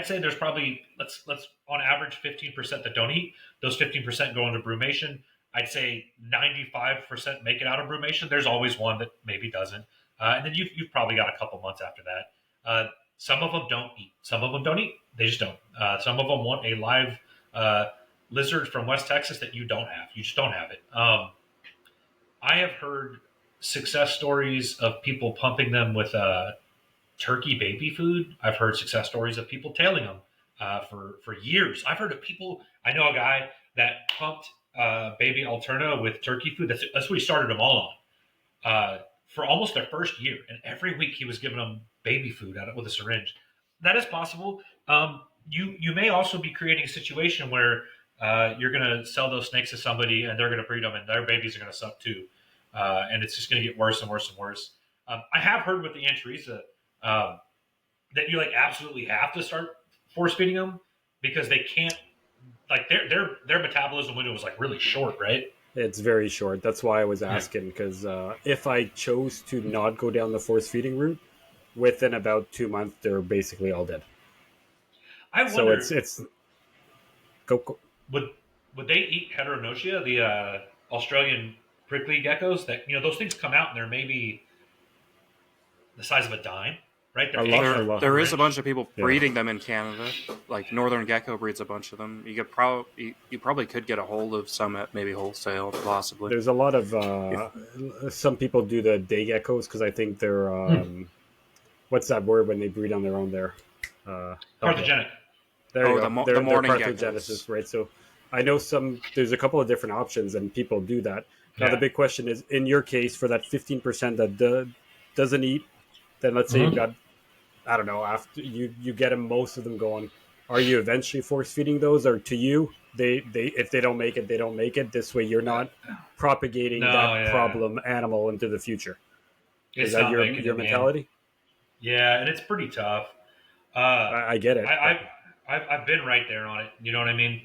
say there's probably let's on average 15% that don't eat. Those 15% go into brumation. I'd say 95% make it out of brumation. There's always one that maybe doesn't, and then you've probably got a couple months after that. Some of them don't eat. Some of them don't eat. They just don't. Some of them want a live lizard from West Texas that you don't have. You just don't have it. I have heard success stories of people pumping them with turkey baby food. I've heard success stories of people tailing them for years. I've heard of people. I know a guy that pumped baby Alterna with turkey food. That's what he started them all on for almost their first year. And every week he was giving them baby food out with a syringe. That is possible. You may also be creating a situation where you're going to sell those snakes to somebody and they're going to breed them and their babies are going to suck too. And it's just going to get worse and worse and worse. I have heard with the Antarisa that you absolutely have to start force feeding them because they can't, their metabolism window was really short, right? It's very short. That's why I was asking, because if I chose to not go down the force feeding route, within about 2 months, they're basically all dead. I wonder. So it's go. Would they eat Heteronotia, the Australian prickly geckos? That those things come out and they're maybe the size of a dime, right? There is a bunch of people breeding them in Canada. Like Northern Gecko breeds a bunch of them. You probably could get a hold of some at maybe wholesale, possibly. There's a lot of some people do the day geckos because I think they're what's that word when they breed on their own there? Parthogenic. There you go. They're the morning parthenogenesis, right? So I know there's a couple of different options and people do that. Now the big question is, in your case, for that 15% that doesn't eat, then let's say you've got, I don't know, after you get them, most of them going, are you eventually force feeding those, or to you, they if they don't make it, they don't make it? This way, you're not propagating No, that yeah, problem animal into the future. Is it's that not your making your it, man. mentality? Yeah, and it's pretty tough. Uh, I get I, it, but I've been right there on it. You know what I mean?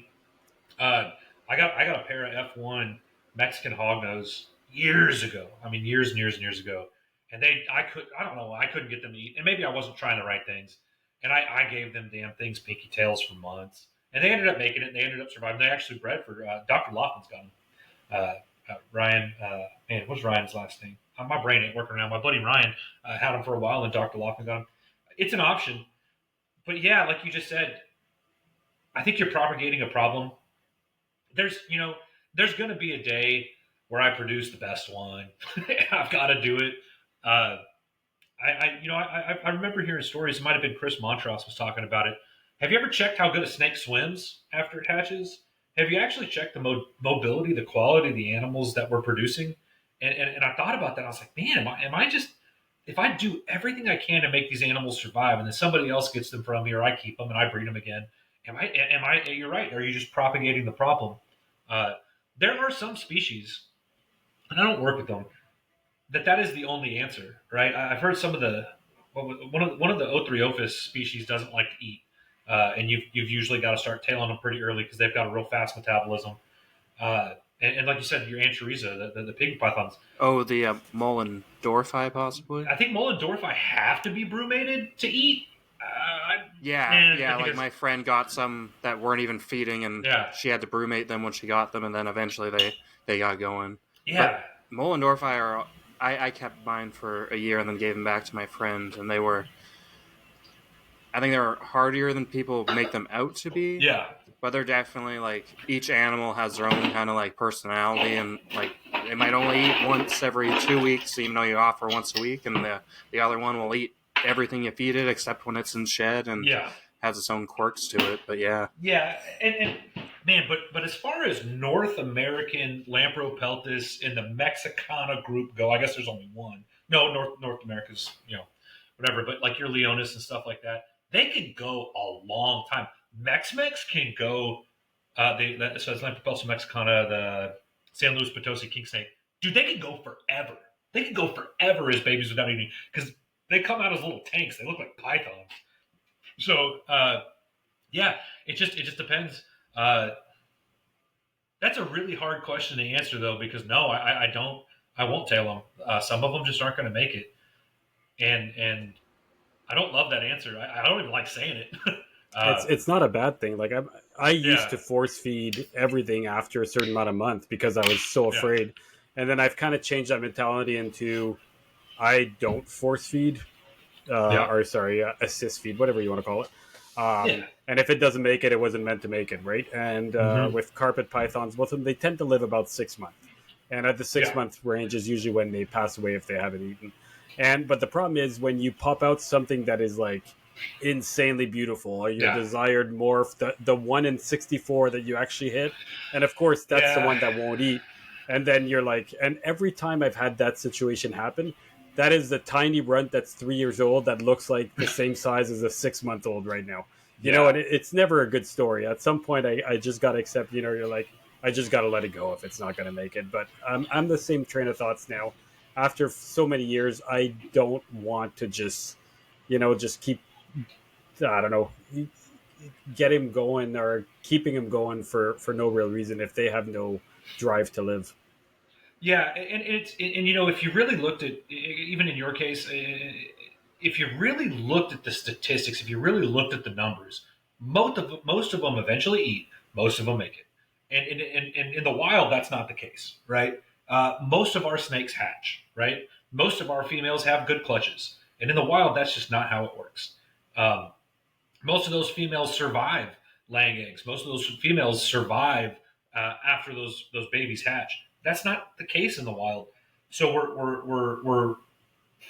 Uh, I got a pair of F1 Mexican hognose years ago. I mean, years and years and years ago. And I don't know, I couldn't get them to eat. And maybe I wasn't trying the right things. And I gave them damn things pinky tails for months. And they ended up making it. And they ended up surviving. They actually bred for Dr. Laughlin's got them. Ryan, man, what's Ryan's last name? My brain ain't working around. My buddy Ryan had them for a while, and Dr. Laughlin got them. It's an option. But yeah, like you just said, I think you're propagating a problem. There's going to be a day where I produce the best one. I've got to do it. Uh, I remember hearing stories. It might have been Chris Montross was talking about it. Have you ever checked how good a snake swims after it hatches? Have you actually checked the mobility, the quality of the animals that we're producing? And I thought about that. I was like, man, am I just, if I do everything I can to make these animals survive, and then somebody else gets them from me, or I keep them and I breed them again, you're right. Are you just propagating the problem? Uh, there are some species, and I don't work with them, that is the only answer, right? I've heard some of the one of the Othriophis species doesn't like to eat, and you've usually got to start tailing them pretty early because they've got a real fast metabolism. And like you said, your Anchorrhiza, the pig pythons. Oh, the Mollendorfi, possibly. I think Mollendorfi have to be brumated to eat. Yeah, like my friend got some that weren't even feeding, and Yeah. she had to brumate them when she got them, and then eventually they got going. Yeah. But Mollendorfi are, I kept mine for a year and then gave them back to my friend, and I think they were hardier than people make them out to be. Yeah. But they're definitely, like, each animal has their own kind of, like, personality, and, like, they might only eat once every 2 weeks, even though you offer once a week, and the other one will eat everything you feed it except when it's in shed, and Yeah. has its own quirks to it. But yeah, and man, but as far as North American Lampropeltis in the Mexicana group go, I guess there's only one. No, North America's whatever, but like your Leonis and stuff like that, they can go a long time. Mex can go. So it's Lampropeltis mexicana, the San Luis Potosi king snake. Dude, they can go forever. They can go forever as babies without eating because they come out as little tanks. They look like pythons. So yeah, it just depends. That's a really hard question to answer though, because no, I won't tail them. Some of them just aren't going to make it, and I don't love that answer. I don't even like saying it. it's not a bad thing. Like I used Yeah. to force feed everything after a certain amount of month because I was so Yeah. afraid, and then I've kind of changed that mentality into I don't force feed, Yeah. or sorry, assist feed, whatever you want to call it. Yeah. And if it doesn't make it, it wasn't meant to make it, right? And Mhm. with carpet pythons, both of them, they tend to live about 6 months. And at the 6 month range is usually when they pass away if they haven't eaten. But the problem is when you pop out something that is like insanely beautiful, or your Yeah. desired morph, the 1 in 64 that you actually hit, and of course that's the Yeah. one that won't eat. And then you're like, and every time I've had that situation happen, that is the tiny runt that's 3 years old that looks like the same size as a 6 month old right now. You know, and it's never a good story. At some point, I just got to accept, you're like, I just got to let it go if it's not going to make it. But I'm the same train of thoughts now. After so many years, I don't want to just keep, I don't know, get him going or keeping him going for no real reason if they have no drive to live. Yeah, and if you really looked at, even in your case, if you really looked at the statistics, if you really looked at the numbers, most of them eventually eat, most of them make it, and in the wild that's not the case, right? Most of our snakes hatch, right? Most of our females have good clutches, and in the wild that's just not how it works. Um, Most of those females survive laying eggs. Most of those females survive after those babies hatch. That's not the case in the wild. So we're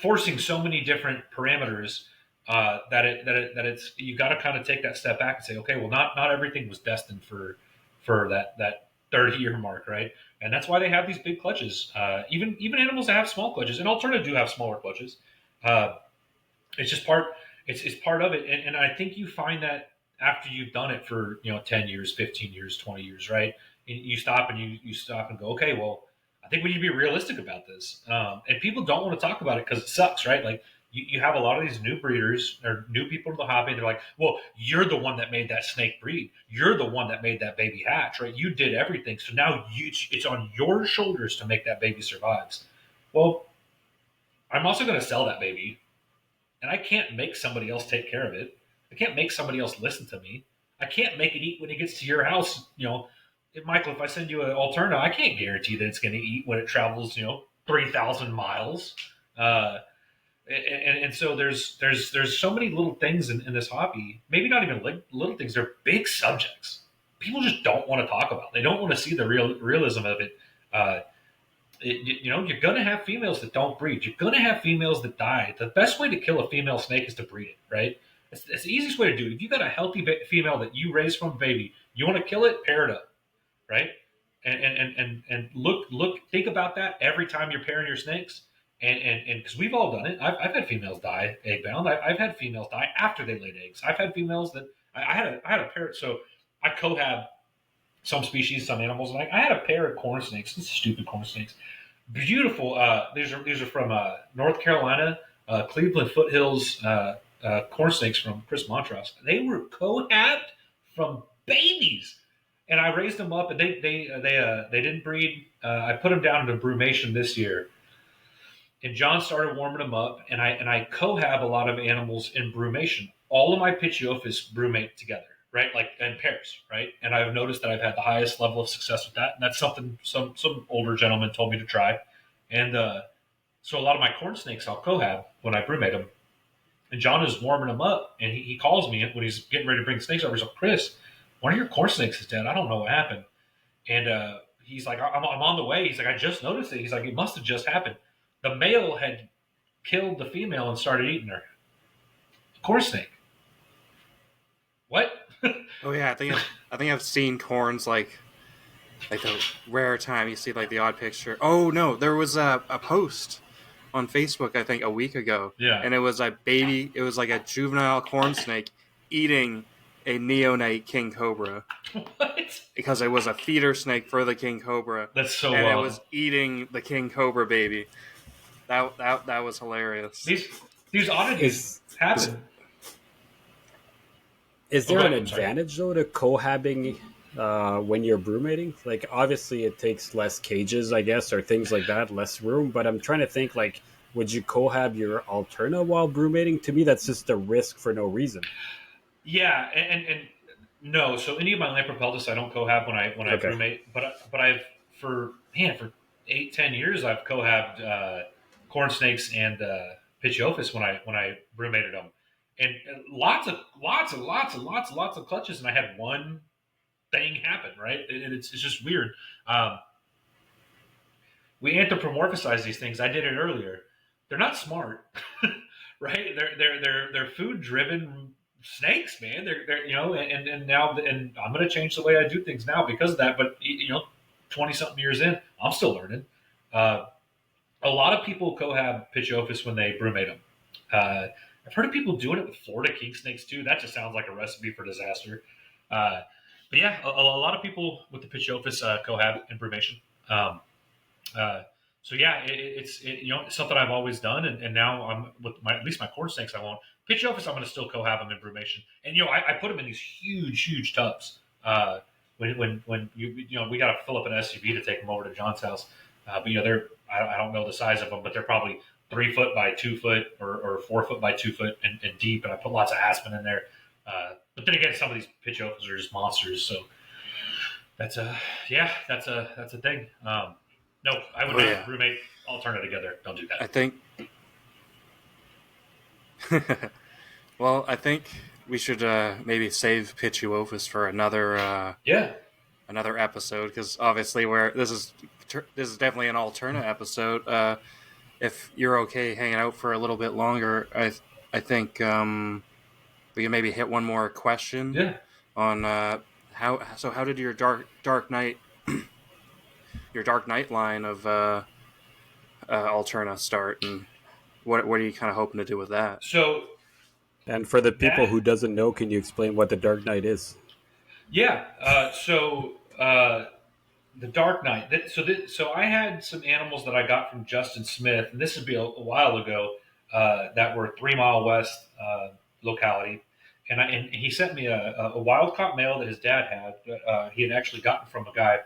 forcing so many different parameters that it's you got to kind of take that step back and say, okay, well, not everything was destined for that 30-year mark, right? And that's why they have these big clutches. Even animals that have small clutches, and Alterna do have smaller clutches. It's just part. It's part of it, and I think you find that after you've done it for 10 years, 15 years, 20 years, right? And you stop and you stop and go, okay, well, I think we need to be realistic about this. And people don't want to talk about it because it sucks, right? Like you have a lot of these new breeders or new people in the hobby. They're like, well, you're the one that made that snake breed. You're the one that made that baby hatch, right? You did everything. So now it's on your shoulders to make that baby survives. Well, I'm also going to sell that baby, and I can't make somebody else take care of it. I can't make somebody else listen to me. I can't make it eat when it gets to your house. Michael, if I send you an Alterna, I can't guarantee that it's going to eat when it travels, 3,000 miles. And so there's so many little things in this hobby. Maybe not even little things. They're big subjects. People just don't want to talk about. They don't want to see the realism of it. You're going to have females that don't breed. You're going to have females that die. The best way to kill a female snake is to breed it, right? It's the easiest way to do it. If you got a healthy female that you raise from a baby, you want to kill it, pair it up, right? And look, think about that every time you're pairing your snakes. And because we've all done it. I've had females die egg bound. I've had females die after they laid eggs. I've had females that I had a pair. So I cohab some species, some animals. And I had a pair of corn snakes. These stupid corn snakes. Beautiful. These are from North Carolina, Cleveland foothills corn snakes from Kris Painschab. They were cohabbed from babies, and I raised them up, and they didn't breed. I put them down into brumation this year, and John started warming them up, and I cohab a lot of animals in brumation. All of my Pituophis brumate together, right? Like in pairs, right? And I've noticed that I've had the highest level of success with that. And that's something some older gentleman told me to try. And so a lot of my corn snakes I'll cohab when I brumate them. And John is warming them up, and he calls me when he's getting ready to bring the snakes over. He's like, Kris, one of your corn snakes is dead. I don't know what happened. And he's like, I'm on the way. He's like, I just noticed it. He's like, it must have just happened. The male had killed the female and started eating her. Corn snake. What? Oh yeah, I think I've seen corns like the rare time you see like the odd picture. Oh no, there was a post on Facebook I think a week ago. Yeah. And it was a baby. It was like a juvenile corn snake eating a neonate king cobra. What? Because it was a feeder snake for the king cobra. That's so and wild. it was eating the king cobra baby. That was hilarious. These oddities happen. Is there an advantage though to cohabbing when you're brumating? Like obviously it takes less cages, I guess, or things like that, less room. But I'm trying to think like, would you cohab your Alterna while brumating? To me, that's just a risk for no reason. Yeah, and no. So any of my Lampropeltis I don't cohab when I brumate, but I've for 8-10 years I've cohabbed corn snakes and Pituophis when I brumated them. And lots of clutches, and I had one thing happen, right? And it's just weird. We anthropomorphize these things. I did it earlier. They're not smart, right? They're food driven snakes, man. They're and now I'm going to change the way I do things now because of that. But 20 something years in, I'm still learning. A lot of people cohab Pituophis when they brumate them. I've heard of people doing it with Florida kingsnakes too. That just sounds like a recipe for disaster. But yeah, a lot of people with the Pituophis cohab and brumation. So yeah, it's something I've always done, and now I'm with at least my corn snakes. I won't. Pituophis, I'm going to still cohab them in brumation, and I put them in these huge tubs. When we got to fill up an SUV to take them over to John's house. But I don't know the size of them, but they're probably 3 foot by 2 foot or 4 foot by 2 foot and deep. And I put lots of aspen in there. But then again, some of these Pituophis are just monsters. So that's a thing. No, I would not brumate Alterna together. Don't do that. I think. Well, I think we should maybe save Pituophis for another episode because obviously this is definitely an Alterna episode. If you're okay hanging out for a little bit longer, I think we can maybe hit one more question on how did your dark night line of Alterna start, and what are you kind of hoping to do with that? So And for the people That who doesn't know, can you explain what the Dark Knight is? yeah. The Dark Knight. So I had some animals that I got from Justin Smith, and this would be a while ago. That were 3 Mile West locality, and he sent me a wild caught male that his dad had. He had actually gotten from a guy.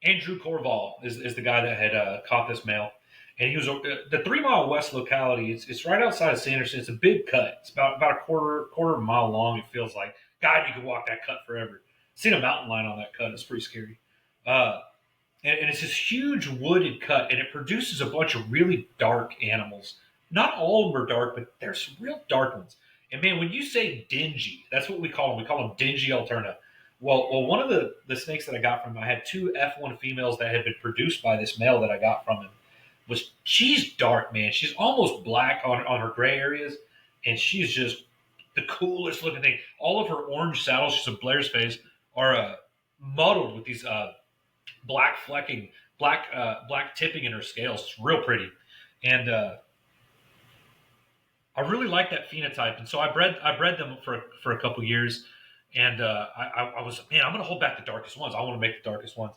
Andrew Corval is the guy that had caught this male, and he was the 3 Mile West locality. It's right outside of Sanderson. It's a big cut. It's about a quarter of a mile long. It feels like God, you could walk that cut forever. Seen a mountain lion on that cut. It's pretty scary. Uh, and it's this huge wooded cut, and it produces a bunch of really dark animals. Not all of them are dark, but there's some real dark ones. And man, when you say dingy, that's what we call them. We call them dingy Alterna. One of the snakes that I got from him, I had two F1 females that had been produced by this male that I got from him. She's dark, man. She's almost black on her gray areas, and she's just the coolest looking thing. All of her orange saddles, she's a Blair's face, are muddled with these black flecking, black tipping in her scales. It's real pretty, and I really like that phenotype. And so I bred them for a couple years, and I was man, I'm going to hold back the darkest ones. I want to make the darkest ones.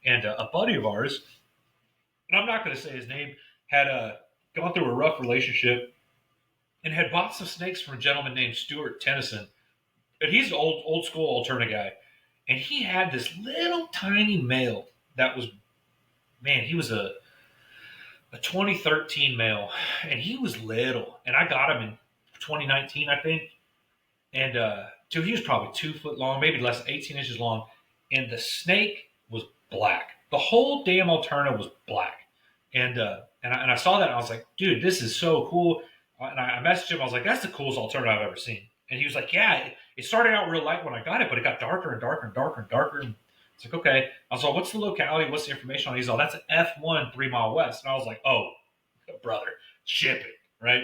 And a buddy of ours, and I'm not going to say his name, had gone through a rough relationship and had bought some snakes from a gentleman named Stuart Tennyson. And he's an old school Alterna guy, and he had this little tiny male that was man, he was a 2013 male, and he was little, and I got him in 2019, I think, and dude, he was probably 2 foot long, maybe less, 18 inches long, and the snake was black. The whole damn Alterna was black, and I saw that, and I was like, dude, this is so cool. And I messaged him. I was like, that's the coolest Alterna I've ever seen. And he was like, yeah, it started out real light when I got it, but it got darker and darker and darker and darker. And it's like, okay. I was like, what's the locality? What's the information on it? He's all, that's an F1 3 Mile West. And I was like, oh, brother, ship it, right?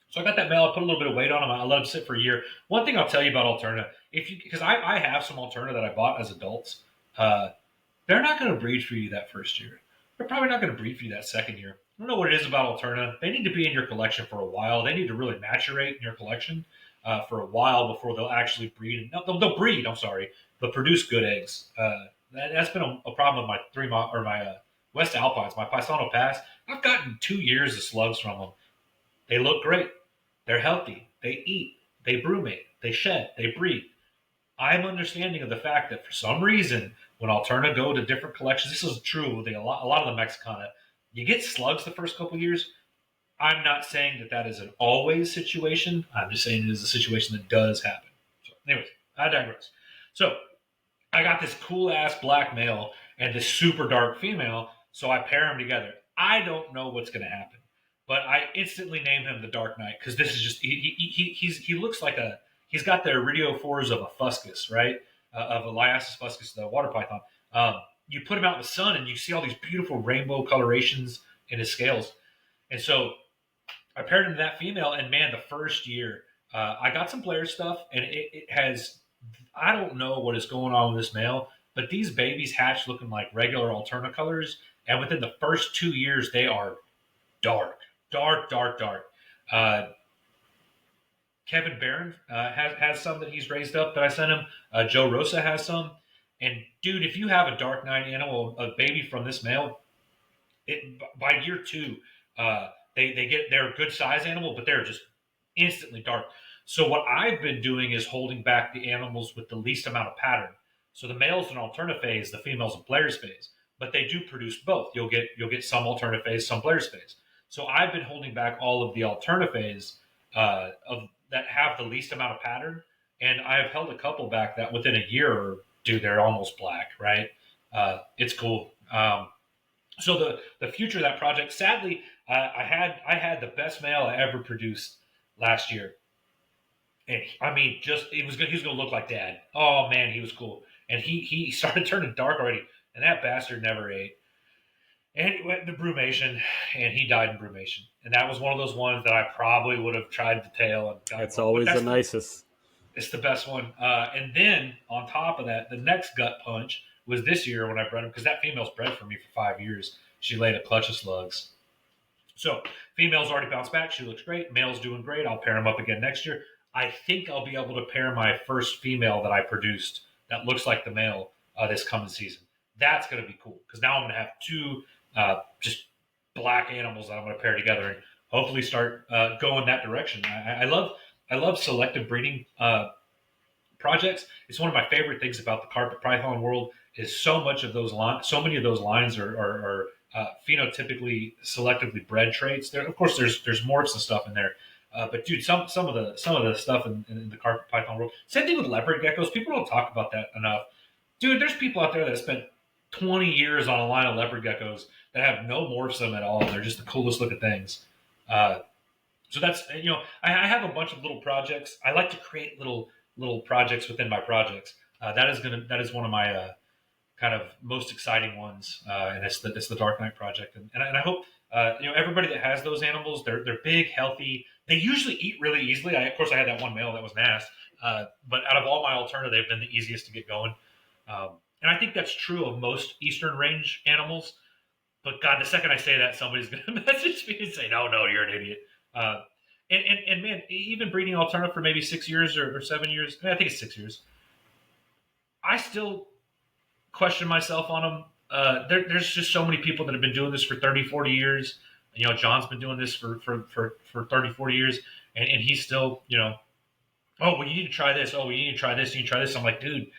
So I got that male. I put a little bit of weight on him. I let him sit for a year. One thing I'll tell you about Alterna, because I have some Alterna that I bought as adults, they're not going to breed for you that first year. They're probably not going to breed for you that second year. I don't know what it is about Alterna. They need to be in your collection for a while. They need to really maturate in your collection for a while before they'll actually breed. No, they'll breed. I'm sorry, they'll produce good eggs. That's been a problem with my my West Alpines, my Paisano Pass. I've gotten 2 years of slugs from them. They look great. They're healthy. They eat. They brumate. They shed. They breed. I'm understanding of the fact that for some reason, when Alterna go to different collections, this is true with a lot of the Mexicana, you get slugs the first couple years. I'm not saying that is an always situation. I'm just saying it is a situation that does happen. So, anyways, I digress. So, I got this cool ass black male and this super dark female, so I pair them together. I don't know what's going to happen, but I instantly named him the Dark Knight because this is just he looks like he's got the iridophores of a fuscus, right? Of a Liasis fuscus, the water python. You put him out in the sun and you see all these beautiful rainbow colorations in his scales. And so I paired him to that female, and man, the first year, I got some Blair stuff, and it has, I don't know what is going on with this male, but these babies hatch looking like regular Alterna colors, and within the first 2 years, they are dark, dark, dark, dark. Kevin Barron has some that he's raised up that I sent him. Joe Rosa has some. And dude, if you have a Dark Knight animal, a baby from this male, by year 2, they're a good size animal, but they're just instantly dark. So what I've been doing is holding back the animals with the least amount of pattern. So the males in Alterna phase, the females in Blair's phase, but they do produce both. You'll get some Alterna phase, some Blair's phase. So I've been holding back all of the Alterna phase of that have the least amount of pattern, and I've held a couple back that within a year, dude, they're almost black, right? It's cool. So the future of that project, sadly, I had the best male I ever produced last year, and I mean, he was gonna look like Dad. Oh man, he was cool, and he started turning dark already, and that bastard never ate. And he went into brumation, and he died in brumation. And that was one of those ones that I probably would have tried to tail. And That's always the nicest. It's the best one. And then on top of that, the next gut punch was this year when I bred him, because that female's bred for me for 5 years. She laid a clutch of slugs. So female's already bounced back. She looks great. Male's doing great. I'll pair them up again next year. I think I'll be able to pair my first female that I produced that looks like the male this coming season. That's going to be cool because now I'm going to have two just black animals that I'm going to pair together and hopefully start going that direction. I love selective breeding projects. It's one of my favorite things about the carpet python world. Is so many of those lines are phenotypically selectively bred traits. There, of course, there's morphs and stuff in there. But dude, some of the stuff in the carpet python world. Same thing with leopard geckos. People don't talk about that enough. Dude, there's people out there that spent 20 years on a line of leopard geckos that have no morphs in them at all. They're just the coolest looking things. So that's I have a bunch of little projects. I like to create little projects within my projects. That is one of my kind of most exciting ones, and it's the Dark Knight project. And I hope everybody that has those animals, they're big, healthy. They usually eat really easily. Of course, I had that one male that was an ass, but out of all my Alterna, they've been the easiest to get going. And I think that's true of most Eastern range animals. But God, the second I say that, somebody's going to message me and say, "No, you're an idiot." And man, even breeding Alterna for maybe 6 years or 7 years, I think it's 6 years. I still question myself on them. There's just so many people that have been doing this for 30, 40 years. John's been doing this for 30, 40 years, and he's still, oh, well, you need to try this. Oh, well, you need to try this. You need to try this. I'm like, dude,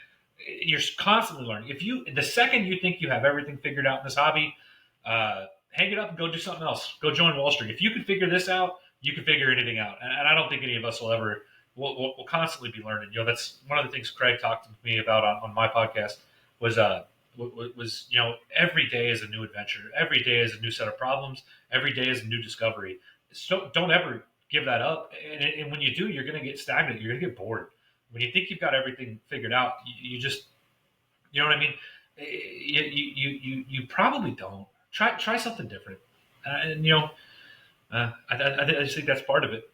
you're constantly learning. The second you think you have everything figured out in this hobby, hang it up and go do something else. Go join Wall Street. If you can figure this out, you can figure anything out. And I don't think any of us will ever. We'll constantly be learning. That's one of the things Craig talked to me about on my podcast was every day is a new adventure. Every day is a new set of problems. Every day is a new discovery. So don't ever give that up. And when you do, you're going to get stagnant. You're going to get bored. When you think you've got everything figured out, you just, you know what I mean? You probably don't. Try something different. I just think that's part of it.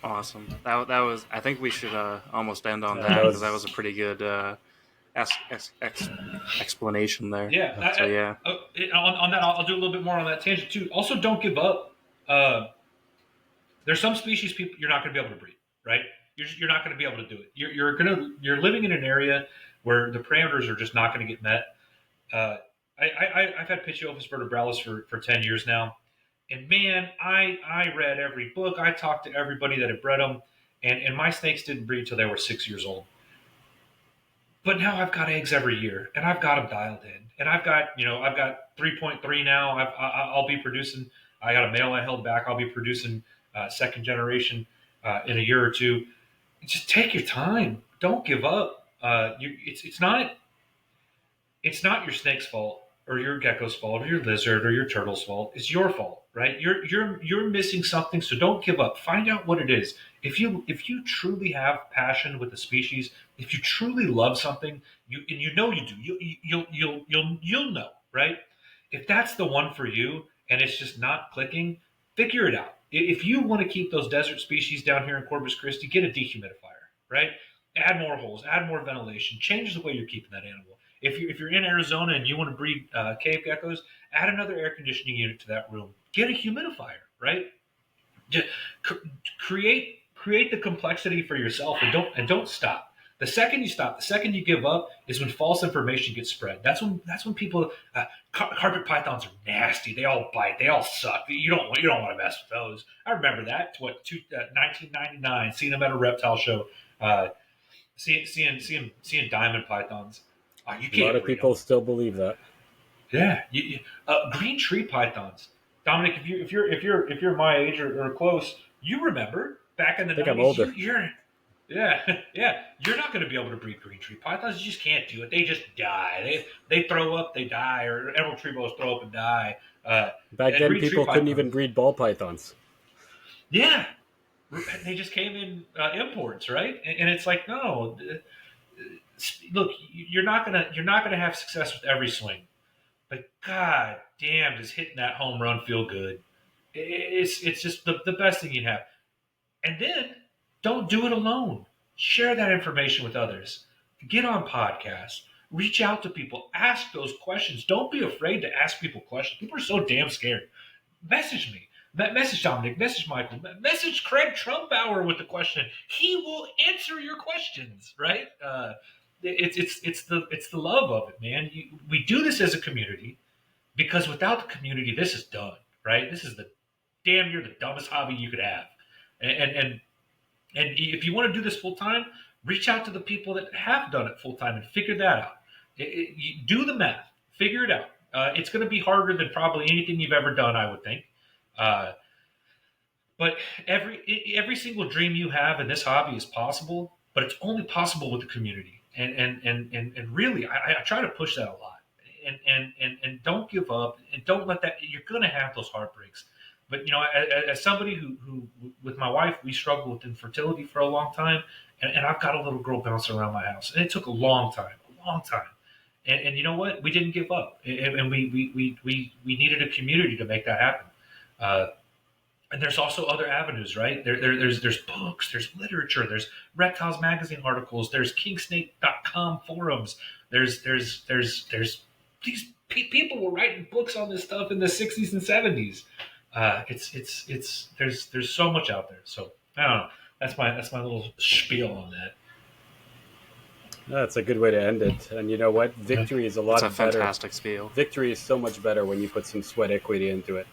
Awesome. That was. I think we should almost end on that because that was a pretty good explanation there. Yeah. So yeah. On that, I'll do a little bit more on that tangent too. Also, don't give up. There's some species you're not going to be able to breed, right? You're not going to be able to do it. You're living in an area where the parameters are just not going to get met. I've had Pitiophis vertebralis for 10 years now. And man, I read every book. I talked to everybody that had bred them. And my snakes didn't breed till they were 6 years old. But now I've got eggs every year. And I've got them dialed in. And I've got 3.3 now. I'll be producing. I got a male I held back. I'll be producing second generation in a year or two. Just take your time. Don't give up. It's not your snake's fault or your gecko's fault or your lizard or your turtle's fault. It's your fault, right? You're missing something, so don't give up. Find out what it is. If you truly have passion with the species, if you truly love something, you know you do. You'll know, right? If that's the one for you and it's just not clicking, figure it out. If you want to keep those desert species down here in Corpus Christi, get a dehumidifier, right? Add more holes, add more ventilation, change the way you're keeping that animal. If you're in Arizona and you want to breed cave geckos, add another air conditioning unit to that room. Get a humidifier, right? Just create the complexity for yourself and don't stop. The second you stop, the second you give up, is when false information gets spread. That's when people carpet pythons are nasty. They all bite. They all suck. You don't want to mess with those. I remember that. 1999, seeing them at a reptile show, seeing diamond pythons. A lot of people still believe that. Yeah, green tree pythons. Dominic, if you're my age or close, you remember back in the 90s. I'm older. You're not going to be able to breed green tree pythons. You just can't do it. They just die. They throw up, they die, or emerald tree boas throw up and die. Back then, people couldn't even breed ball pythons. Yeah, they just came in imports, right? And it's like, no. Look, you're not gonna have success with every swing, but god damn, does hitting that home run feel good? It's just the best thing you have. And then don't do it alone. Share that information with others. Get on podcasts. Reach out to people. Ask those questions. Don't be afraid to ask people questions. People are so damn scared. Message me. Message Dominic. Message Michael. Message Craig Trumbauer with the question. He will answer your questions. Right? It's the love of it, man. We do this as a community because without the community, this is done. Right? This is the damn near the dumbest hobby you could have. And if you want to do this full time, reach out to the people that have done it full time and figure that out. You do the math, figure it out. It's going to be harder than probably anything you've ever done, I would think. But every single dream you have in this hobby is possible, but it's only possible with the community. And really, I try to push that a lot. And don't give up, and don't let that. You're going to have those heartbreaks. But as somebody who with my wife, we struggled with infertility for a long time, and I've got a little girl bouncing around my house, and it took a long time. And you know what? We didn't give up, and we needed a community to make that happen. And there's also other avenues, right? There's books, there's literature, there's Reptiles magazine articles, there's kingsnake.com forums. There's these people were writing books on this stuff in the 60s and 70s. There's so much out there. So I don't know. That's my little spiel on that. That's a good way to end it. And you know what? Victory is a lot better. It's a fantastic spiel. Victory is so much better when you put some sweat equity into it,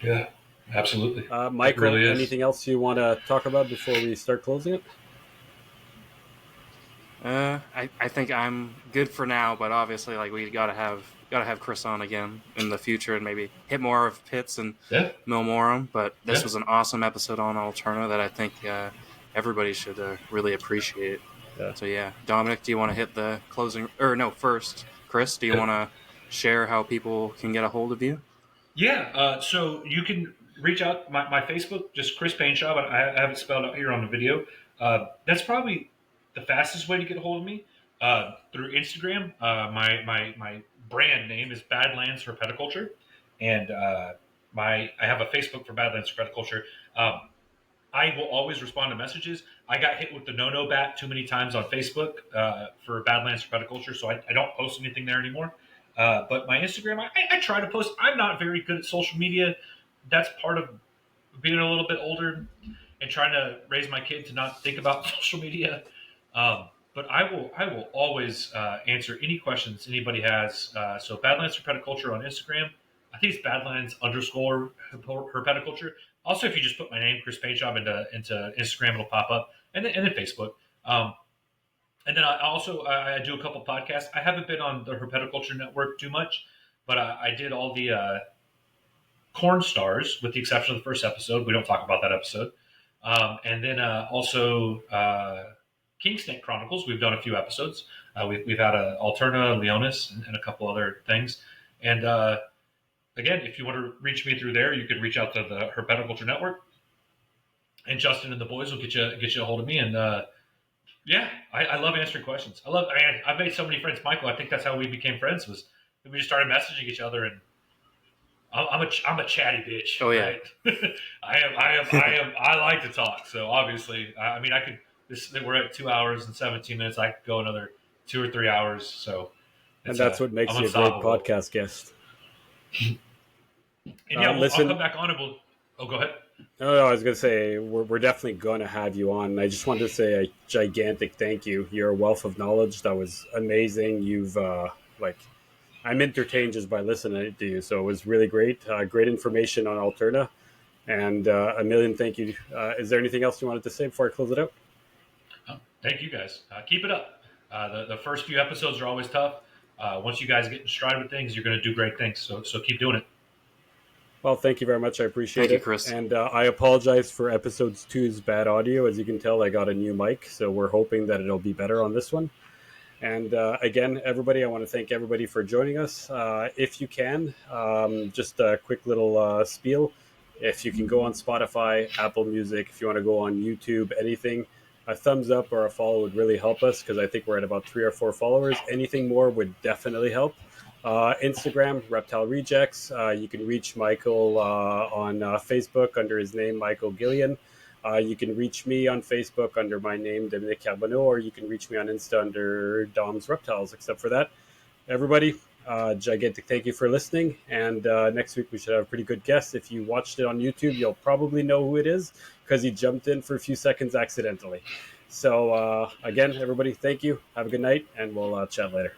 Yeah, absolutely. Michael, really anything else you want to talk about before we start closing it? I think I'm good for now, but obviously, like, we gotta have Kris on again in the future and maybe hit more of pits and mill more of them. But this was an awesome episode on Alterna that I think everybody should really appreciate. Yeah. So yeah, Dominic, do you want to hit the closing? Or no, first, Kris, do you want to share how people can get a hold of you? Yeah. So you can reach out my Facebook, just Kris Painschab. I have it spelled out here on the video. That's probably the fastest way to get a hold of me. Through Instagram. My brand name is Badlands Herpeticulture, and I have a Facebook for Badlands Herpeticulture. I will always respond to messages. I got hit with the no bat too many times on Facebook for Badlands Herpeticulture, so I don't post anything there anymore. But my Instagram, I try to post. I'm not very good at social media. That's part of being a little bit older and trying to raise my kid to not think about social media. But I will always answer any questions anybody has. So Badlands Herpeticulture on Instagram. I think it's Badlands _ Herpeticulture. Also, if you just put my name, Kris Painschab, into Instagram, it'll pop up, and then Facebook. And then I do a couple podcasts. I haven't been on the Herpeticulture Network too much, but I did all the corn stars, with the exception of the first episode. We don't talk about that episode. And then also Kingsnake Chronicles. We've done a few episodes. We've had Alterna, Leonis, and a couple other things. And again, if you want to reach me through there, you can reach out to the Herpeticulture Network, and Justin and the boys will get you a hold of me. And I love answering questions. I've made so many friends. Michael, I think that's how we became friends. Was we just started messaging each other, and I'm a chatty bitch. Oh yeah, right? I like to talk. So obviously, I mean, I could. We're at 2 hours and 17 minutes. I could go another 2 or 3 hours. So, and that's what makes you a great podcast guest. And I'll come back on and we'll. Oh, go ahead. No, I was going to say we're definitely going to have you on. I just wanted to say a gigantic thank you. You're a wealth of knowledge. That was amazing. You've I'm entertained just by listening to you. So it was really great. Great information on Alterna, and a million thank you. Is there anything else you wanted to say before I close it out? Thank you guys. Keep it up. The first few episodes are always tough. Once you guys get in stride with things, you're going to do great things. So keep doing it. Well, thank you very much. I appreciate it. Thank you, Kris. And I apologize for episode 2's bad audio. As you can tell, I got a new mic, so we're hoping that it'll be better on this one. And again, everybody, I want to thank everybody for joining us. If you can, just a quick little spiel. If you can go on Spotify, Apple Music, if you want to go on YouTube, anything, a thumbs up or a follow would really help us, because I think we're at about 3 or 4 followers. Anything more would definitely help. Instagram, Reptile Rejects. You can reach Michael on Facebook under his name, Michael Gillian. You can reach me on Facebook under my name, Dominic Carbonneau, or you can reach me on Insta under Dom's Reptiles. Except for that, everybody, gigantic thank you for listening. And next week we should have a pretty good guest. If you watched it on YouTube, you'll probably know who it is because he jumped in for a few seconds accidentally. So again, everybody, thank you. Have a good night, and we'll chat later.